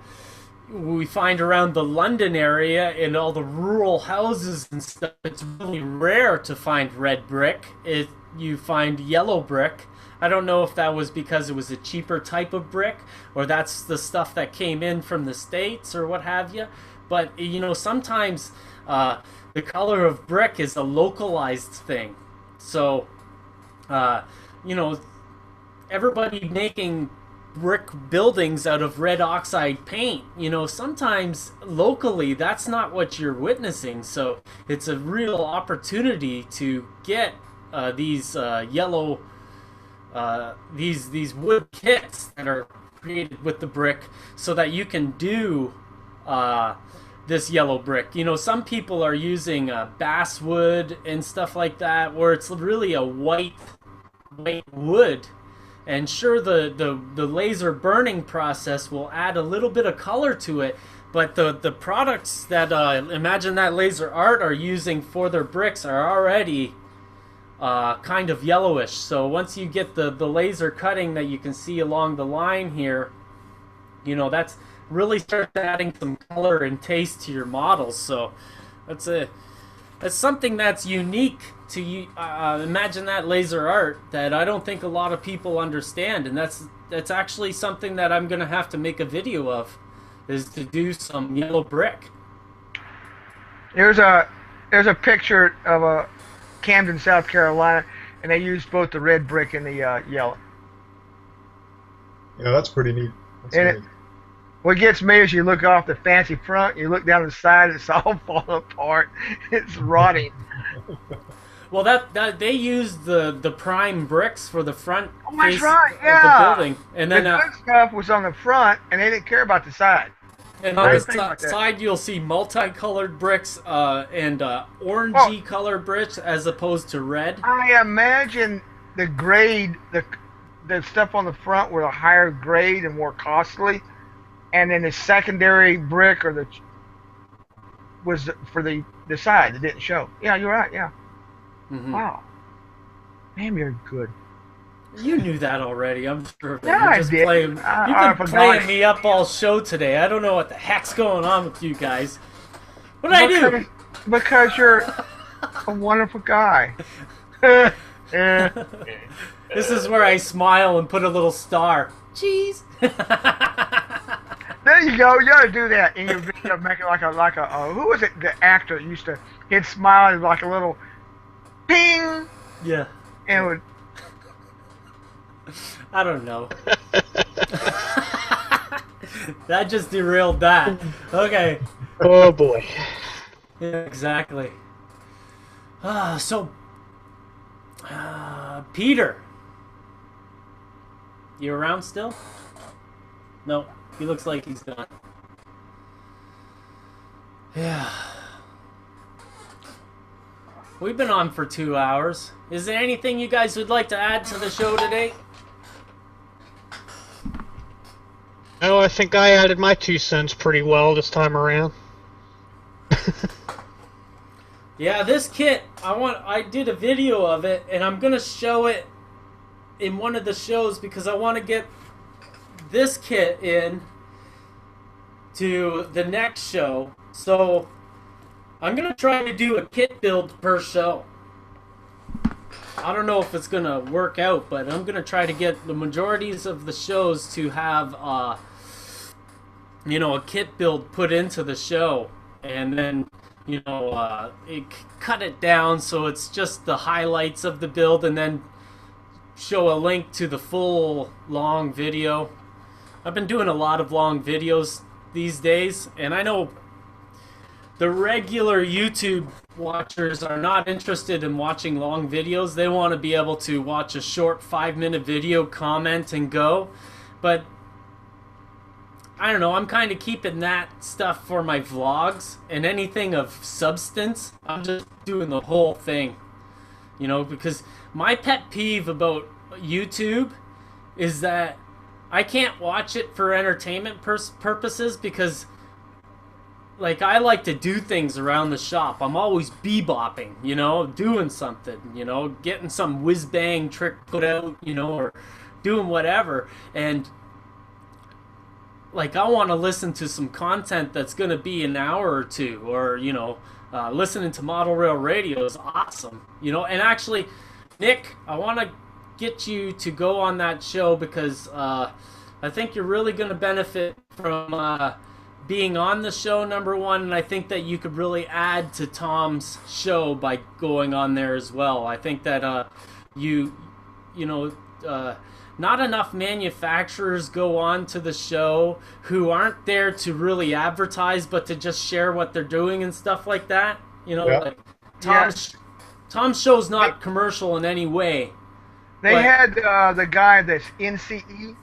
we find around the London area in all the rural houses and stuff, it's really rare to find red brick. You find yellow brick. I don't know if that was because it was a cheaper type of brick, or that's the stuff that came in from the States or what have you. But, you know, sometimes the color of brick is a localized thing. So, you know, everybody making brick buildings out of red oxide paint, you know, sometimes locally that's not what you're witnessing. So it's a real opportunity to get these yellow these wood kits that are created with the brick, so that you can do this yellow brick. You know, some people are using basswood and stuff like that, where it's really a white wood. And sure, the laser burning process will add a little bit of color to it, but the products that Imagine That Laser Art are using for their bricks are already kind of yellowish. So once you get the laser cutting that you can see along the line here, you know, that's really starts adding some color and taste to your models. So that's something that's unique to Imagine That Laser Art that I don't think a lot of people understand, and that's actually something that I'm gonna have to make a video of, is to do some yellow brick. There's a picture of Camden, South Carolina, and they used both the red brick and the yellow. Yeah, that's pretty neat. That's And neat. What gets me is you look off the fancy front, you look down the side, it's all falling apart. It's rotting. Well, that they used the prime bricks for the front Oh, that's face right, of yeah. the building, and then The good stuff was on the front, and they didn't care about the side. and I on the didn't think about that. side you'll see multicolored bricks and orangey colored bricks as opposed to red. I imagine the grade, the stuff on the front were a higher grade and more costly, and then the secondary brick was for the side that didn't show. Yeah, you're right. Yeah. Mm-hmm. Wow. Damn, you're good. You knew that already, I'm sure. Yeah, You're I just did. playing. I You've been forgot. playing me up all show today. I don't know what the heck's going on with you guys. What did I do? Because you're a wonderful guy. This is where I smile and put a little star. Cheese. There you go. You gotta do that in your video. Make it like a who was it? The actor used to. He'd smile like a little ping, Yeah. and it would. I don't know. That just derailed that. Okay. Oh boy. Yeah, exactly. Peter. You around still? No, he looks like he's gone. Yeah. We've been on for 2 hours. Is there anything you guys would like to add to the show today? Oh, I think I added my 2 cents pretty well this time around. Yeah, this kit, I did a video of it, and I'm gonna show it in one of the shows because I want to get this kit in to the next show. So I'm gonna try to do a kit build per show. I don't know if it's gonna work out, but I'm gonna try to get the majorities of the shows to have a kit build put into the show, and then cut it down so it's just the highlights of the build, and then show a link to the full long video. I've been doing a lot of long videos these days, and I know the regular YouTube watchers are not interested in watching long videos. They want to be able to watch a short 5-minute video, comment, and go. But I don't know, I'm kind of keeping that stuff for my vlogs, and anything of substance, I'm just doing the whole thing. Because my pet peeve about YouTube is that I can't watch it for entertainment purposes, because I like to do things around the shop. I'm always bebopping, doing something, getting some whiz-bang trick put out, or doing whatever. And I want to listen to some content that's going to be an hour or two, or, listening to Model Rail Radio is awesome, And actually, Nick, I want to get you to go on that show, because I think you're really going to benefit from being on the show, number one, and I think that you could really add to Tom's show by going on there as well. I think that not enough manufacturers go on to the show who aren't there to really advertise, but to just share what they're doing and stuff like that. Tom's show's not commercial in any way. They had the guy that's NCE.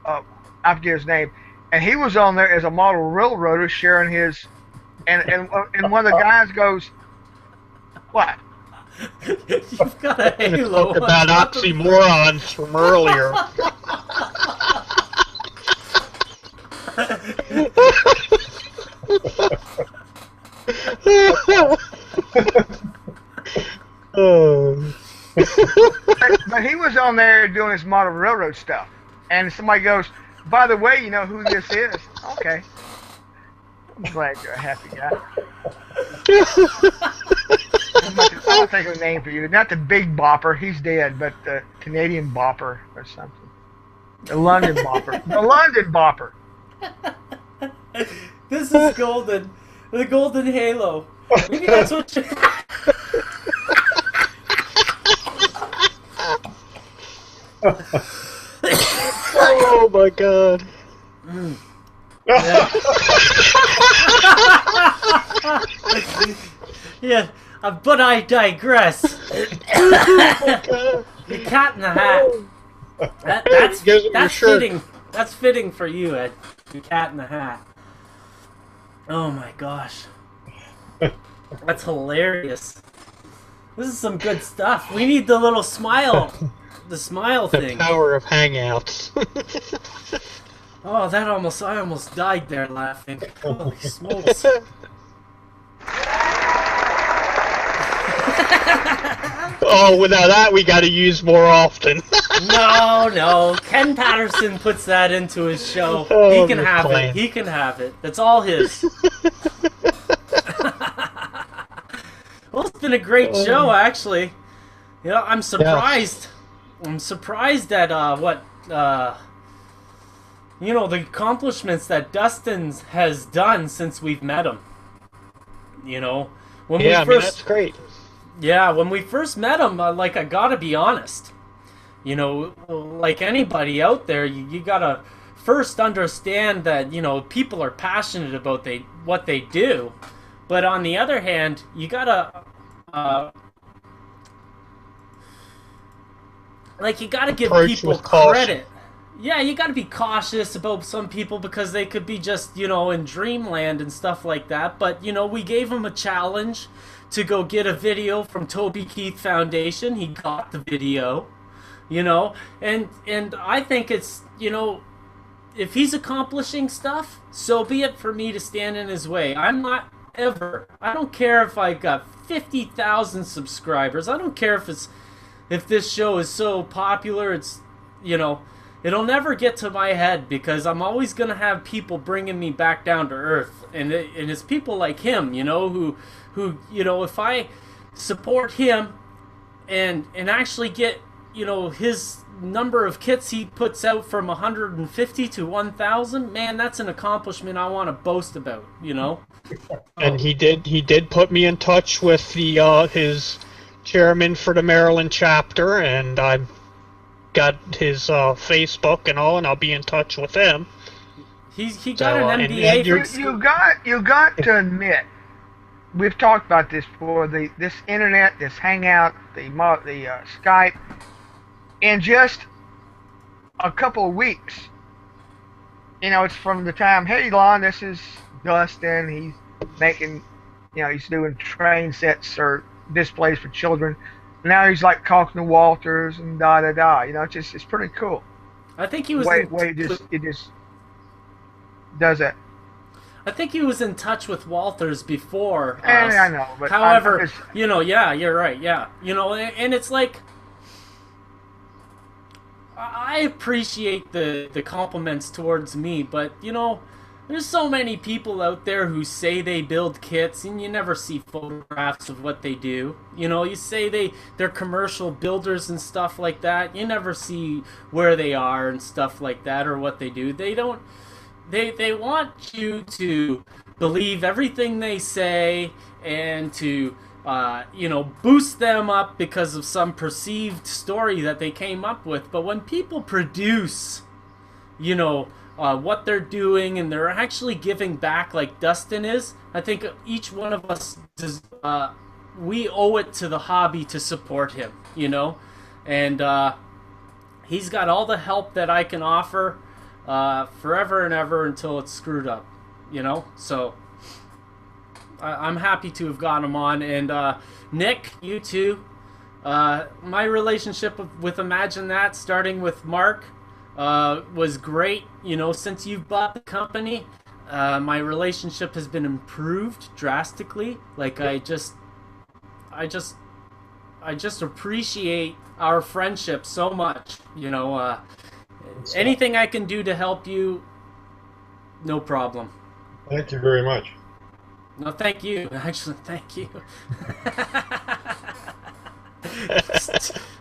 I forget his name, and he was on there as a model railroader sharing his, and one of the guys goes, "What? You've got a halo." Talk about oxymorons from earlier. But he was on there doing his model railroad stuff, and somebody goes, "By the way, you know who this is?" Okay. I'm glad you're a happy guy. I'll think of a name for you. Not the Big Bopper, he's dead, but the Canadian Bopper or something. The London Bopper. The London Bopper. This is golden. The golden halo. Maybe that's what you... Oh my god. Mm. Yeah, but I digress. The cat in the hat. That's fitting. That's fitting for you, Ed. The cat in the hat. Oh my gosh. That's hilarious. This is some good stuff. We need the little smile. The smile thing. The power of Hangouts. Oh, I almost died there laughing. Holy smokes. Oh, without that, we got to use more often. No. Ken Patterson puts that into his show. Oh, he can have it. He can have it. That's all his. Well, it's been a great show, actually. I'm surprised. Yeah. I'm surprised at the accomplishments that Dustin has done since we've met him. That's great. Yeah, when we first met him, I gotta be honest, You know, like anybody out there, you gotta first understand that, you know, people are passionate about what they do. But on the other hand, you gotta, you gotta give people credit. Yeah, you gotta be cautious about some people because they could be just, you know, in dreamland and stuff like that. But, you know, we gave them a challenge to go get a video from Toby Keith Foundation. He got the video, you know, and I think it's, you know, if he's accomplishing stuff, so be it for me to stand in his way. I'm not ever, I don't care if I got 50,000 subscribers. I don't care if this show is so popular, it's, you know, it'll never get to my head because I'm always going to have people bringing me back down to earth. And it's people like him, you know, who, you know, if I support him and actually get, you know, his number of kits he puts out from 150 to 1,000, man, that's an accomplishment I want to boast about, you know. And he did put me in touch with the his chairman for the Maryland chapter, and I've got his Facebook and all, and I'll be in touch with him. He got an MBA. You got to admit, we've talked about this before. This internet, this Hangout, the Skype, in just a couple of weeks. You know, it's from the time, hey, Lon, this is Dustin. He's making, you know, he's doing train sets or displays for children. Now he's like talking to Walters and da. You know, it's pretty cool. I think he was. It just does that. I think he was in touch with Walters before us. I know, but however, you know, yeah, you're right, yeah, you know, and it's like, I appreciate the compliments towards me, but you know, there's so many people out there who say they build kits and you never see photographs of what they do. You know, you say they're commercial builders and stuff like that. You never see where they are and stuff like that or what they do. They don't, they want you to believe everything they say and to, you know, boost them up because of some perceived story that they came up with. But when people produce, you know, what they're doing and they're actually giving back like Dustin is, I think each one of us does, we owe it to the hobby to support him, you know, and he's got all the help that I can offer forever and ever until it's screwed up, you know. So I'm happy to have got him on. And Nick, you too. My relationship with Imagine That, starting with Mark, was great. You know, since you've bought the company, my relationship has been improved drastically. Like I just appreciate our friendship so much. You know, anything I can do to help you, no problem. Thank you very much. No, thank you. Actually, thank you.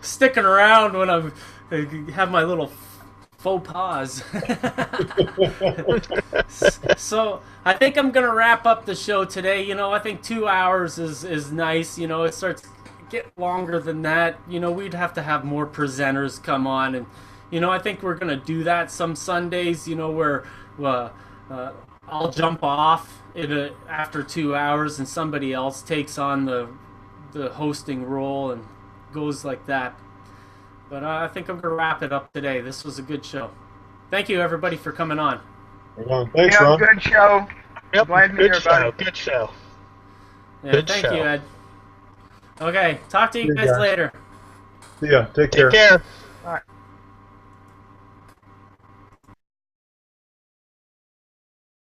Sticking around when I have my little faux pas. So I think I'm gonna wrap up the show today. You know, I think 2 hours is nice. You know, it starts to get longer than that. You know, we'd have to have more presenters come on, and you know, I think we're gonna do that some Sundays. You know, where I'll jump off after 2 hours and somebody else takes on the hosting role and goes like that. But I think I'm going to wrap it up today. This was a good show. Thank you, everybody, for coming on. Thanks, Ron. Good show. Yep, Glad to be here, buddy. Good show. Yeah, good thank show. you, Ed. Okay, talk to you guys later. See ya. Take care. Take care. All right.